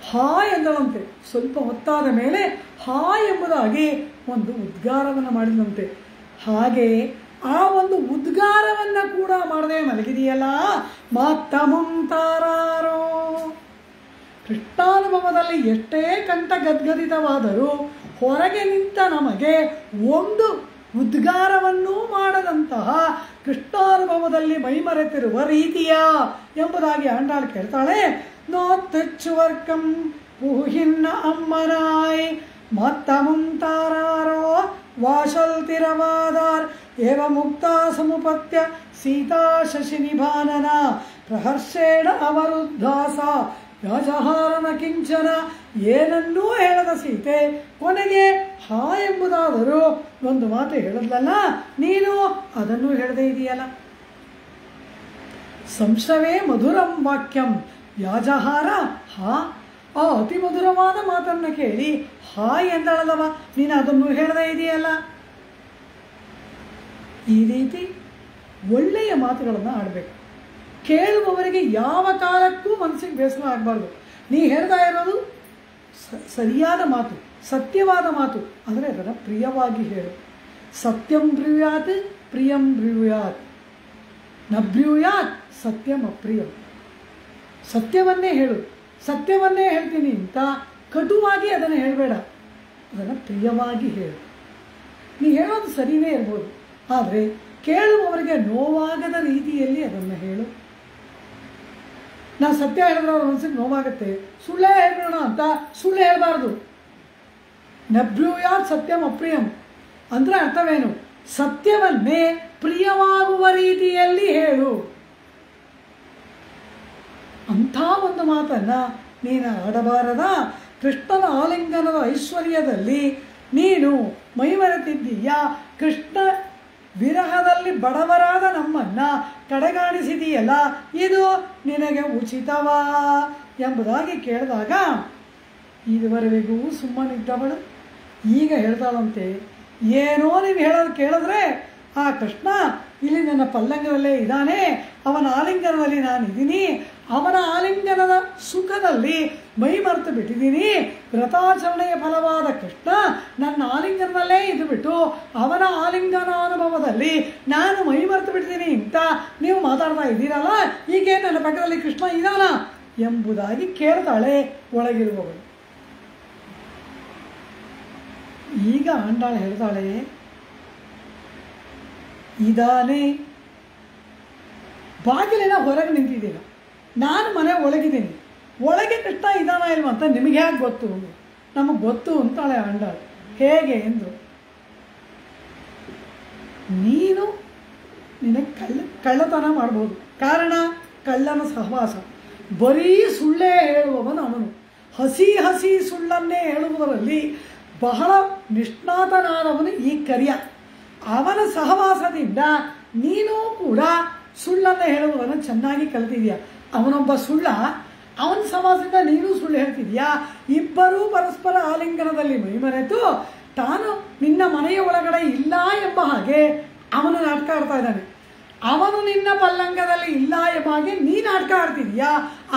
ಹಾ ಎಂದಳಂತೆ. ಸ್ವಲ್ಪ ಹೊತ್ತಾದ ಮೇಲೆ ಹಾ ಎಂಬುದಾಗಿ ಒಂದು ಉದ್ಗಾರವನ್ನು ಮಾಡಿದಂತೆ. ಹಾಗೆ ಆ ಒಂದು ಉದ್ಗಾರವನ್ನು ಕೂಡ ಮಾಡದೆ ಮಲಗಿದೆಯಲ್ಲ, ಮಾತಮುಂತಾರೋ. ಕೃಷ್ಣಾನುಭವದಲ್ಲಿ ಎಷ್ಟೇ ಕಂಠ ಗದ್ಗದಿತವಾದರೂ ಹೊರಗೆ ನಿಂತ ನಮಗೆ ಒಂದು ಉದ್ಗಾರವನ್ನೂ ಮಾಡದಂತಹ ಕೃಷ್ಣಾನುಭವದಲ್ಲಿ ಮೈಮರೆತಿರುವ ರೀತಿಯ ಎಂಬುದಾಗಿ ಆಂಡಾಳು ಕೇಳ್ತಾಳೆ. ನೋತ್ತೆಚ್ಚುವರ್ಕಂ ಪೂಹಿನ್ನ ಅಮ್ಮನಾಯ್ ಮತ್ತಮುಂತಾರೋ ವಾಶಲ್ತಿರವಾದಾರ್ ಏವ ಮುಕ್ತ ಸಮುಪತ್ಯ ಸೀತಾ ಶಶಿ ನಿಭಾನನ ಪ್ರಹರ್ಷೇಣ ಅವರುದ್ಧಾಸ ವ್ಯಾಜಹಾರನ ಕಿಂಚನ. ಏನನ್ನೂ ಹೇಳದ ಸೀತೆ ಕೊನೆಗೆ ಹಾ ಎಂಬುದಾದರೂ ಒಂದು ಮಾತು ಹೇಳದಲ್ಲ, ನೀನು ಅದನ್ನು ಹೇಳದೇ ಇದೆಯಲ್ಲ. ಸಂಶಯವೇ ಮಧುರಂ ವಾಕ್ಯಂ ವ್ಯಾಜಹಾರ ಹಾ, ಆ ಅತಿ ಮಧುರವಾದ ಮಾತನ್ನು ಕೇಳಿ ಹಾ ಎಂದಳದವ, ನೀನು ಅದನ್ನು ಹೇಳದೇ ಇದೆಯಲ್ಲ. ಈ ರೀತಿ ಒಳ್ಳೆಯ ಮಾತುಗಳನ್ನು ಆಡಬೇಕು. ಕೇಳುವವರಿಗೆ ಯಾವ ಕಾಲಕ್ಕೂ ಮನಸ್ಸಿಗೆ ಬೇಸರ ಆಗಬಾರ್ದು. ನೀ ಹೇಳ್ತಾ ಇರೋದು ಸರಿಯಾದ ಮಾತು, ಸತ್ಯವಾದ ಮಾತು, ಅಂದರೆ ಅದನ್ನು ಪ್ರಿಯವಾಗಿ ಹೇಳು. ಸತ್ಯಂ ಬ್ರೂಯಾತ್ ಪ್ರಿಯಂ ಬ್ರೂಯಾತ್ ನ ಬ್ರೂಯಾತ್ ಸತ್ಯಂ ಅಪ್ರಿಯಂ. ಸತ್ಯವನ್ನೇ ಹೇಳು, ಸತ್ಯವನ್ನೇ ಹೇಳ್ತೀನಿ ಅಂತ ಕಟುವಾಗಿ ಅದನ್ನು ಹೇಳಬೇಡ, ಅದನ್ನು ಪ್ರಿಯವಾಗಿ ಹೇಳು. ನೀ ಹೇಳೋದು ಸರಿಯೇ ಇರ್ಬೋದು, ಆದರೆ ಕೇಳುವವರಿಗೆ ನೋವಾಗದ ರೀತಿಯಲ್ಲಿ ಅದನ್ನು ಹೇಳು. ನಾವು ಸತ್ಯ ಹೇಳಿದ್ರೆ ಅವ್ರ ಮನಸ್ಸಿಗೆ ನೋವಾಗುತ್ತೆ, ಸುಳ್ಳೇ ಹೇಳೋಣ ಅಂತ ಸುಳ್ಳು ಹೇಳಬಾರ್ದು. ನಬ್ರೂಯಾತ್ ಸತ್ಯಂ ಅಪ್ರಿಯಂ ಅಂದರೆ ಅರ್ಥವೇನು? ಸತ್ಯವನ್ನೇ ಪ್ರಿಯವಾಗುವ ರೀತಿಯಲ್ಲಿ ಹೇಳು. ಅಂಥ ಒಂದು ಮಾತನ್ನು ನೀನು ಆಡಬಾರದ. ಕೃಷ್ಣನ ಆಲಿಂಗನದ ಐಶ್ವರ್ಯದಲ್ಲಿ ನೀನು ಮೈಮರೆತಿದ್ದೀಯ. ಕೃಷ್ಣ ವಿರಹದಲ್ಲಿ ಬಡವರಾದ ನಮ್ಮನ್ನು ಕಡೆಗಾಣಿಸಿದೆಯಲ್ಲ, ಇದು ನಿನಗೆ ಉಚಿತವಾ ಎಂಬುದಾಗಿ ಕೇಳಿದಾಗ ಇದುವರೆಗೂ ಸುಮ್ಮನಿದ್ದವಳು ಈಗ ಹೇಳ್ತಾಳಂತೆ, ಏನೋ ನೀವು ಹೇಳೋದು ಕೇಳಿದ್ರೆ ಆ ಕೃಷ್ಣ ಇಲ್ಲಿ ನನ್ನ ಪಲ್ಲಂಗದಲ್ಲೇ ಇದ್ದಾನೆ, ಅವನ ಆಲಿಂಗನದಲ್ಲಿ ನಾನಿದ್ದೀನಿ, ಅವನ ಆಲಿಂಗನದ ಸುಖದಲ್ಲಿ ಮೈ ಮರೆತು ಬಿಟ್ಟಿದ್ದೀನಿ. ವ್ರತಾಚರಣೆಯ ಫಲವಾದ ಕೃಷ್ಣ ನನ್ನ ಆಲಿಂಗನದಲ್ಲೇ ಇದ್ದುಬಿಟ್ಟು ಅವನ ಆಲಿಂಗನಾನುಭವದಲ್ಲಿ ನಾನು ಮೈ ಮರೆತು ಬಿಟ್ಟಿದ್ದೀನಿ ಅಂತ ನೀವು ಮಾತಾಡ್ತಾ ಇದ್ದೀರಲ್ಲ, ಹೀಗೆ ನನ್ನ ಪಕ್ಕದಲ್ಲಿ ಕೃಷ್ಣ ಇದ್ದಾನ ಎಂಬುದಾಗಿ ಕೇಳ್ತಾಳೆ ಒಳಗಿರುವವಳು. ಈಗ ಆಂಡಾಳು ಹೇಳ್ತಾಳೆ, ಇದಾನೆ ಬಾಗಿಲಿನ ಹೊರಗೆ ನಿಂತಿದ್ದೀರ, ನಾನು ಮನೆ ಒಳಗಿದ್ದೀನಿ, ಒಳಗೆ ಕೃಷ್ಣ ಇದಾನ ಇಲ್ವ ಅಂತ ನಿಮಗೆ ಯಾಕೆ ಗೊತ್ತು? ನಮಗೆ ಗೊತ್ತು ಅಂತಾಳೆ ಆಂಡಾಳು. ಹೇಗೆ ಎಂದು, ನೀನು ನಿನಗೆ ಕಳ್ಳತನ ಮಾಡ್ಬೋದು, ಕಾರಣ ಕಳ್ಳನ ಸಹವಾಸ. ಬರೀ ಸುಳ್ಳೇ ಹೇಳುವವನು ಅವನು. ಹಸಿ ಹಸಿ ಸುಳ್ಳನ್ನೇ ಹೇಳುವುದರಲ್ಲಿ ಬಹಳ ನಿಷ್ಣಾತನಾದವನು ಈ ಕರಿಯ. ಅವನ ಸಹವಾಸದಿಂದ ನೀನು ಕೂಡ ಸುಳ್ಳನ್ನು ಹೇಳುವುದನ್ನು ಚೆನ್ನಾಗಿ ಕಲಿತಿದೆಯಾ. ಅವನೊಬ್ಬ ಸುಳ್ಳ, ಅವನ ಸಹವಾಸದಿಂದ ನೀನು ಸುಳ್ಳು ಹೇಳ್ತಿದ್ಯಾ. ಇಬ್ಬರೂ ಪರಸ್ಪರ ಆಲಿಂಗನದಲ್ಲಿ ಮೈಮರೆತು ತಾನು ನಿನ್ನ ಮನೆಯ ಒಳಗಡೆ ಇಲ್ಲ ಎಂಬ ಹಾಗೆ ಅವನು ನಾಟಕ ಆಡ್ತಾ ಇದ್ದಾನೆ. ಅವನು ನಿನ್ನ ಪಲ್ಲಂಗದಲ್ಲಿ ಇಲ್ಲ ಎಂಬ ಹಾಗೆ ನೀ ನಾಟಕ ಆಡ್ತಿದ್ಯಾ.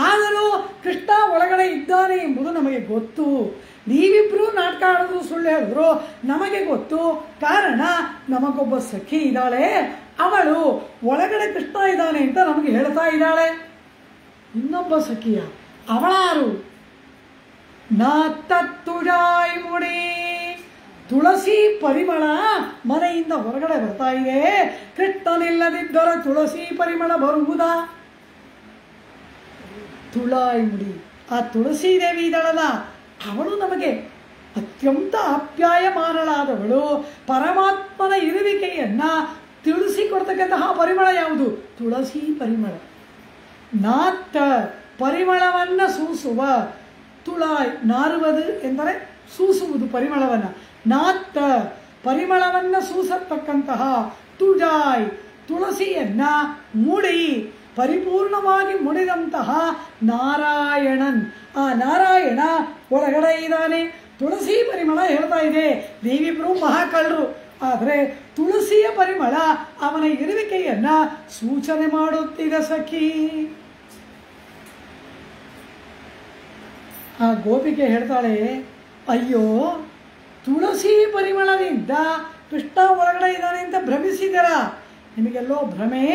ಆದರೂ ಕೃಷ್ಣ ಒಳಗಡೆ ಇದ್ದಾನೆ ಎಂಬುದು ನಮಗೆ ಗೊತ್ತು. ನೀವಿಬ್ಬರೂ ನಾಟಕ ಆಡಿದ್ರು ಸುಳ್ಳು ಹೇಳಿದ್ರು ನಮಗೆ ಗೊತ್ತು. ಕಾರಣ ನಮಗೊಬ್ಬ ಸಖಿ ಇದ್ದಾಳೆ, ಅವಳು ಒಳಗಡೆ ಕೃಷ್ಣ ಇದ್ದಾನೆ ಅಂತ ನಮಗೆ ಹೇಳ್ತಾ ಇದ್ದಾಳೆ. ಇನ್ನೊಬ್ಬ ಸಖಿಯ ಅವಳಾರು? ನಾತ್ತುಜಾಯ್ ಮುಡಿ, ತುಳಸಿ ಪರಿಮಳ ಮನೆಯಿಂದ ಹೊರಗಡೆ ಬರ್ತಾ ಇದೆ. ಕೃಷ್ಣನಿಲ್ಲದಿದ್ದರೆ ತುಳಸಿ ಪರಿಮಳ ಬರುವುದಾ? ತುಳಾಯಿ ಮುಡಿ, ಆ ತುಳಸಿ ದೇವಿ ಇದ್ದಾಳಲ್ಲ, ಅವಳು ನಮಗೆ ಅತ್ಯಂತ ಆಪ್ಯಾಯಮಾನಳಾದವಳು ಪರಮಾತ್ಮನ ಇರುವಿಕೆಯನ್ನು ತಿಳಿಸಿಕೊಡ್ತಕ್ಕಂತಹ ಪರಿಮಳ ಯಾವುದು? ತುಳಸಿ ಪರಿಮಳ. ನಾತ್ತ ಪರಿಮಳವನ್ನು ಸೂಸುವ, ತುಳಾಯ್ ನಾರುವುದು ಎಂದರೆ ಸೂಸುವುದು ಪರಿಮಳವನ್ನು, ನಾತ್ತ ಪರಿಮಳವನ್ನು ಸೂಸತಕ್ಕಂತಹ ತುಳಾಯ್ ತುಳಸಿಯನ್ನು ಮುಡಿ ಪರಿಪೂರ್ಣವಾಗಿ ಮುಡಿದಂತಹ ನಾರಾಯಣನ್. ಆ ನಾರಾಯಣ ಒಳಗಡೆ ಇದ್ದಾನೆ. ತುಳಸಿ ಪರಿಮಳ ಹೇಳ್ತಾ ಇದೆ ನೀವಿಬ್ರು ಮಹಾಕಳ್ಳರು, ಆದರೆ ತುಳಸಿಯ ಪರಿಮಳ ಅವನ ಇರುವಿಕೆಯನ್ನ ಸೂಚನೆ ಮಾಡುತ್ತಿದೆ ಸಖಿ. ಆ ಗೋಪಿಗೆ ಹೇಳ್ತಾಳೆ, ಅಯ್ಯೋ ತುಳಸಿ ಪರಿಮಳದಿಂದ ಕೃಷ್ಣ ಒಳಗಡೆ ಇದ್ದಾನೆ ಅಂತ ಭ್ರಮಿಸಿದರ, ನಿಮಗೆಲ್ಲೋ ಭ್ರಮೆ.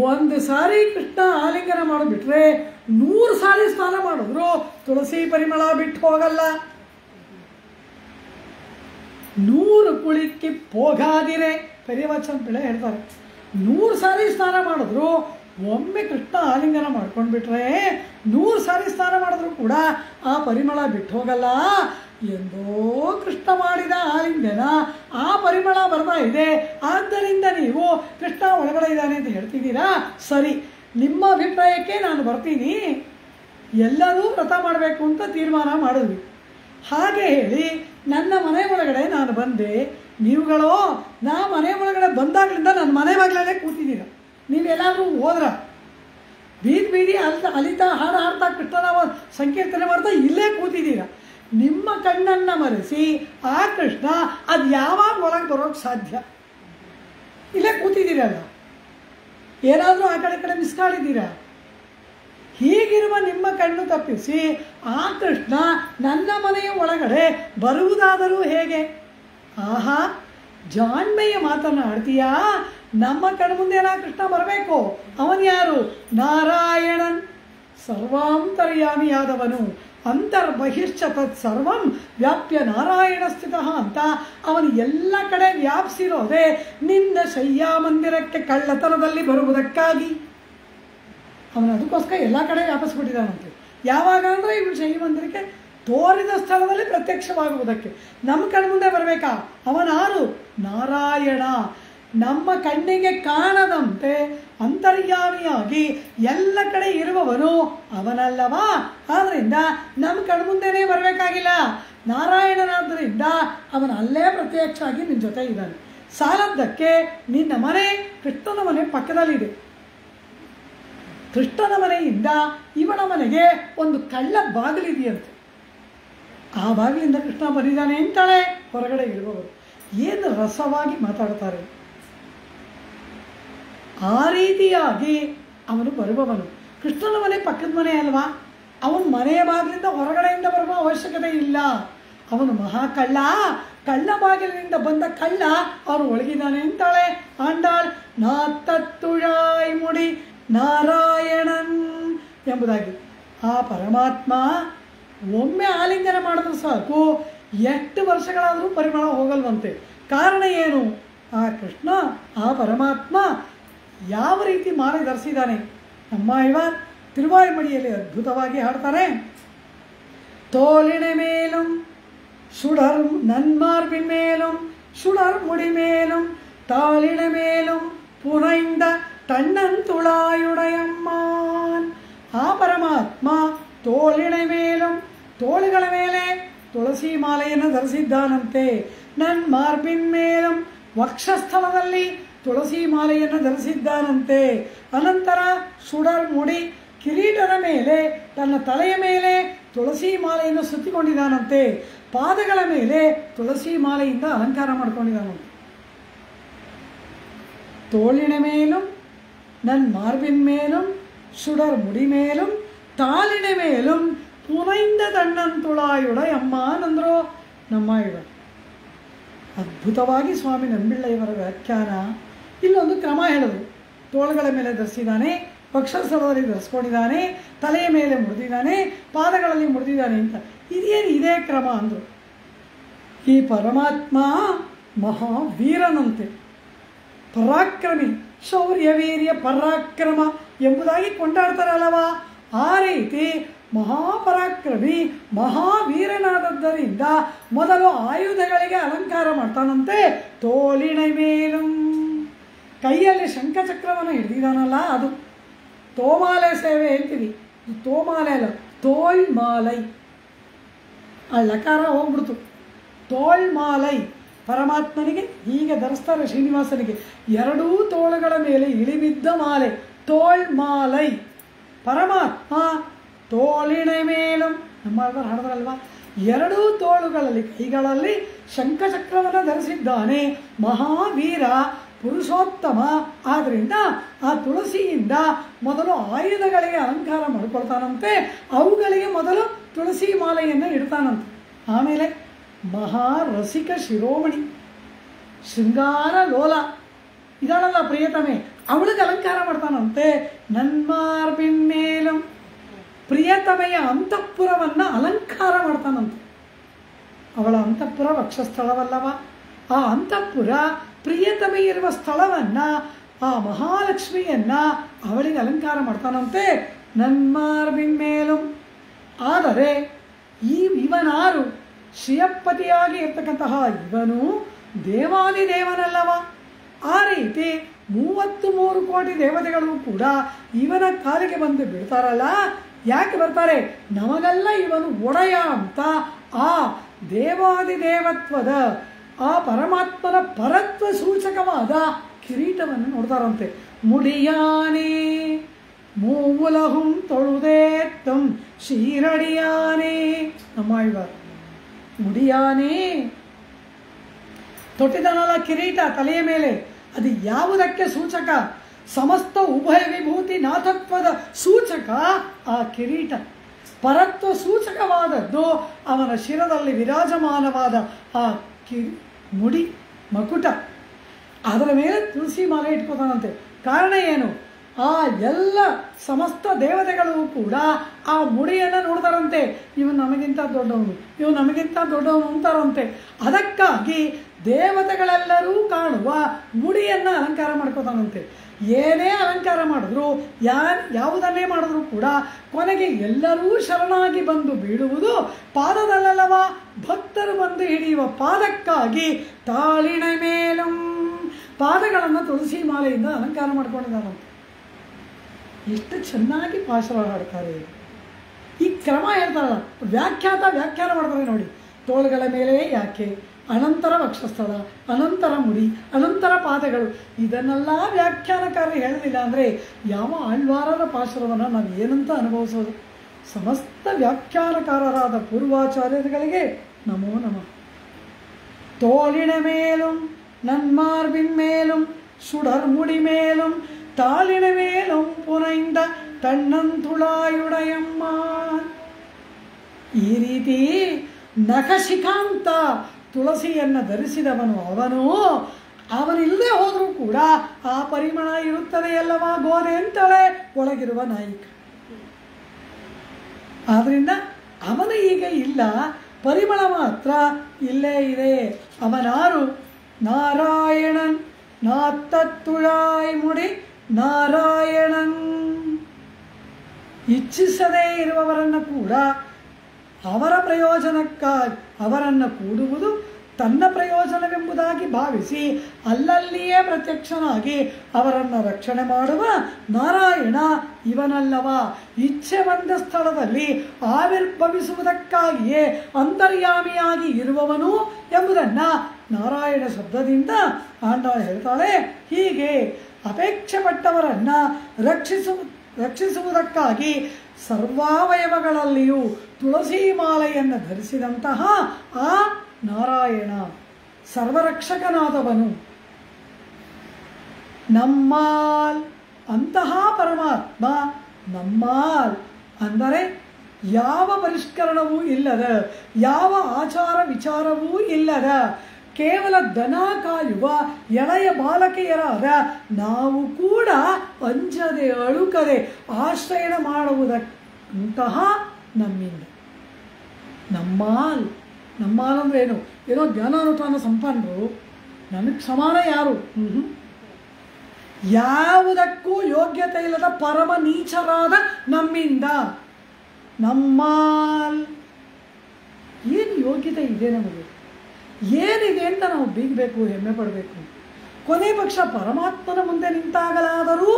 ಒಂದು ಸಾರಿ ಕೃಷ್ಣ ಆಲಿಂಗನ ಮಾಡಿಬಿಟ್ರೆ 100 ಸಾರಿ ಸ್ನಾನ ಮಾಡಿದ್ರು ತುಳಸಿ ಪರಿಮಳ ಬಿಟ್ಟು ಹೋಗಲ್ಲ. 100 ಕುಳಿಕ್ಕೆ ಹೋಗಾದಿರೆ ಪೆರಿಯವಚನ ಬೆಳೆ ಹೇಳ್ತಾರೆ. 100 ಸಾರಿ ಸ್ನಾನ ಮಾಡಿದ್ರು, ಒಮ್ಮೆ ಕೃಷ್ಣ ಆಲಿಂಗನ ಮಾಡ್ಕೊಂಡ್ಬಿಟ್ರೆ 100 ಸಾರಿ ಸ್ನಾನ ಮಾಡಿದ್ರು ಕೂಡ ಆ ಪರಿಮಳ ಬಿಟ್ಟು ಹೋಗಲ್ಲ. ಎಂದೋ ಕೃಷ್ಣ ಮಾಡಿದ ಆಲಿಂಗನ ಆ ಪರಿಮಳ ಬರ್ತಾ ಇದೆ, ಆದ್ದರಿಂದ ನೀವು ಕೃಷ್ಣ ಒಳಗಡೆ ಇದ್ದಾನೆ ಅಂತ ಹೇಳ್ತಿದ್ದೀರಾ. ಸರಿ, ನಿಮ್ಮ ಅಭಿಪ್ರಾಯಕ್ಕೆ ನಾನು ಬರ್ತೀನಿ. ಎಲ್ಲರೂ ವ್ರತ ಮಾಡಬೇಕು ಅಂತ ತೀರ್ಮಾನ ಮಾಡಿದ್ವಿ. ಹಾಗೆ ಹೇಳಿ ನನ್ನ ಮನೆ ಒಳಗಡೆ ನಾನು ಬಂದೆ. ನೀವುಗಳೋ ನಾ ಮನೆ ಒಳಗಡೆ ಬಂದಾಗಲಿಂದ ನನ್ನ ಮನೆ ಬಾಗಿಲಲ್ಲೇ ಕೂತಿದ್ದೀರ. ನೀವೆಲ್ಲಾದರೂ ಹೋದ್ರ ಬೀದಿ ಅಲಿತಾ ಹಾಡು ಹಾಡ್ತಾ ಕೃಷ್ಣನ ಸಂಕೀರ್ತನೆ ಮಾಡ್ತಾ ಇಲ್ಲೇ ಕೂತಿದ್ದೀರ. ನಿಮ್ಮ ಕಣ್ಣನ್ನು ಮರೆಸಿ ಆ ಕೃಷ್ಣ ಅದು ಯಾವಾಗ ಒಳಗೆ ಬರೋಕ್ಕೆ ಸಾಧ್ಯ? ಇಲ್ಲೇ ಕೂತಿದ್ದೀರಲ್ಲ, ಏನಾದರೂ ಆ ಕಡೆ ಮಿಸ್ ಮಾಡಿದ್ದೀರಾ? ಹೀಗಿರುವ ನಿಮ್ಮ ಕಣ್ಣು ತಪ್ಪಿಸಿ ಆ ಕೃಷ್ಣ ನನ್ನ ಮನೆಯ ಒಳಗಡೆ ಬರುವುದಾದರೂ ಹೇಗೆ? ಆಹಾ, ಜಾಣ್ಮೆಯ ಮಾತನಾಡ್ತೀಯಾ? ನಮ್ಮ ಕಣ್ಮುಂದೆ ಕೃಷ್ಣ ಬರಬೇಕು. ಅವನು ಯಾರು? ನಾರಾಯಣನ್, ಸರ್ವಾಂತರ್ಯಾಮಿಯಾದವನು. ಅಂತರ್ಬಹಿಶ್ಚ ತತ್ ಸರ್ವಂ ವ್ಯಾಪ್ಯ ನಾರಾಯಣ ಸ್ಥಿತ ಅಂತ ಅವನು ಎಲ್ಲ ಕಡೆ ವ್ಯಾಪಿಸಿರೋದೆ ನಿನ್ನ ಶಯ್ಯಾ ಮಂದಿರಕ್ಕೆ ಕಳ್ಳತನದಲ್ಲಿ ಬರುವುದಕ್ಕಾಗಿ. ಅವನು ಅದಕ್ಕೋಸ್ಕರ ಎಲ್ಲ ಕಡೆ ವ್ಯಾಪಿಸ್ಬಿಟ್ಟಿದ್ದಾನಂತೆ. ಯಾವಾಗ ಅಂದರೆ ಇವನು ಶಯ್ಯ ಮಂದಿರಕ್ಕೆ ತೋರಿದ ಸ್ಥಳದಲ್ಲಿ ಪ್ರತ್ಯಕ್ಷವಾಗುವುದಕ್ಕೆ. ನಮ್ಮ ಕಣ್ಮುಂದೆ ಬರಬೇಕಾ? ಅವನಾರು? ನಾರಾಯಣ. ನಮ್ಮ ಕಣ್ಣಿಗೆ ಕಾಣದಂತೆ ಅಂತರ್ಯಾಮಿಯಾಗಿ ಎಲ್ಲ ಕಡೆ ಇರುವವನು ಅವನಲ್ಲವಾ? ಆದ್ದರಿಂದ ನಮ್ಮ ಕಣ್ಮುಂದೆನೇ ಬರಬೇಕಾಗಿಲ್ಲ. ನಾರಾಯಣನಾದ್ದರಿಂದ ಅವನ ಅಲ್ಲೇ ಪ್ರತ್ಯಕ್ಷ ಆಗಿ ನಿನ್ನ ಜೊತೆ ಇದ್ದಾನೆ. ಸಾಲದ್ದಕ್ಕೆ ನಿನ್ನ ಮನೆ ಕೃಷ್ಣನ ಮನೆ ಪಕ್ಕದಲ್ಲಿದೆ. ಕೃಷ್ಣನ ಮನೆಯಿಂದ ಇವನ ಮನೆಗೆ ಒಂದು ಕಳ್ಳ ಬಾಗಿಲಿದೆಯಂತೆ. ಆ ಬಾಗಿಲಿಂದ ಕೃಷ್ಣ ಬಂದಿದ್ದಾನೆ ಅಂತಾಳೆ ಹೊರಗಡೆ ಇರುವವರು. ಏನು ರಸವಾಗಿ ಮಾತಾಡ್ತಾರೆ. ಆ ರೀತಿಯಾಗಿ ಅವನು ಬರುವವನು. ಕೃಷ್ಣನ ಮನೆ ಪಕ್ಕದ ಮನೆ ಅಲ್ವಾ? ಅವನು ಮನೆಯ ಬಾಗಿಲಿಂದ ಹೊರಗಡೆಯಿಂದ ಬರುವ ಅವಶ್ಯಕತೆ ಇಲ್ಲ. ಅವನು ಮಹಾಕಳ್ಳ. ಕಳ್ಳ ಬಾಗಿಲಿನಿಂದ ಬಂದ ಕಳ್ಳ ಅವನು ಒಳಗಿದ್ದಾನೆ ಅಂತಾಳೆ ಆಂಡಾಳ್. ನಾತ್ತುಳಾಯ್ ಮುಡಿ ನಾರಾಯಣನ್ ಎಂಬುದಾಗಿ ಆ ಪರಮಾತ್ಮ ಒಮ್ಮೆ ಆಲಿಂಗನ ಮಾಡಿದ್ರು ಸಾಕು, ಎಷ್ಟು ವರ್ಷಗಳಾದರೂ ಪರಿಮಳ ಹೋಗಲ್ವಂತೆ. ಕಾರಣ ಏನು? ಆ ಕೃಷ್ಣ, ಆ ಪರಮಾತ್ಮ ಯಾವ ರೀತಿ ಮಾಲೆ ಧರಿಸಿದ್ದಾನೆ. ನಮ್ಮ ಇವರು ತಿರುವಾಯ್ಮಡಿಯಲ್ಲಿ ಅದ್ಭುತವಾಗಿ ಹಾಡ್ತಾರೆ. தோளினை மேலும் சுடர் நன்மார்பின் மேலும் சுடர் முடி மேலும் தாளினை மேலும் புனைந்த ತಣ್ಣಂತುಳಾಯುಡೆಯಮ್ಮಾನ್. ಆ ಪರಮಾತ್ಮ ತೋಳಿನ ಮೇಲೂ ತೋಳುಗಳ ಮೇಲೆ ತುಳಸಿ ಮಾಲೆಯನ್ನು ಧರಿಸಿದ್ದಾನಂತೆ. ನನ್ನ ಮಾರ್ಬಿನ್ ಮೇಲೂ ವಕ್ಷಸ್ಥಳದಲ್ಲಿ ತುಳಸಿ ಮಾಲೆಯನ್ನು ಧರಿಸಿದ್ದಾನಂತೆ. ಅನಂತರ ಸುಡರ್ ಮುಡಿ ಕಿರೀಟದ ಮೇಲೆ ತನ್ನ ತಲೆಯ ಮೇಲೆ ತುಳಸಿ ಮಾಲೆಯನ್ನು ಸುತ್ತಿಕೊಂಡಿದ್ದಾನಂತೆ. ಪಾದಗಳ ಮೇಲೆ ತುಳಸಿ ಮಾಲೆಯಿಂದ ಅಲಂಕಾರ ಮಾಡಿಕೊಂಡಿದ್ದಾನಂತೆ. தோளின மேலும் நன் மார்பின் மேலும் சுடர் முடி மேலும் ತಾಳಿನ ಮೇಲುಂ ಪುನೈಂದ ತಣ್ಣಂತುಳಾಯುಡ ಅಮ್ಮನಂದ್ರು ನಮ್ಮ ಇವರು. ಅದ್ಭುತವಾಗಿ ಸ್ವಾಮಿ ನಂಬಿಳ್ಳ ಇವರ ವ್ಯಾಖ್ಯಾನ. ಇಲ್ಲೊಂದು ಕ್ರಮ ಹೇಳೋದು. ತೋಳುಗಳ ಮೇಲೆ ಧರಿಸಿದ್ದಾನೆ, ವಕ್ಷಸ್ಥಳದಲ್ಲಿ ಧರಿಸ್ಕೊಂಡಿದ್ದಾನೆ, ತಲೆಯ ಮೇಲೆ ಮುರಿದಿದ್ದಾನೆ, ಪಾದಗಳಲ್ಲಿ ಮುರಿದಿದ್ದಾನೆ ಅಂತ. ಇದೇನು ಇದೇ ಕ್ರಮ ಅಂದರು. ಈ ಪರಮಾತ್ಮ ಮಹಾವೀರನಂತೆ, ಪರಾಕ್ರಮಿ, ಶೌರ್ಯ ವೀರ್ಯ ಪರಾಕ್ರಮ ಎಂಬುದಾಗಿ ಕೊಂಡಾಡ್ತಾರಲ್ಲವಾ, ಆ ರೀತಿ ಮಹಾಪರಾಕ್ರಮಿ ಮಹಾವೀರನಾದದ್ದರಿಂದ ಮೊದಲು ಆಯುಧಗಳಿಗೆ ಅಲಂಕಾರ ಮಾಡ್ತಾನಂತೆ. ತೋಳಿನ ಮೇಲೂ ಕೈಯಲ್ಲಿ ಶಂಖಚಕ್ರವನ್ನು ಹಿಡಿದಿದ್ದಾನಲ್ಲ, ಅದು ತೋಮಾಲೆ ಸೇವೆ ಹೇಳ್ತೀವಿ. ತೋಮಾಲೆ ಅಲ್ಲ, ತೋಳ್ಮಾಲೈ. ಆ ಲಕಾರ ಹೋಗ್ಬಿಡ್ತು. ತೋಳ್ಮಾಲೈ ಪರಮಾತ್ಮನಿಗೆ ಹೀಗೆ ಧರಿಸ್ತಾರೆ. ಶ್ರೀನಿವಾಸನಿಗೆ ಎರಡೂ ತೋಳುಗಳ ಮೇಲೆ ಇಳಿಬಿದ್ದ ಮಾಲೆ, ತೋಳ್ಮಾಲೈ. ಪರಮಾತ್ಮ ತೋಳಿನ ಮೇಲೂ ನಮ್ಮ ಹಾಡಿದ್ರಲ್ವ, ಎರಡೂ ತೋಳುಗಳಲ್ಲಿ ಕೈಗಳಲ್ಲಿ ಶಂಖಚಕ್ರವನ್ನು ಧರಿಸಿದ್ದಾನೆ. ಮಹಾವೀರ ಪುರುಷೋತ್ತಮ ಆದ್ದರಿಂದ ಆ ತುಳಸಿಯಿಂದ ಮೊದಲು ಆಯುಧಗಳಿಗೆ ಅಲಂಕಾರ ಮಾಡಿಕೊಳ್ತಾನಂತೆ. ಅವುಗಳಿಗೆ ಮೊದಲು ತುಳಸಿ ಮಾಲೆಯನ್ನು ಇಡ್ತಾನಂತೆ. ಆಮೇಲೆ ಮಹಾರಸಿಕ ಶಿರೋಮಣಿ ಶೃಂಗಾರ ಲೋಲ ಇದಾಳಲ್ಲ ಪ್ರಿಯತಮೆ, ಅವಳಿಗೆ ಅಲಂಕಾರ ಮಾಡ್ತಾನಂತೆ. ನನ್ಮಾರ್ಬಿನ್ ಮೇಲಂ ಪ್ರಿಯತಮೆಯ ಅಂತಃಪುರವನ್ನು ಅಲಂಕಾರ ಮಾಡ್ತಾನಂತೆ. ಅವಳ ಅಂತಃಪುರ ವಕ್ಷಸ್ಥಳವಲ್ಲವ, ಆ ಅಂತಃಪುರ ಪ್ರಿಯತಮೆ ಇರುವ ಸ್ಥಳವನ್ನು, ಆ ಮಹಾಲಕ್ಷ್ಮಿಯನ್ನ ಅವಳಿಗೆ ಅಲಂಕಾರ ಮಾಡ್ತಾನಂತೆ. ನನ್ಮಾರ್ಬಿನ್ ಮೇಲಂ. ಆದರೆ ಇವನಾರು ಶ್ರೀಯಪತಿಯಾಗಿ ಇರ್ತಕ್ಕಂತಹ ಇವನು ದೇವಾದಿದೇವನಲ್ಲವ. ಆ ರೀತಿ 33 ಕೋಟಿ ದೇವತೆಗಳು ಕೂಡ ಇವನ ಕಾಲಿಗೆ ಬಂದು ಬಿಡ್ತಾರಲ್ಲ. ಯಾಕೆ ಬರ್ತಾರೆ? ನಮಗೆಲ್ಲ ಇವನು ಒಡೆಯ ಅಂತ ಆ ದೇವಾದಿದೇವತ್ವದ ಆ ಪರಮಾತ್ಮನ ಪರತ್ವ ಸೂಚಕವಾದ ಕಿರೀಟವನ್ನು ನೋಡ್ತಾರಂತೆ. ಮುಡಿಯಾನೆ ಮೂವುಲಹುಂ ತೊಳುದೇತ್ತಂ ಶೀರಡಿಯಾನೆ. ನಮ್ಮ ಮುಡಿಯಾನೆ ತೊಟ್ಟಿದನಲ್ಲ ಕಿರೀಟ ತಲೆಯ ಮೇಲೆ, ಅದು ಯಾವುದಕ್ಕೆ ಸೂಚಕ? ಸಮಸ್ತ ಉಭಯ ವಿಭೂತಿ ನಾಥತ್ವದ ಸೂಚಕ ಆ ಕಿರೀಟ. ಪರತ್ವ ಸೂಚಕವಾದದ್ದು ಅವನ ಶಿರದಲ್ಲಿ ವಿರಾಜಮಾನವಾದ ಆ ಮುಡಿ ಮಕುಟ. ಅದರ ಮೇಲೆ ತುಳಸಿ ಮಾಲೆ ಇಟ್ಕೋತಾನಂತೆ. ಕಾರಣ ಏನು? ಆ ಎಲ್ಲ ಸಮಸ್ತ ದೇವತೆಗಳು ಕೂಡ ಆ ಮುಡಿಯನ್ನು ನೋಡ್ತಾರಂತೆ. ಇವನು ನಮಗಿಂತ ದೊಡ್ಡವನು, ಇವನು ನಮಗಿಂತ ದೊಡ್ಡವನು ಅಂತಾರಂತೆ. ಅದಕ್ಕಾಗಿ ದೇವತೆಗಳೆಲ್ಲರೂ ಕಾಣುವ ಮುಡಿಯನ್ನು ಅಲಂಕಾರ ಮಾಡ್ಕೋತಾನಂತೆ. ಏನೇ ಅಲಂಕಾರ ಮಾಡಿದ್ರು, ಯಾವುದನ್ನೇ ಮಾಡಿದ್ರು ಕೂಡ ಕೊನೆಗೆ ಎಲ್ಲರೂ ಶರಣಾಗಿ ಬಂದು ಬೀಳುವುದು ಪಾದದಲ್ಲವ, ಭಕ್ತರು ಬಂದು ಹಿಡಿಯುವ ಪಾದಕ್ಕಾಗಿ ತಾಳಿನ ಮೇಲಂ ಪಾದಗಳನ್ನು ತುಳಸಿ ಮಾಲೆಯಿಂದ ಅಲಂಕಾರ ಮಾಡ್ಕೊಂಡಿದ್ದಾನಂತೆ. ಎಷ್ಟು ಚೆನ್ನಾಗಿ ಪಾಶರ ಹಾಡ್ತಾರೆ. ಈ ಕ್ರಮ ಹೇಳ್ತಾರಲ್ಲ, ವ್ಯಾಖ್ಯಾನ ಮಾಡ್ತಾರೆ ನೋಡಿ. ತೋಳುಗಳ ಮೇಲೆ ಯಾಕೆ, ಅನಂತರ ವಕ್ಷಸ್ಥಳ, ಅನಂತರ ಮುಡಿ, ಅನಂತರ ಪಾದಗಳು, ಇದನ್ನೆಲ್ಲ ವ್ಯಾಖ್ಯಾನಕಾರರು ಹೇಳಲಿಲ್ಲ ಅಂದರೆ ಯಾವ ಆಳ್ವಾರರ ಪಾಶರವನ್ನು ನಾವು ಏನಂತ ಅನುಭವಿಸೋದು? ಸಮಸ್ತ ವ್ಯಾಖ್ಯಾನಕಾರರಾದ ಪೂರ್ವಾಚಾರ್ಯರುಗಳಿಗೆ ನಮೋ ನಮಃ. தோளின மேலும் நன்மார்பின் மேலும் சுடர் முடி மேலும் தாளின மேலும் புனைந்த ತಣ್ಣಂತುಳಾಯುಡೆಯಮ್ಮಾನ್. ಈ ರೀತಿ ನಖಶಿಖಾಂತ ತುಳಸಿಯನ್ನು ಧರಿಸಿದವನು ಅವನಿಲ್ಲದೆ ಹೋದರೂ ಕೂಡ ಆ ಪರಿಮಳ ಇರುತ್ತದೆ ಅಲ್ಲವ. ಗೋದೆ ಅಂತಲೇ ಒಳಗಿರುವ ನಾಯಿಕ. ಆದ್ದರಿಂದ ಅವನು ಈಗ ಇಲ್ಲ, ಪರಿಮಳ ಮಾತ್ರ ಇಲ್ಲೇ ಇದೆ. ಅವನಾರು? ನಾರಾಯಣನ್ ನಾತ್ತತ್ತುಳಾಯ್ ಮುಡಿ ನಾರಾಯಣನ್. ಇಚ್ಛಿಸದೇ ಇರುವವರನ್ನು ಕೂಡ ಅವರ ಪ್ರಯೋಜನಕ್ಕಾಗಿ ಅವರನ್ನು ಕೂಡುವುದು ತನ್ನ ಪ್ರಯೋಜನವೆಂಬುದಾಗಿ ಭಾವಿಸಿ ಅಲ್ಲಲ್ಲಿಯೇ ಪ್ರತ್ಯಕ್ಷನಾಗಿ ಅವರನ್ನು ರಕ್ಷಣೆ ಮಾಡುವ ನಾರಾಯಣ ಇವನಲ್ಲವ. ಇಚ್ಛೆ ಬಂದ ಸ್ಥಳದಲ್ಲಿ ಆವಿರ್ಭವಿಸುವುದಕ್ಕಾಗಿಯೇ ಅಂತರ್ಯಾಮಿಯಾಗಿ ಇರುವವನು ಎಂಬುದನ್ನು ನಾರಾಯಣ ಶಬ್ದದಿಂದ ಆಂಡಾಳು ಹೇಳ್ತಾಳೆ. ಹೀಗೆ ಅಪೇಕ್ಷೆ ಪಟ್ಟವರನ್ನು ರಕ್ಷಿಸುವುದಕ್ಕಾಗಿ ಸರ್ವಾವಯವಗಳಲ್ಲಿಯೂ ತುಳಸಿ ಮಾಲೆಯನ್ನು ಧರಿಸಿದಂತಹ ಆ ನಾರಾಯಣ ಸರ್ವರಕ್ಷಕನಾದವನು. ನಮ್ಮಾಲ್ ಅಂತಹ ಪರಮಾತ್ಮ, ನಮ್ಮಾಲ್ ಅಂದರೆ ಯಾವ ಪರಿಷ್ಕರಣವೂ ಇಲ್ಲದ, ಯಾವ ಆಚಾರ ವಿಚಾರವೂ ಇಲ್ಲದ, ಕೇವಲ ದನ ಕಾಯುವ ಎಳೆಯ ಬಾಲಕಿಯರಾದ ನಾವು ಕೂಡ ಅಂಜದೆ ಅಳುಕದೆ ಆಶ್ರಯಣ ಮಾಡುವುದಂತಹ ನಮ್ಮಿಂದ. ನಮ್ಮಾಲ್ ಅಂದ್ರೆ ಏನು? ಏನೋ ಜ್ಞಾನಾನುಷ್ಠಾನ ಸಂಪನ್ನರು, ನನಗೆ ಸಮಾನ ಯಾರು? ಯಾವುದಕ್ಕೂ ಯೋಗ್ಯತೆ ಇಲ್ಲದ ಪರಮ ನೀಚರಾದ ನಮ್ಮಿಂದ. ನಮ್ಮಾಲ್ ಏನು ಯೋಗ್ಯತೆ ಇದೆ ನಮಗೆ, ಏನಿದೆ ಅಂತ ನಾವು ಬೀಗಬೇಕು, ಹೆಮ್ಮೆ ಪಡಬೇಕು. ಕೊನೆ ಪಕ್ಷ ಪರಮಾತ್ಮನ ಮುಂದೆ ನಿಂತಾಗಲಾದರೂ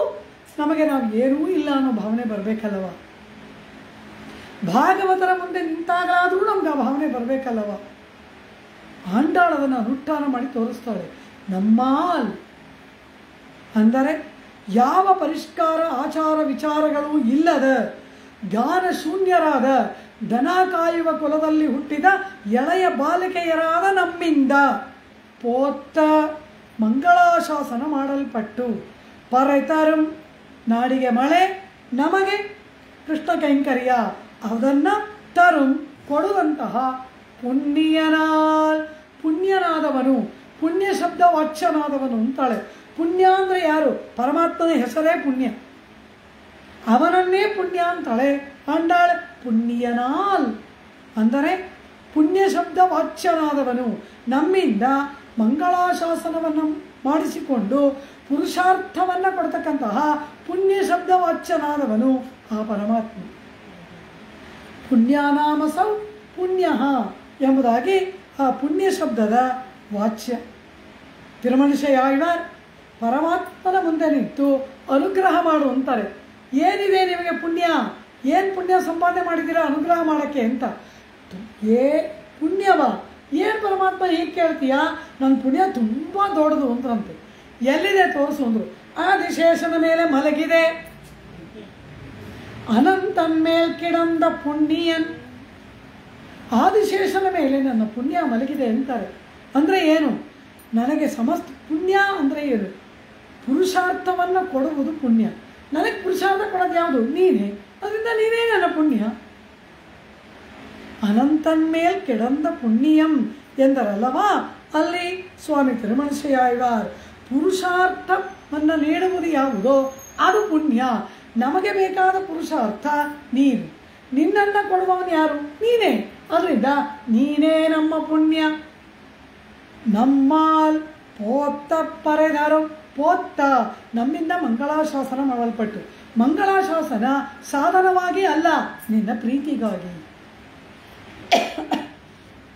ನಮಗೆ ನಾವು ಏನೂ ಇಲ್ಲ ಅನ್ನೋ ಭಾವನೆ ಬರಬೇಕಲ್ಲವ. ಭಾಗವತರ ಮುಂದೆ ನಿಂತಾಗಲಾದರೂ ನಮ್ಗೆ ಆ ಭಾವನೆ ಬರಬೇಕಲ್ಲವ. ಆಂಡಾಳು ಅದನ್ನು ಅನುಷ್ಠಾನ ಮಾಡಿ ತೋರಿಸ್ತಾಳೆ. ನಮ್ಮಾಲ್ ಅಂದರೆ ಯಾವ ಪರಿಷ್ಕಾರ ಆಚಾರ ವಿಚಾರಗಳೂ ಇಲ್ಲದ ಜ್ಞಾನ ಶೂನ್ಯರಾದ ದನ ಕಾಯುವ ಕುಲದಲ್ಲಿ ಹುಟ್ಟಿದ ಎಳೆಯ ಬಾಲಿಕೆಯರಾದ ನಮ್ಮಿಂದ ಪೋತ್ತ ಮಂಗಳಾಶಾಸನ ಮಾಡಲ್ಪಟ್ಟು ಪರೆತರಂ ನಾಡಿಗೆ ಮಳೆ, ನಮಗೆ ಕೃಷ್ಣ ಕೈಂಕರ್ಯ ಅದನ್ನು ತರುಂ ಕೊಡುವಂತಹ ಪುಣ್ಯನಾಲ್ ಪುಣ್ಯನಾದವನು, ಪುಣ್ಯ ಶಬ್ದ ವಾಚ್ಯನಾದವನು ಅಂತಾಳೆ. ಪುಣ್ಯ ಅಂದರೆ ಯಾರು? ಪರಮಾತ್ಮನ ಹೆಸರೇ ಪುಣ್ಯ, ಅವನನ್ನೇ ಪುಣ್ಯ ಅಂತಾಳೆ ಅಂಡಾಳೆ. ಪುಣ್ಯನಾಲ್ ಅಂದರೆ ಪುಣ್ಯ ಶಬ್ದ ವಾಚ್ಯನಾದವನು, ನಮ್ಮಿಂದ ಮಂಗಳಾಶಾಸನವನ್ನು ಮಾಡಿಸಿಕೊಂಡು ಪುರುಷಾರ್ಥವನ್ನು ಕೊಡ್ತಕ್ಕಂತಹ ಪುಣ್ಯ ಶಬ್ದ ವಾಚ್ಯನಾದವನು ಆ ಪರಮಾತ್ಮ. ಪುಣ್ಯನಾಮಸೌ ಪುಣ್ಯ ಎಂಬುದಾಗಿ ಆ ಪುಣ್ಯ ಶಬ್ದದ ವಾಚ್ಯ. ತಿರುಮಣಿಷೆಯಾಳ್ವಾರ್ ಪರಮಾತ್ಮನ ಮುಂದೆ ನಿಂತು ಅನುಗ್ರಹ ಮಾಡು ಅಂತಾರೆ. ಏನಿದೆ ನಿಮಗೆ ಪುಣ್ಯ, ಏನು ಪುಣ್ಯ ಸಂಪಾದನೆ ಮಾಡಿದ್ದೀರಾ ಅನುಗ್ರಹ ಮಾಡೋಕ್ಕೆ ಅಂತ. ಪುಣ್ಯವ ಏನು ಪರಮಾತ್ಮ ಹೀಗೆ ಕೇಳ್ತೀಯಾ? ನನ್ನ ಪುಣ್ಯ ತುಂಬ ದೊಡ್ಡದು ಅಂತಂತೆ. ಎಲ್ಲಿದೆ ತೋರಿಸು ಅಂದರು. ಆದಿಶೇಷನ ಮೇಲೆ ಮಲಗಿದೆ, ಅನಂತನ್ ಮೇಲ್ ಕಿಡಂದ ಪುಣ್ಯನ್. ಆದಿಶೇಷನ ಮೇಲೆ ನನ್ನ ಪುಣ್ಯ ಮಲಗಿದೆ ಅಂತಾರೆ. ಅಂದರೆ ಏನು? ನನಗೆ ಸಮಸ್ತ ಪುಣ್ಯ ಅಂದರೆ ಏನು? ಪುರುಷಾರ್ಥವನ್ನು ಕೊಡುವುದು ಪುಣ್ಯ. ನನಗೆ ಪುರುಷಾರ್ಥ ಕೊಡೋದು ಯಾವುದು? ನೀನೇ. ಅದರಿಂದ ನೀನೇ ನನ್ನ ಪುಣ್ಯ. ಅನಂತನ್ ಮೇಲ್ ಕೆಡಂದ ಪುಣ್ಯಂ ಎಂದರಲ್ಲವಾ ಅಲ್ಲಿ ಸ್ವಾಮಿ ತಿರುಮಣಿಷೆಯಾಳ್ವಾರ್. ಪುರುಷಾರ್ಥವನ್ನು ನೀಡುವುದು ಯಾವುದೋ ಅದು ಪುಣ್ಯ. ನಮಗೆ ಬೇಕಾದ ಪುರುಷಾರ್ಥ ನೀನು, ನಿನ್ನನ್ನು ಕೊಡುವವನು ಯಾರು? ನೀನೇ. ಅದರಿಂದ ನೀನೇ ನಮ್ಮ ಪುಣ್ಯ. ನಮ್ಮಾಲ್ ಪೋತ್ತ ಪರೆದರು, ಪೋತ್ತ ನಮ್ಮಿಂದ ಮಂಗಳಾಶಾಸನ ಮಾಡಲ್ಪಟ್ಟು, ಮಂಗಳಾಶಾಸನ ಸಾಧನವಾಗಿ ಅಲ್ಲ, ನಿನ್ನ ಪ್ರೀತಿಗಾಗಿ,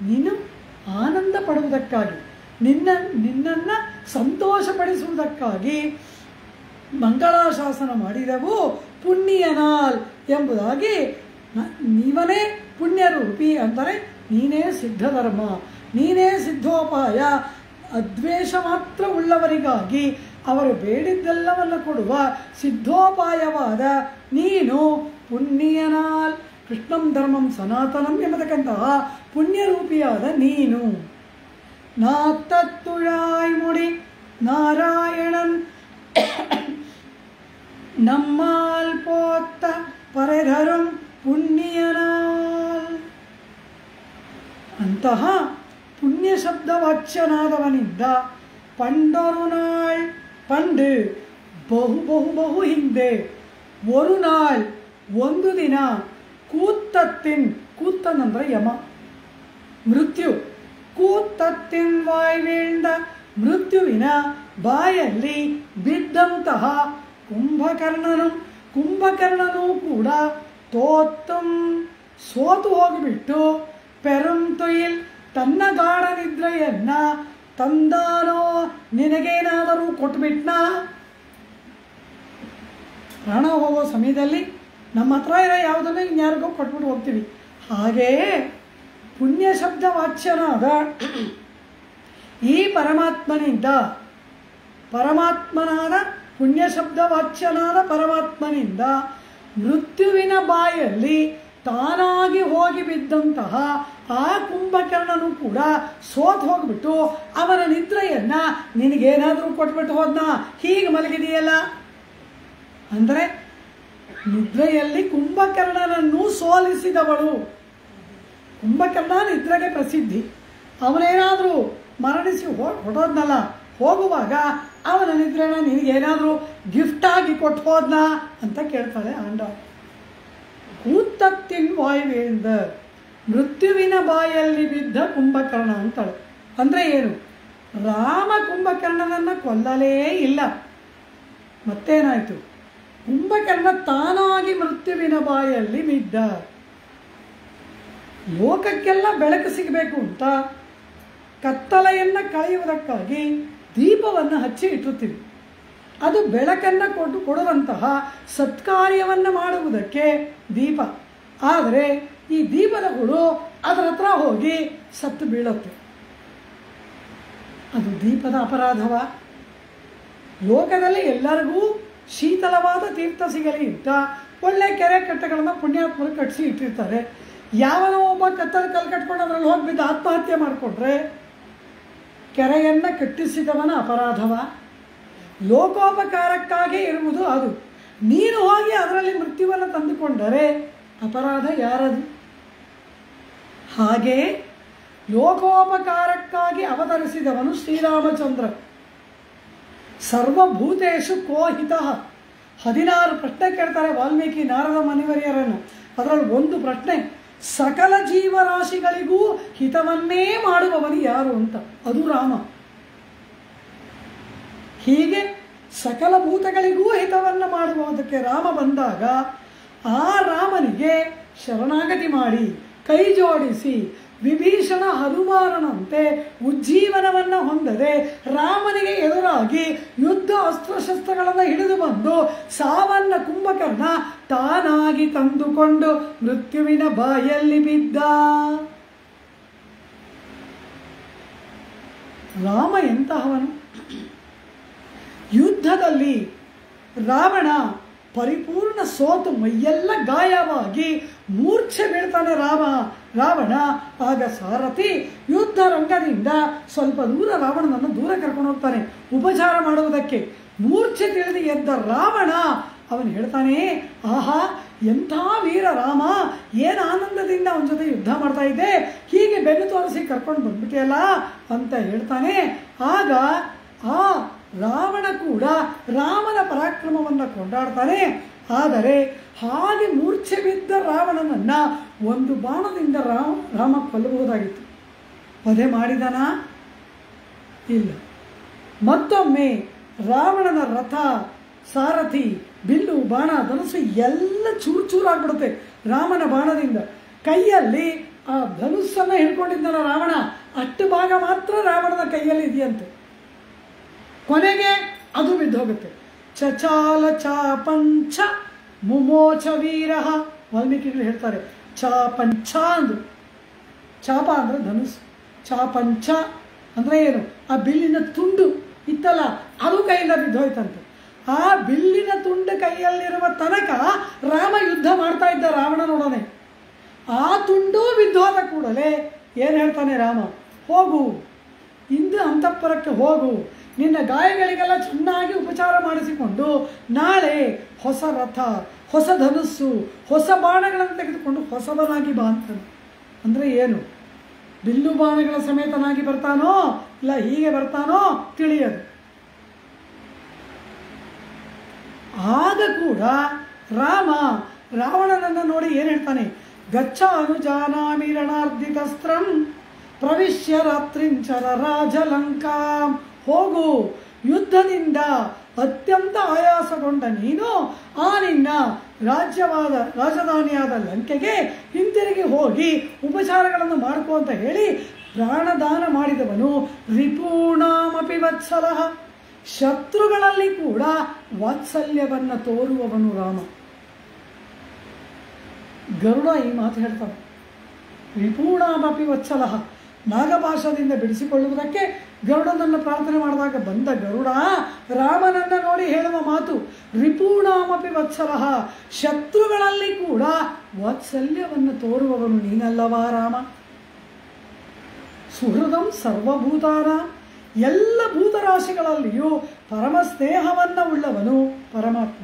ನೀನು ಆನಂದ ಪಡುವುದಕ್ಕಾಗಿ, ನಿನ್ನನ್ನು ಸಂತೋಷಪಡಿಸುವುದಕ್ಕಾಗಿ ಮಂಗಳಾಶಾಸನ ಮಾಡಿದೆವು. ಪುಣ್ಯನಾಲ್ ಎಂಬುದಾಗಿ ನೀವನೇ ಪುಣ್ಯರೂಪಿ ಅಂದರೆ ನೀನೇ ಸಿದ್ಧಧರ್ಮ, ನೀನೇ ಸಿದ್ಧೋಪಾಯ. ಅದ್ವೇಷ ಮಾತ್ರ ಉಳ್ಳವರಿಗಾಗಿ ಅವರು ಬೇಡಿದ್ದೆಲ್ಲವನ್ನು ಕೊಡುವ ಸಿದ್ಧೋಪಾಯವಾದ ನೀನು ಪುಣ್ಯನಾಲ್. ಕೃಷ್ಣಂ ಧರ್ಮಂ ಸನಾತನಂ ಎಂಬತಕ್ಕಂತಹ ಪುಣ್ಯರೂಪಿಯಾದ ನೀನು. ನಾ ತತ್ತುಳಾಯ್ ಮುಡಿ ನಾರಾಯಣನ್ ನಮ್ಮಾಲ್ ಪೋತ್ತ ಪರೆಧರಂ ಪುಣ್ಯನಾಲ್. ಅಂತಹ ಪುಣ್ಯ ಶಬ್ದ ವಾಚ್ಯನಾದವನಿಂದ ಪಂಡೊರು ನಾಳ್, ಪಂಡು ಬಹು ಬಹು ಬಹು ಹಿಂದೆ, ಒಂದು ನಾಳ್ ಒಂದು ದಿನ, ಕೂತ್ತತ್ತಿನ್ ಕೂತ್ತನ್ ಅಂದರೆ ಯಮ ಮೃತ್ಯು, ಕೂತ್ತತ್ತಿನ್ ವಾಯ್ ವೀಳ್ದ ಮೃತ್ಯುವಿನ ಬಾಯಲ್ಲಿ ಬಿದ್ದಂತಹ ಕುಂಭಕರ್ಣನು, ಕುಂಭಕರ್ಣನೂ ಕೂಡ ತೋತ್ತಂ ಸೋತು ಹೋಗಿಬಿಟ್ಟು ಪೆರಂತೊಯಿಲ್ ತನ್ನ ಗಾಢ ನಿದ್ರೆಯನ್ನ ತಂದಾನೋ, ನಿನಗೇನಾದರೂ ಕೊಟ್ಬಿಟ್ನಾ? ಪ್ರಾಣ ಹೋಗೋ ಸಮಯದಲ್ಲಿ ನಮ್ಮ ಹತ್ರ ಇರೋ ಯಾವುದನ್ನು ಇನ್ಯಾರಿಗೋ ಕೊಟ್ಬಿಟ್ಟು ಹೋಗ್ತೀವಿ. ಹಾಗೆಯೇ ಪುಣ್ಯ ಶಬ್ದ ವಾಚ್ಯನಾದ ಈ ಪರಮಾತ್ಮನಿಂದ, ಪರಮಾತ್ಮನಾದ ಪುಣ್ಯ ಶಬ್ದ ವಾಚ್ಯನಾದ ಪರಮಾತ್ಮನಿಂದ ಮೃತ್ಯುವಿನ ಬಾಯಲ್ಲಿ ತಾನಾಗಿ ಹೋಗಿ ಬಿದ್ದಂತಹ ಆ ಕುಂಭಕರ್ಣನು ಕೂಡ ಸೋತು ಹೋಗ್ಬಿಟ್ಟು ಅವನ ನಿದ್ರೆಯನ್ನ ನಿನಗೇನಾದರೂ ಕೊಟ್ಬಿಟ್ಟು ಹೋದ್ನ, ಹೀಗೆ ಮಲಗಿದೆಯಲ್ಲ ಅಂದರೆ ನಿದ್ರೆಯಲ್ಲಿ ಕುಂಭಕರ್ಣನನ್ನು ಸೋಲಿಸಿದವಳು. ಕುಂಭಕರ್ಣ ನಿದ್ರೆಗೆ ಪ್ರಸಿದ್ಧಿ. ಅವನೇನಾದರೂ ಮರಣಿಸಿ ಹೊಡೋದ್ನಲ್ಲ, ಹೋಗುವಾಗ ಅವನ ನಿದ್ರೆನ ನಿನಗೇನಾದರೂ ಗಿಫ್ಟಾಗಿ ಕೊಟ್ಟು ಹೋದ್ನಾ ಅಂತ ಕೇಳ್ತಾಳೆ ಆಂಡ. ಕೂತ್ತತ್ತಿನ್ ವಾಯುವೇಂದ ಮೃತ್ಯುವಿನ ಬಾಯಲ್ಲಿ ಬಿದ್ದ ಕುಂಭಕರ್ಣ ಅಂತಾಳೆ. ಅಂದರೆ ಏನು? ರಾಮ ಕುಂಭಕರ್ಣನನ್ನು ಕೊಲ್ಲಲೇ ಇಲ್ಲ. ಮತ್ತೇನಾಯಿತು? ಕುಂಭಕರ್ಣ ತಾನಾಗಿ ಮೃತ್ಯುವಿನ ಬಾಯಲ್ಲಿ ಬಿದ್ದ. ಲೋಕಕ್ಕೆಲ್ಲ ಬೆಳಕು ಸಿಗಬೇಕು ಅಂತ ಕತ್ತಲೆಯನ್ನು ಕಳೆಯುವುದಕ್ಕಾಗಿ ದೀಪವನ್ನು ಹಚ್ಚಿ ಇಟ್ಟಿರ್ತೀವಿ. ಅದು ಬೆಳಕನ್ನು ಕೊಡುವಂತಹ ಸತ್ಕಾರ್ಯವನ್ನು ಮಾಡುವುದಕ್ಕೆ ದೀಪ. ಆದರೆ ಈ ದೀಪದ ಹುಳು ಅದರ ಹತ್ರ ಹೋಗಿ ಸತ್ತು ಬೀಳುತ್ತೆ. ಅದು ದೀಪದ ಅಪರಾಧವ? ಲೋಕದಲ್ಲಿ ಎಲ್ಲರಿಗೂ ಶೀತಲವಾದ ತೀರ್ಥ ಸಿಗಲಿ ಅಂತ ಒಳ್ಳೆ ಕೆರೆ ಕಟ್ಟೆಗಳನ್ನು ಪುಣ್ಯಾತ್ಮರು ಕಟ್ಟಿಸಿ ಇಟ್ಟಿರ್ತಾರೆ. ಯಾವನೋ ಒಬ್ಬ ಕತ್ತಲು ಕಲ್ಲು ಕಟ್ಕೊಂಡು ಅದರಲ್ಲಿ ಹೋಗ್ಬಿದ್ದು ಆತ್ಮಹತ್ಯೆ ಮಾಡಿಕೊಂಡ್ರೆ ಕೆರೆಯನ್ನು ಕಟ್ಟಿಸಿದವನ ಅಪರಾಧವ? ಲೋಕೋಪಕಾರಕ್ಕಾಗಿ ಇರುವುದು ಅದು. ನೀನು ಹೋಗಿ ಅದರಲ್ಲಿ ಮೃತ್ಯುವನ್ನು ತಂದುಕೊಂಡರೆ ಅಪರಾಧ ಯಾರದು? ಹಾಗೆ ಲೋಕೋಪಕಾರಕ್ಕಾಗಿ ಅವತರಿಸಿದವನು ಶ್ರೀರಾಮಚಂದ್ರ. ಸರ್ವಭೂತೇಶು ಕೋಹಿತಃ. 16 ಪ್ರಶ್ನೆ ಕೇಳ್ತಾರೆ ವಾಲ್ಮೀಕಿ ನಾರದ ಮುನಿವರ್ಯರನ್ನು. ಅದರಲ್ಲಿ ಒಂದು ಪ್ರಶ್ನೆ, ಸಕಲ ಜೀವರಾಶಿಗಳಿಗೂ ಹಿತವನ್ನೇ ಮಾಡುವವನು ಯಾರು ಅಂತ. ಅದು ರಾಮ. ಹೀಗೆ ಸಕಲ ಭೂತಗಳಿಗೂ ಹಿತವನ್ನು ಮಾಡುವುದಕ್ಕೆ ರಾಮ ಬಂದಾಗ ಆ ರಾಮನಿಗೆ ಶರಣಾಗತಿ ಮಾಡಿ ಕೈ ಜೋಡಿಸಿ ವಿಭೀಷಣ ಹನುಮಾನನಂತೆ ಉಜ್ಜೀವನವನ್ನು ಹೊಂದದೆ ರಾಮನಿಗೆ ಎದುರಾಗಿ ಯುದ್ಧ ಅಸ್ತ್ರಶಸ್ತ್ರಗಳನ್ನು ಹಿಡಿದು ಬಂದು ಸಾವನ್ನ ಕುಂಭಕರ್ಣ ತಾನಾಗಿ ತಂದುಕೊಂಡು ಮೃತ್ಯುವಿನ ಬಾಯಲ್ಲಿ ಬಿದ್ದ. ರಾಮ ಎಂತಹವನು? ಯುದ್ಧದಲ್ಲಿ ರಾವಣ ಪರಿಪೂರ್ಣ ಸೋತು ಮೈಯೆಲ್ಲ ಗಾಯವಾಗಿ ಮೂರ್ಛೆ ಬೀಳ್ತಾನೆ ರಾವಣ. ಆಗ ಸಾರಥಿ ಯುದ್ಧ ರಂಗದಿಂದ ಸ್ವಲ್ಪ ದೂರ ರಾವಣನನ್ನು ದೂರ ಕರ್ಕೊಂಡು ಹೋಗ್ತಾನೆ ಉಪಚಾರ ಮಾಡುವುದಕ್ಕೆ. ಮೂರ್ಛೆ ತಿಳಿದು ಎದ್ದ ರಾವಣ ಅವನು ಹೇಳ್ತಾನೆ, ಆಹಾ ಎಂಥ ವೀರ ರಾಮ, ಏನು ಆನಂದದಿಂದ ಅವನ ಜೊತೆ ಯುದ್ಧ ಮಾಡ್ತಾ ಇದ್ದೆ, ಹೀಗೆ ಬೆನ್ನು ತೋರಿಸಿ ಕರ್ಕೊಂಡು ಬಂದ್ಬಿಟ್ಟಿಯಲ್ಲ ಅಂತ ಹೇಳ್ತಾನೆ. ಆಗ ಆ ರಾವಣ ಕೂಡ ರಾಮನ ಪರಾಕ್ರಮವನ್ನು ಕೊಂಡಾಡ್ತಾನೆ. ಆದರೆ ಹಾಗೆ ಮೂರ್ಛೆ ಬಿದ್ದ ರಾವಣನನ್ನ ಒಂದು ಬಾಣದಿಂದ ರಾಮ ಕೊಲ್ಲಬಹುದಾಗಿತ್ತು. ವಧೆ ಮಾಡಿದನಾ? ಇಲ್ಲ. ಮತ್ತೊಮ್ಮೆ ರಾವಣನ ರಥ, ಸಾರಥಿ, ಬಿಲ್ಲು, ಬಾಣ, ಧನುಸ್ಸು ಎಲ್ಲ ಚೂರು ಚೂರಾಗ್ಬಿಡುತ್ತೆ ರಾಮನ ಬಾಣದಿಂದ. ಕೈಯಲ್ಲಿ ಆ ಧನುಸ್ಸನ್ನು ಹಿಡ್ಕೊಂಡಿದ್ದಾನ ರಾವಣ, ಅಷ್ಟು ಭಾಗ ಮಾತ್ರ ರಾವಣನ ಕೈಯಲ್ಲಿ ಇದೆಯಂತೆ. ಕೊನೆಗೆ ಅದು ಬಿದ್ದು ಹೋಗುತ್ತೆ. ಚಚಾಲ ಚಾಪಂಚ ಮುಮೋಚ ವೀರ. ವಾಲ್ಮೀಕಿಗಳು ಹೇಳ್ತಾರೆ ಚಾಪಂಚ ಅಂದ್ರು. ಚಾಪ ಅಂದರೆ ಧನುಸ್, ಚಾಪಂಚ ಅಂದರೆ ಏನು? ಆ ಬಿಲ್ಲಿನ ತುಂಡು ಇತ್ತಲ್ಲ ಅದು ಕೈಯಿಂದ ಬಿದ್ದೋಯ್ತಂತೆ. ಆ ಬಿಲ್ಲಿನ ತುಂಡು ಕೈಯಲ್ಲಿರುವ ತನಕ ರಾಮ ಯುದ್ಧ ಮಾಡ್ತಾ ಇದ್ದ ರಾವಣನೊಡನೆ. ಆ ತುಂಡು ಬಿದ್ದೋದ ಕೂಡಲೇ ಏನು ಹೇಳ್ತಾನೆ ರಾಮ? ಹೋಗು, ಇಂದು ಅಂತಃಪುರಕ್ಕೆ ಹೋಗು, ನಿನ್ನ ಗಾಯಗಳಿಗೆಲ್ಲ ಚೆನ್ನಾಗಿ ಉಪಚಾರ ಮಾಡಿಸಿಕೊಂಡು ನಾಳೆ ಹೊಸ ರಥ, ಹೊಸ ಧನುಸ್ಸು, ಹೊಸ ಬಾಣಗಳನ್ನು ತೆಗೆದುಕೊಂಡು ಹೊಸದನಾಗಿ ಬಾ ಅಂತಾನೆ. ಅಂದರೆ ಏನು? ಬಿಲ್ಲು ಬಾಣಗಳ ಸಮೇತನಾಗಿ ಬರ್ತಾನೋ ಇಲ್ಲ ಹೀಗೆ ಬರ್ತಾನೋ ತಿಳಿಯದು. ಆಗ ಕೂಡ ರಾಮ ರಾವಣನನ್ನು ನೋಡಿ ಏನು ಹೇಳ್ತಾನೆ? ಗಚ್ಚಾನು ಜಾನಾಮಿ ರಣಾರ್ಧಿತಸ್ತ್ರಂ ಪ್ರವಿಶ್ಯ ರಾತ್ರಿಂಚರ ರಾಜಲಂಕಾಂ. ಹೋಗು, ಯುದ್ಧದಿಂದ ಅತ್ಯಂತ ಆಯಾಸಗೊಂಡ ನೀನು ಆ ನಿನ್ನ ರಾಜಧಾನಿಯಾದ ಲಂಕೆಗೆ ಹಿಂತಿರುಗಿ ಹೋಗಿ ಉಪಚಾರಗಳನ್ನು ಮಾಡ್ಕೋ ಅಂತ ಹೇಳಿ ಪ್ರಾಣದಾನ ಮಾಡಿದವನು. ರಿಪೂಣಾಮಪಿ ವತ್ಸಲಃ. ಶತ್ರುಗಳಲ್ಲಿ ಕೂಡ ವಾತ್ಸಲ್ಯವನ್ನು ತೋರುವವನು ರಾಮ. ಗರುಡ ಈ ಮಾತು ಹೇಳ್ತಾನೆ. ರಿಪೂಣಾಮಪಿ ವತ್ಸಲಃ. ನಾಗಪಾಶದಿಂದ ಬಿಡಿಸಿಕೊಳ್ಳುವುದಕ್ಕೆ ಗರುಡನನ್ನು ಪ್ರಾರ್ಥನೆ ಮಾಡಿದಾಗ ಬಂದ ಗರುಡ ರಾಮನನ್ನು ನೋಡಿ ಹೇಳುವ ಮಾತು ರಿಪೂಣಾಮಪಿ ವತ್ಸಲಃ. ಶತ್ರುಗಳಲ್ಲಿ ಕೂಡ ವಾತ್ಸಲ್ಯವನ್ನು ತೋರುವವನು ನೀನಲ್ಲವಾ ರಾಮ? ಸುಹೃದಂ ಸರ್ವಭೂತಾನ. ಎಲ್ಲ ಭೂತರಾಶಿಗಳಲ್ಲಿಯೂ ಪರಮ ಸ್ನೇಹವನ್ನು ಉಳ್ಳವನು ಪರಮಾತ್ಮ.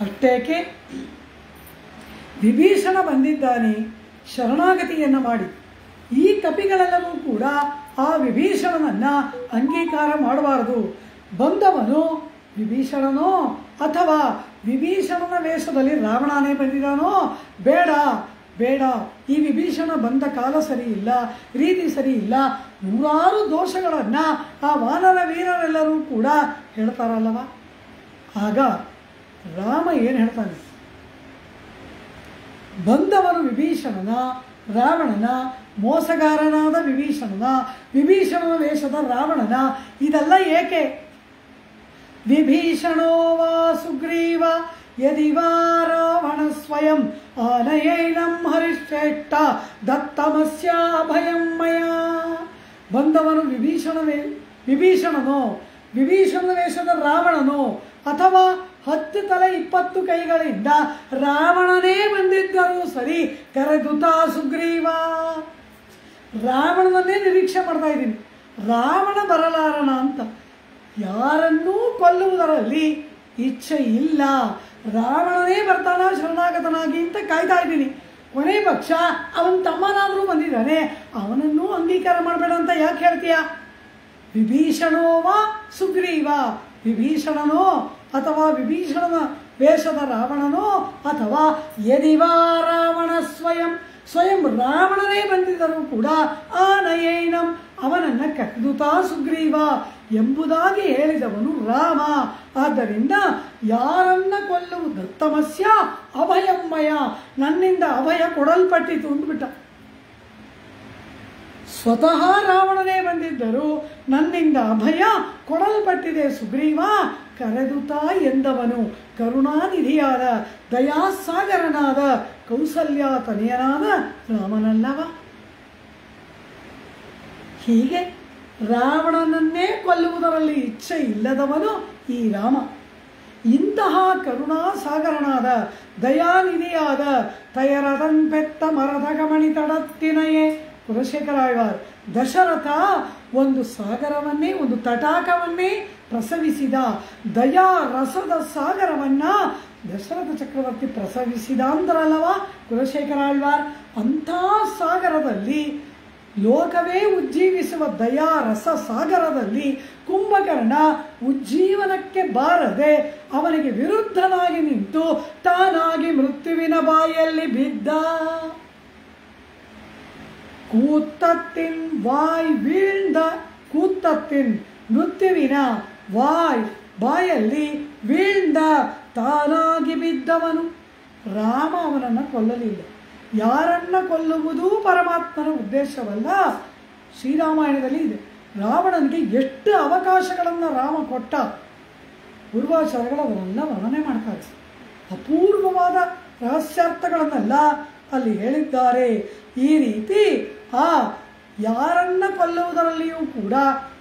ಅಷ್ಟೇಕೆ ವಿಭೀಷಣ ಬಂದಿದ್ದಾನೆ ಶರಣಾಗತಿಯನ್ನು ಮಾಡಿ. ಈ ಕಪಿಗಳೆಲ್ಲವೂ ಕೂಡ ಆ ವಿಭೀಷಣನನ್ನು ಅಂಗೀಕಾರ ಮಾಡಬಾರದು. ಬಂದವನು ವಿಭೀಷಣನೋ ಅಥವಾ ವಿಭೀಷಣನ ವೇಷದಲ್ಲಿ ರಾವಣನೇ ಬಂದಿದ್ದಾನೋ? ಬೇಡ ಬೇಡ, ಈ ವಿಭೀಷಣ ಬಂದ ಕಾಲ ಸರಿ ಇಲ್ಲ, ರೀತಿ ಸರಿ ಇಲ್ಲ, ನೂರಾರು ದೋಷಗಳನ್ನು ಆ ವಾನರ ವೀರರೆಲ್ಲರೂ ಕೂಡ ಹೇಳ್ತಾರಲ್ಲವ. ಆಗ ರಾಮ ಏನು ಹೇಳ್ತಾನೆ? ಬಂದವನು ವಿಭೀಷಣನ, ರಾವಣನ, ಮೋಸಗಾರನಾದ ವಿಭೀಷಣನ ವೇಷದ ರಾವಣನ. ಇದೆಲ್ಲ ಏಕೆ? ವಿಭೀಷಣೋ ವಾ ಸುಗ್ರೀವ ಯದಿ ವಾ ರಾವಣ ಸ್ವಯಂ ಆನಯೈನಂ ಹರಿಶ್ರೇಷ್ಠ ದತ್ತಮಸ್ಯ ಅಭಯಂ ಮಯ. ಬಂದವನು ವಿಭೀಷಣನೋ, ವಿಭೀಷಣನ ವೇಷದ ರಾವಣನೋ, ಅಥವಾ 10 ತಲೆ 20 ಕೈಗಳಿಂದ ರಾವಣನೇ ಬಂದಿದ್ದರೂ ಸರಿ, ಕರೆದುತ ಸುಗ್ರೀವ. ರಾವಣನನ್ನೇ ನಿರೀಕ್ಷೆ ಮಾಡ್ತಾ ಇದ್ದೀನಿ, ರಾವಣ ಬರಲಾರಣ ಅಂತ. ಯಾರನ್ನೂ ಕೊಲ್ಲುವುದರಲ್ಲಿ ಇಚ್ಛೆ ಇಲ್ಲ, ರಾವಣನೇ ಬರ್ತಾನ ಶರಣಾಗತನಾಗಿ ಅಂತ ಕಾಯ್ತಾ ಇದ್ದೀನಿ. ಕೊನೆ ಪಕ್ಷ ಅವನ ತಮ್ಮನಾದರೂ ಬಂದಿದ್ದಾನೆ, ಅವನನ್ನೂ ಅಂಗೀಕಾರ ಮಾಡಬೇಡ ಅಂತ ಯಾಕೆ ಹೇಳ್ತೀಯ? ವಿಭೀಷಣೋ ವಾ ಸುಗ್ರೀವ, ವಿಭೀಷಣನೋ ಅಥವಾ ವಿಭೀಷಣನ ವೇಷದ ರಾವಣನೋ, ಅಥವಾ ಯದಿವಾ ರಾವಣ ಸ್ವಯಂ ರಾವಣನೇ ಬಂದಿದ್ದರೂ ಕೂಡ ಆನಯೈನಂ ಅವನನ್ನು ಕರೆದುತಾ ಸುಗ್ರೀವ ಎಂಬುದಾಗಿ ಹೇಳಿದವನು ರಾಮ. ಆದ್ದರಿಂದ ಯಾರನ್ನ ಕೊಲ್ಲುವುದು ದತ್ತಮಸ್ಯ ಅಭಯಮ್ಮಯ, ನನ್ನಿಂದ ಅಭಯ ಕೊಡಲ್ಪಟ್ಟಿತು ಅಂದ್ಬಿಟ್ಟ. ಸ್ವತಃ ರಾವಣನೇ ಬಂದಿದ್ದರು, ನನ್ನಿಂದ ಅಭಯ ಕೊಡಲ್ಪಟ್ಟಿದೆ ಸುಗ್ರೀವ, ಕರೆದುತಾ ಎಂದವನು ಕರುಣಾನಿಧಿಯಾದ ದಯಾಸಾಗರನಾದ ಕೌಸಲ್ಯ ತನೆಯನಾದ ರಾಮನಲ್ಲವ. ಹೀಗೆ ರಾವಣನನ್ನೇ ಕೊಲ್ಲುವುದರಲ್ಲಿ ಇಚ್ಛೆ ಇಲ್ಲದವನು ಈ ರಾಮ. ಇಂತಹ ಕರುಣಾಸಾಗರನಾದ ದಯಾನಿಧಿಯಾದ ತಯರದನ್ ಪೆತ್ತ ಮರದ ಗಮಣಿ ತಡತ್ತಿನಯೇ ಕುಲಶೇಖರಾಳ್ವಾರ್. ದಶರಥ ಒಂದು ಸಾಗರವನ್ನೇ, ಒಂದು ತಟಾಕವನ್ನೇ ಪ್ರಸವಿಸಿದ, ದಯಾ ರಸದ ಸಾಗರವನ್ನ ದಶರಥ ಚಕ್ರವರ್ತಿ ಪ್ರಸವಿಸಿದ ಅಂದ್ರಲ್ಲವ ಕುಲಶೇಖರಾಳ್ವಾರ್. ಅಂಥ ಸಾಗರದಲ್ಲಿ, ಲೋಕವೇ ಉಜ್ಜೀವಿಸುವ ದಯಾ ರಸ ಸಾಗರದಲ್ಲಿ ಕುಂಭಕರ್ಣ ಉಜ್ಜೀವನಕ್ಕೆ ಬಾರದೆ ಅವನಿಗೆ ವಿರುದ್ಧನಾಗಿ ನಿಂತು ತಾನಾಗಿ ಮೃತ್ಯುವಿನ ಬಾಯಲ್ಲಿ ಬಿದ್ದ. ಕೂತ್ತತ್ತಿನ್ ವಾಯ್ ವೀಳ್ದ, ಕೂತ್ತತ್ತಿನ್ ಮೃತ್ಯುವಿನ ವಾಯ್ ಬಾಯಲ್ಲಿ ವೀಳ್ದ ತಾನಾಗಿ ಬಿದ್ದವನು. ರಾಮ ಅವನನ್ನು ಕೊಲ್ಲಲಿಲ್ಲ. ಯಾರನ್ನ ಕೊಲ್ಲುವುದು ಪರಮಾತ್ಮನ ಉದ್ದೇಶವಲ್ಲ. ಶ್ರೀರಾಮಾಯಣದಲ್ಲಿ ಇದೆ. ರಾವಣನಿಗೆ ಎಷ್ಟು ಅವಕಾಶಗಳನ್ನು ರಾಮ ಕೊಟ್ಟ, ಪೂರ್ವಾಚಾರಗಳು ಅವರೆಲ್ಲ ವರ್ಣನೆ ಮಾಡ್ತಾರೆ. ಅಪೂರ್ವವಾದ ರಹಸ್ಯಾರ್ಥಗಳನ್ನೆಲ್ಲ ಅಲ್ಲಿ ಹೇಳಿದ್ದಾರೆ. ಈ ರೀತಿ ಯಾರನ್ನ ಕೊಲ್ಲುವುದರಲ್ಲಿಯೂ ಕೂಡ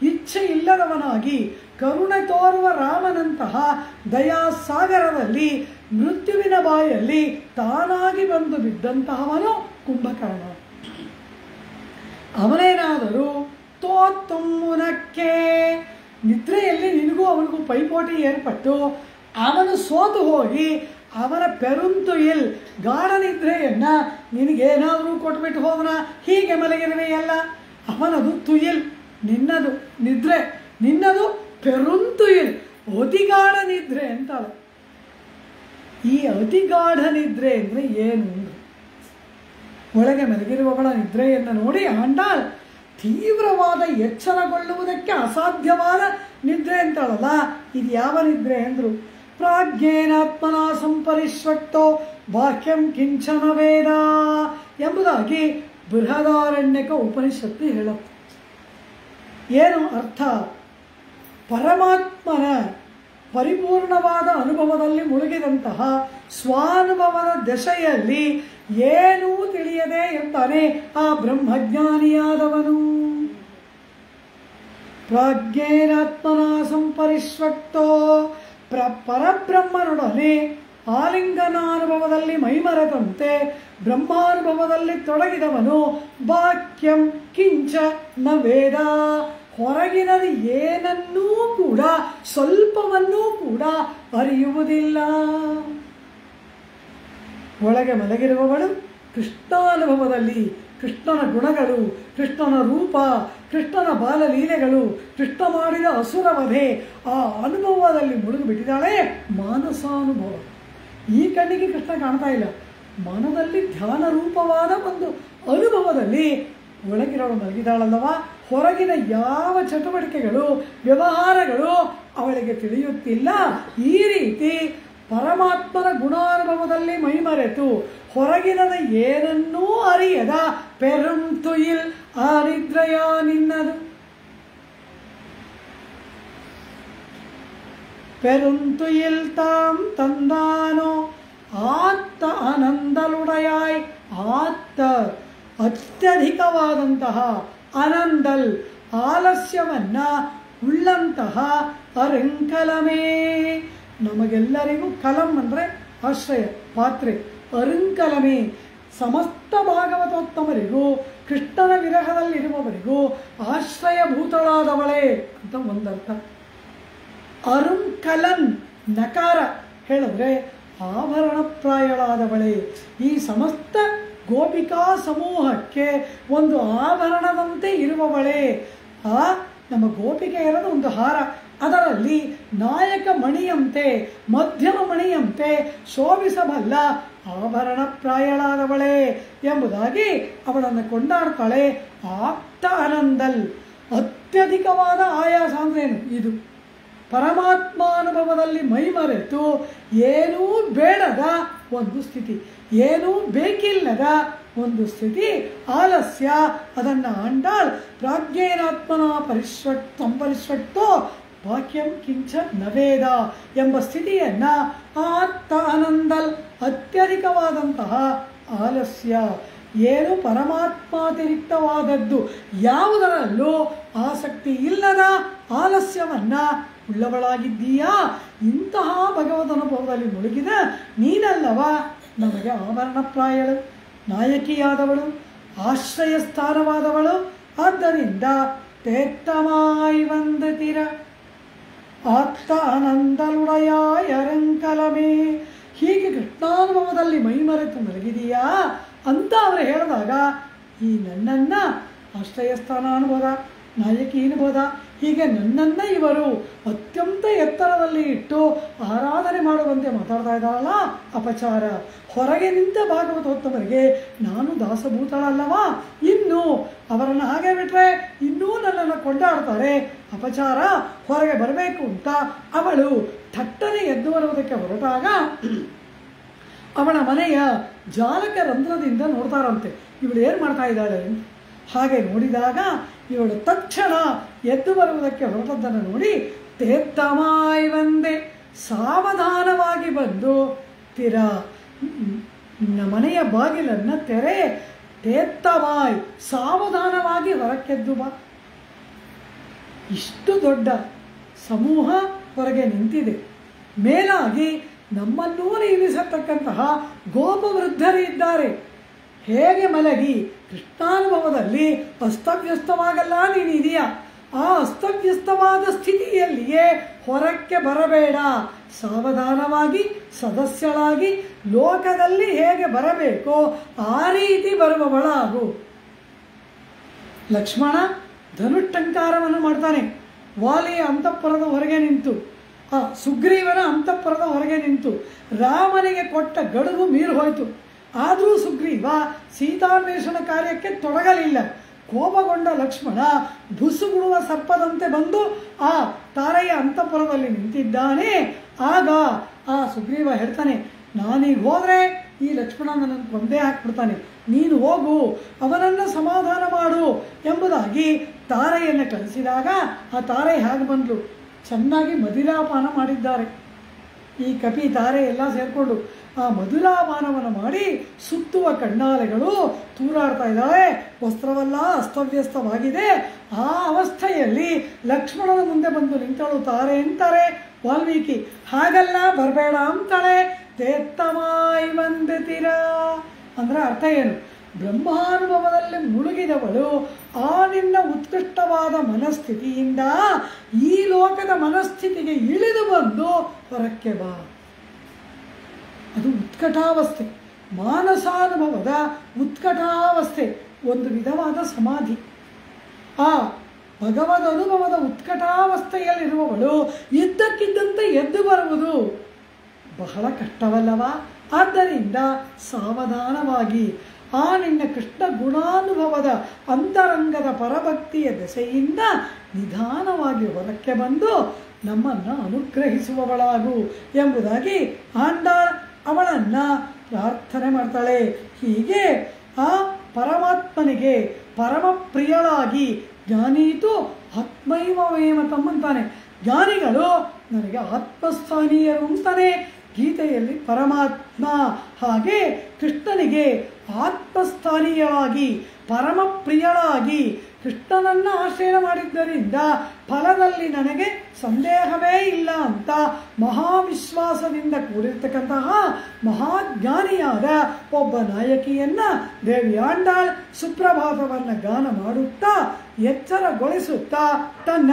ಇಚ್ಛೆ ಇಲ್ಲದವನಾಗಿ ಕರುಣೆ ತೋರುವ ರಾಮನಂತಹ ದಯಾಸಾಗರದಲ್ಲಿ ಮೃತ್ಯುವಿನ ಬಾಯಲ್ಲಿ ತಾನಾಗಿ ಬಂದು ಬಿದ್ದಂತಹವನು ಕುಂಭಕರ್ಣ. ಅವನೇನಾದರೂ ತೋತ್ತುಮ್ಮುನಕ್ಕೆ, ನಿದ್ರೆಯಲ್ಲಿ ನಿನಗೂ ಅವನಿಗೂ ಪೈಪೋಟಿ ಏರ್ಪಟ್ಟು ಅವನು ಸೋತು ಹೋಗಿ ಅವನ ಪೆರುಂತುಯಿಲ್ ಗಾಢ ನಿದ್ರೆಯನ್ನ ನಿನಗೇನಾದರೂ ಕೊಟ್ಬಿಟ್ಟು ಹೋದನ, ಹೀಗೆ ಮಲಗಿರುವೆಯಲ್ಲ, ಅವನದು ತುಯಿಲ್, ನಿನ್ನದು ನಿದ್ರೆ, ನಿನ್ನದು ಪೆರುಂತುಯಿಲ್, ಅತಿಗಾಢ ನಿದ್ರೆ ಅಂತಾಳೆ. ಈ ಅತಿಗಾಢ ನಿದ್ರೆ ಅಂದರೆ ಏನು? ಒಳಗೆ ಮಲಗಿರುವವಳ ನಿದ್ರೆಯನ್ನು ನೋಡಿ ಆಂಡಾಳ್ ತೀವ್ರವಾದ ಎಚ್ಚರಗೊಳ್ಳುವುದಕ್ಕೆ ಅಸಾಧ್ಯವಾದ ನಿದ್ರೆ ಅಂತಾಳಲ್ಲ, ಇದು ಯಾವ ನಿದ್ರೆ ಅಂದರು? ಪ್ರಾಜ್ಞೇನಾತ್ಮನ ಸಂಪರಿಶ್ವಕ್ತೋ ಬಾಹ್ಯಂ ಕಿಂಚನ ವೇದ ಎಂಬುದಾಗಿ ಬೃಹದಾರಣ್ಯಕ ಉಪನಿಷತ್ತು ಹೇಳುತ್ತೆ. ಏನು ಅರ್ಥ? ಪರಮಾತ್ಮನ ಪರಿಪೂರ್ಣವಾದ ಅನುಭವದಲ್ಲಿ ಮುಳುಗಿದಂತಹ ಸ್ವಾನುಭವದ ದಶೆಯಲ್ಲಿ ಏನೂ ತಿಳಿಯದೆ ಇರ್ತಾನೆ ಆ ಬ್ರಹ್ಮಜ್ಞಾನಿಯಾದವನು. ಪ್ರಾಜ್ಞೇನಾತ್ಮನ ಸಂಪರಿಶ್ವಕ್ತೋ, ಪರಬ್ರಹ್ಮನೊಡನೆ ಆಲಿಂಗನಾನುಭವದಲ್ಲಿ ಮೈಮರೆತಂತೆ ಬ್ರಹ್ಮಾನುಭವದಲ್ಲಿ ತೊಡಗಿದವನು ಬಾಕ್ಯಂ ಕಿಂಚ ನ ವೇದ, ಹೊರಗಿನದು ಏನನ್ನೂ ಕೂಡ ಸ್ವಲ್ಪವನ್ನೂ ಕೂಡ ಅರಿಯುವುದಿಲ್ಲ. ಒಳಗೆ ಮಲಗಿರುವವಳು ಕೃಷ್ಣಾನುಭವದಲ್ಲಿ ಕೃಷ್ಣನ ಗುಣಗಳು, ಕೃಷ್ಣನ ರೂಪ, ಕೃಷ್ಣನ ಬಾಲಲೀಲೆಗಳು, ಕೃಷ್ಣ ಮಾಡಿದ ಅಸುರವಧೆ, ಆ ಅನುಭವದಲ್ಲಿ ಮುಳುಗಿಬಿಟ್ಟಿದ್ದಾಳೆ. ಮಾನಸಾನುಭವ. ಈ ಕಣ್ಣಿಗೆ ಕೃಷ್ಣ ಕಾಣ್ತಾ ಇಲ್ಲ, ಮನದಲ್ಲಿ ಧ್ಯಾನ ರೂಪವಾದ ಒಂದು ಅನುಭವದಲ್ಲಿ ಒಳಗಿರೋಳು ಮಲಗಿದಾಳಲ್ಲವ. ಹೊರಗಿನ ಯಾವ ಚಟುವಟಿಕೆಗಳು, ವ್ಯವಹಾರಗಳು ಅವಳಿಗೆ ತಿಳಿಯುತ್ತಿಲ್ಲ. ಈ ರೀತಿ ಪರಮಾತ್ಮನ ಗುಣಾನುಭವದಲ್ಲಿ ಮೈಮರೆತು ಹೊರಗಿನದ ಏನನ್ನೂ ಅರಿಯದ ಪೆರುಂತುಯಿಲ್ ಆ ನಿದ್ರೆಯ ನಿನ್ನದು. பெருந்துயில் தாம் தந்தானோ ಆತ್ತ ಆನಂದಲುಡೆಯಾಯ್. ಆತ್ತ ಅತ್ಯಧಿಕವಾದಂತಹ ಆನಂದಲ್ ಆಲಸ್ಯವನ್ನ ಉಳ್ಳಂತಹ ಅರಂಕಲಮೇ. ನಮಗೆಲ್ಲರಿಗೂ ಕಲಂ ಅಂದರೆ ಆಶ್ರಯ ಪಾತ್ರೆ. ಅರಂಕಲಮೇ ಸಮಸ್ತ ಭಾಗವತೋತ್ತಮರಿಗೂ ಕೃಷ್ಣನ ವಿರಹದಲ್ಲಿರುವವರಿಗೂ ಆಶ್ರಯಭೂತಳಾದವಳೇ ಅಂತ ಒಂದರ್ಥ. ಅರುಂಕಲನ್ ನಕಾರ ಹೇಳಿದ್ರೆ ಆಭರಣಪ್ರಾಯಳಾದವಳೇ. ಈ ಸಮಸ್ತ ಗೋಪಿಕಾ ಸಮೂಹಕ್ಕೆ ಒಂದು ಆಭರಣದಂತೆ ಇರುವವಳೇ. ನಮ್ಮ ಗೋಪಿಕೆ ಇರೋದು ಒಂದು ಹಾರ, ಅದರಲ್ಲಿ ನಾಯಕ ಮಣಿಯಂತೆ ಮಧ್ಯಮ ಮಣಿಯಂತೆ ಶೋಭಿಸಬಲ್ಲ ಆಭರಣಪ್ರಾಯಳಾದವಳೇ ಎಂಬುದಾಗಿ ಅವಳನ್ನು ಕೊಂಡಾಡ್ತಾಳೆ. ಆಪ್ತ ಆನಂದಲ್ ಅತ್ಯಧಿಕವಾದ ಆಯಾಸ ಅಂದ್ರೇನು? ಇದು ಪರಮಾತ್ಮಾನುಭವದಲ್ಲಿ ಮೈಮರೆತು ಏನೂ ಬೇಡದ ಒಂದು ಸ್ಥಿತಿ, ಏನೂ ಬೇಕಿಲ್ಲದ ಒಂದು ಸ್ಥಿತಿ, ಆಲಸ್ಯ. ಅದನ್ನು ಆಂಡಾಳ್ ಪ್ರಾಜ್ಞೇನಾತ್ಮನ ಸಂಪರಿಷ್ವಕ್ತೋ ವಾಕ್ಯಂ ಕಿಂಚ ನವೇದ ಎಂಬ ಸ್ಥಿತಿಯನ್ನ ಆತ್ತ ಆನಂದಲ್ ಅತ್ಯಧಿಕವಾದಂತಹ ಆಲಸ್ಯ, ಏನು ಪರಮಾತ್ಮಾತಿರಿಕ್ತವಾದದ್ದು ಯಾವುದರಲ್ಲೂ ಆಸಕ್ತಿ ಇಲ್ಲದ ಆಲಸ್ಯವನ್ನ ಉಳ್ಳವಳಾಗಿದ್ದೀಯಾ. ಇಂತಹ ಭಗವದ್ ಅನುಭವದಲ್ಲಿ ಮುಳುಗಿದ ನೀನಲ್ಲವ ನಮಗೆ ಆಭರಣಪ್ರಾಯಳು, ನಾಯಕಿಯಾದವಳು, ಆಶ್ರಯ ಸ್ಥಾನವಾದವಳು. ಆದ್ದರಿಂದ ತೇತ್ತಮಾಯ್ ವಂದತಿರ ಆತ್ತ ಆನಂದಲುಡೆಯಾಯ್ ಅರಂಕಲಮೇ. ಹೀಗೆ ಕೃಷ್ಣಾನುಭವದಲ್ಲಿ ಮೈಮರೆತು ಮಲಗಿದೀಯಾ ಅಂತ ಅವರು ಹೇಳಿದಾಗ ಈ ನನ್ನನ್ನು ಆಶ್ರಯ ಸ್ಥಾನ ಅನ್ಬೋದ, ನಾಯಕಿ ಅನ್ಬೋದ, ಹೀಗೆ ನನ್ನನ್ನು ಇವರು ಅತ್ಯಂತ ಎತ್ತರದಲ್ಲಿ ಇಟ್ಟು ಆರಾಧನೆ ಮಾಡುವಂತೆ ಮಾತಾಡ್ತಾ ಇದ್ದಾಳಲ್ಲ, ಅಪಚಾರ. ಹೊರಗೆ ನಿಂತ ಭಾಗವತೋತ್ತಮರಿಗೆ ನಾನು ದಾಸಭೂತಳಲ್ಲವಾ? ಇನ್ನು ಅವರನ್ನು ಹಾಗೆ ಬಿಟ್ಟರೆ ಇನ್ನೂ ನನ್ನನ್ನು ಕೊಂಡಾಡ್ತಾರೆ, ಅಪಚಾರ, ಹೊರಗೆ ಬರಬೇಕು ಅಂತ ಅವಳು ಥಟ್ಟನೆ ಎದ್ದು ಬರುವುದಕ್ಕೆ ಹೊರಟಾಗ ಅವಳ ಮನೆಯ ಜಾಲಕ ರಂಧ್ರದಿಂದ ನೋಡ್ತಾರಂತೆ ಇವಳು ಏನು ಮಾಡ್ತಾ ಇದ್ದಾಳೆ. ಹಾಗೆ ನೋಡಿದಾಗ ಇವಳು ತಕ್ಷಣ ಎದ್ದು ಬರುವುದಕ್ಕೆ ಹೊರಟದ್ದನ್ನು ನೋಡಿ ತೇತ್ತಮಾಯ್ ವಂದೆ, ಸಾವಧಾನವಾಗಿ ಬಂದು ತಿರ ನಿನ್ನ ಮನೆಯ ಬಾಗಿಲನ್ನು ತೆರೆ, ತೇತ್ತಮಾಯ್ ಸಾವಧಾನವಾಗಿ ಹೊರಕ್ಕೆದ್ದು ಬಾ. ಇಷ್ಟು ದೊಡ್ಡ ಸಮೂಹ ಹೊರಗೆ ನಿಂತಿದೆ. ಮೇಲಾಗಿ ನಮ್ಮನ್ನೂ ನಿಲ್ಲಿಸತಕ್ಕಂತಹ ಗೋಪವೃದ್ಧರು ಇದ್ದಾರೆ. ಹೇಗೆ ಮಲಗಿ ಕೃಷ್ಣಾನುಭವದಲ್ಲಿ ಅಸ್ತವ್ಯಸ್ತವಾಗಲ್ಲ ನೀನಿದೆಯಾ, ಆ ಅಸ್ತವ್ಯಸ್ತವಾದ ಸ್ಥಿತಿಯಲ್ಲಿಯೇ ಹೊರಕ್ಕೆ ಬರಬೇಡ. ಸಾವಧಾನವಾಗಿ ಸದಸ್ಯಳಾಗಿ ಲೋಕದಲ್ಲಿ ಹೇಗೆ ಬರಬೇಕೋ ಆ ರೀತಿ ಬರುವವಳಾಗು. ಲಕ್ಷ್ಮಣ ಧನುಟ್ಟಂಕಾರವನ್ನು ಮಾಡ್ತಾನೆ. ವಾಲಿಯ ಅಂತಃಪುರದ ಹೊರಗೆ ನಿಂತು, ಸುಗ್ರೀವನ ಅಂತಃಪುರದ ಹೊರಗೆ ನಿಂತು ರಾಮನಿಗೆ ಕೊಟ್ಟ ಗಡುವು ಮೀರಿ ಹೋಯಿತು. ಆದರೂ ಸುಗ್ರೀವ ಸೀತಾನ್ವೇಷಣ ಕಾರ್ಯಕ್ಕೆ ತೊಡಗಲಿಲ್ಲ. ಕೋಪಗೊಂಡ ಲಕ್ಷ್ಮಣ ಬುಸುಗುಡುವ ಸರ್ಪದಂತೆ ಬಂದು ಆ ತಾರೆಯ ಅಂತಃಪುರದಲ್ಲಿ ನಿಂತಿದ್ದಾನೆ. ಆಗ ಆ ಸುಗ್ರೀವ ಹೇಳ್ತಾನೆ, ನಾನೀಗ ಹೋದರೆ ಈ ಲಕ್ಷ್ಮಣ ನನ್ನನ್ನು ಕೊಂದೇ ಹಾಕ್ಬಿಡ್ತಾನೆ, ನೀನು ಹೋಗು, ಅವನನ್ನು ಸಮಾಧಾನ ಮಾಡು ಎಂಬುದಾಗಿ ತಾರೆಯನ್ನು ಕಳಿಸಿದಾಗ ಆ ತಾರೆ ಹೇಗೆ ಬಂದ್ಲು, ಚೆನ್ನಾಗಿ ಮದಿರಾಪಾನ ಮಾಡಿದ್ದಾರೆ. ಈ ಕಪಿ ತಾರೆ ಎಲ್ಲ ಸೇರಿಕೊಂಡು ಆ ಮಧುರಾಪಾನವನ್ನು ಮಾಡಿ ಸುತ್ತುವ ಕಣ್ಣಾಲೆಗಳು ತೂರಾಡ್ತಾ ಇದ್ದಾಳೆ. ವಸ್ತ್ರವೆಲ್ಲ ಅಸ್ತವ್ಯಸ್ತವಾಗಿದೆ. ಆ ಅವಸ್ಥೆಯಲ್ಲಿ ಲಕ್ಷ್ಮಣನ ಮುಂದೆ ಬಂದು ನಿಂತಳು ತಾರೆ ಅಂತಾರೆ ವಾಲ್ಮೀಕಿ. ಹಾಗೆಲ್ಲ ಬರಬೇಡ ಅಂತಾಳೆ. ತೇತ್ತಮಾಯ್ ವಂದತಿರ ಅಂದ್ರೆ ಅರ್ಥ ಏನು? ಬ್ರಹ್ಮಾನುಭವದಲ್ಲಿ ಮುಳುಗಿದವಳು ಆ ನಿನ್ನ ಉತ್ಕೃಷ್ಟವಾದ ಮನಸ್ಥಿತಿಯಿಂದ ಈ ಲೋಕದ ಮನಸ್ಥಿತಿಗೆ ಇಳಿದು ಬಂದು ಹೊರಕ್ಕೆ ಬಾ. ಅದು ಉತ್ಕಟಾವಸ್ಥೆ, ಮಾನಸಾನುಭವದ ಉತ್ಕಟಾವಸ್ಥೆ, ಒಂದು ವಿಧವಾದ ಸಮಾಧಿ. ಆ ಭಗವದ್ ಅನುಭವದ ಉತ್ಕಟಾವಸ್ಥೆಯಲ್ಲಿರುವವಳು ಇದ್ದಕ್ಕಿದ್ದಂತೆ ಎದ್ದು ಬರುವುದು ಬಹಳ ಕಷ್ಟವಲ್ಲವಾ? ಆದ್ದರಿಂದ ಸಾವಧಾನವಾಗಿ ಆ ನಿನ್ನ ಕೃಷ್ಣ ಗುಣಾನುಭವದ ಅಂತರಂಗದ ಪರಭಕ್ತಿಯ ದೆಸೆಯಿಂದ ನಿಧಾನವಾಗಿ ಹೊರಕ್ಕೆ ಬಂದು ನಮ್ಮನ್ನು ಅನುಗ್ರಹಿಸುವವಳಾಗು ಎಂಬುದಾಗಿ ಆಂಡಾಳ್ ಅವಳನ್ನು ಪ್ರಾರ್ಥನೆ ಮಾಡ್ತಾಳೆ. ಹೀಗೆ ಆ ಪರಮಾತ್ಮನಿಗೆ ಪರಮ ಪ್ರಿಯಳಾಗಿ ಜ್ಞಾನೀತು ಆತ್ಮೈವ ಮೇಮತಂ ಅಂತಾನೆ. ಜ್ಞಾನಿಗಳು ನನಗೆ ಆತ್ಮಸ್ಥಾನೀಯರು ಅಂತಾನೆ ಗೀತೆಯಲ್ಲಿ ಪರಮಾತ್ಮ. ಹಾಗೆ ಕೃಷ್ಣನಿಗೆ ಆತ್ಮಸ್ಥಾನೀಯಳಾಗಿ ಪರಮ ಪ್ರಿಯಳಾಗಿ ಕೃಷ್ಣನನ್ನು ಆಶ್ರಯ ಮಾಡಿದ್ದರಿಂದ ಫಲದಲ್ಲಿ ನನಗೆ ಸಂದೇಹವೇ ಇಲ್ಲ ಅಂತ ಮಹಾವಿಶ್ವಾಸದಿಂದ ಕೂಡಿರ್ತಕ್ಕಂತಹ ಮಹಾಜ್ಞಾನಿಯಾದ ಒಬ್ಬ ನಾಯಕಿಯನ್ನ ದೇವಿ ಆಂಡಾಳ್ ಸುಪ್ರಭಾತವನ್ನು ಗಾನ ಮಾಡುತ್ತಾ ಎಚ್ಚರಗೊಳಿಸುತ್ತಾ ತನ್ನ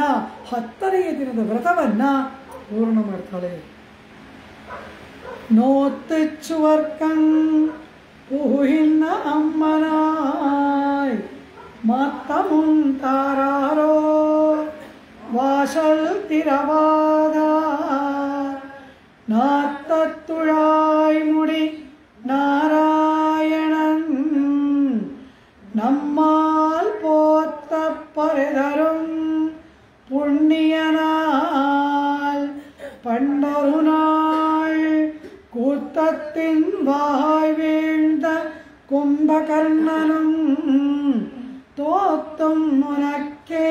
10ನೆಯ ದಿನದ ವ್ರತವನ್ನ ಪೂರ್ಣ ಮಾಡ್ತಾಳೆ. ನೋತ್ತಿಚ್ಚುವರ್ಕಂ ಊಹಿನ್ನ ಅಮ್ಮನಾಯ್ மத்தமுந்தாரோ வாசல் திரவாத நாத்தத்துழாய் முடி நாராயணன் நம்மால் போத்த பரிதரும் புண்ணியனால் பண்டொரு நாள் கூத்தத்தின் வாய் வீழ்ந்த கும்பகர்ணனும் தோத்தும் உனக்கே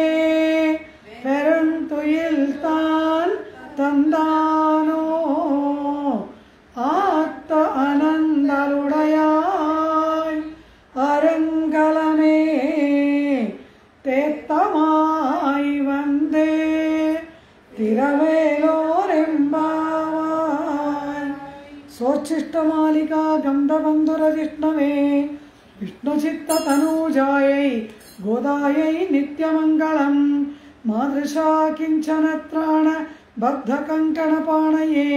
பெருந்துயில் தான் தந்தானோ ஆத்த அனந்தருடையாய் அருங்கலமே தேத்தமாய் வந்தே திரவேலோரெம்பாவாய். சோச்சிஷ்டமாலிகா கந்தபந்துர விஷ்ணவே விஷ்ணுசித்த தனூஜாயை கோதாயை நித்யமங்களம் மாதೃಶா கிஞ்சனத்ராண பத்த கங்கணபாணயே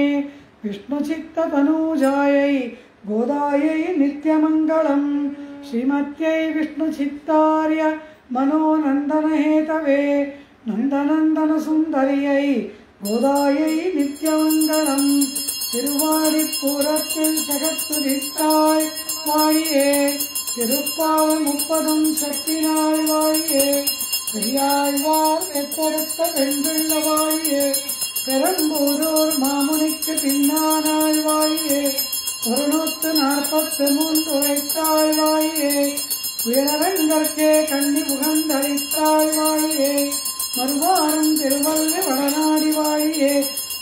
விஷ்ணுசித்த தனூஜாயை கோதாயை நித்யமங்களம் ஸ்ரீமத்யை விஷ்ணுசித்தார்ய மனோநந்தனஹேதவே நந்தநந்தன சுந்தரியை கோதாயை நித்யமங்களம். திருவாடிப்பூரத்தில் ஜகத்துதித்தாய் வாழியே திருப்பாவம் 30 சக்தினாய் வாழியே பெரியாழ்வார் எத்தெடுத்த பெண்பிள்ள வாழியே பெரம்பூரூர் மாமுனிக்கு பின்னானாய் வாழியே 143 உரைத்தாய் வாழியே உயரங்கற்கே கண்ணி புகந்தளித்தாய் வாழியே மறுவாரம் திருவள்ளி வடநாடி வாழியே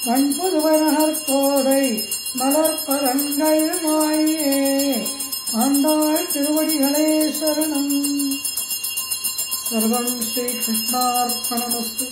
கண்புதுவனகர் கோதை மலர்பரங்கள் வாழியே. ஆண்டாள் திருவடிகளே சரணம். சர்வம் ஸ்ரீ கிருஷ்ணார்ப்பணமஸ்து.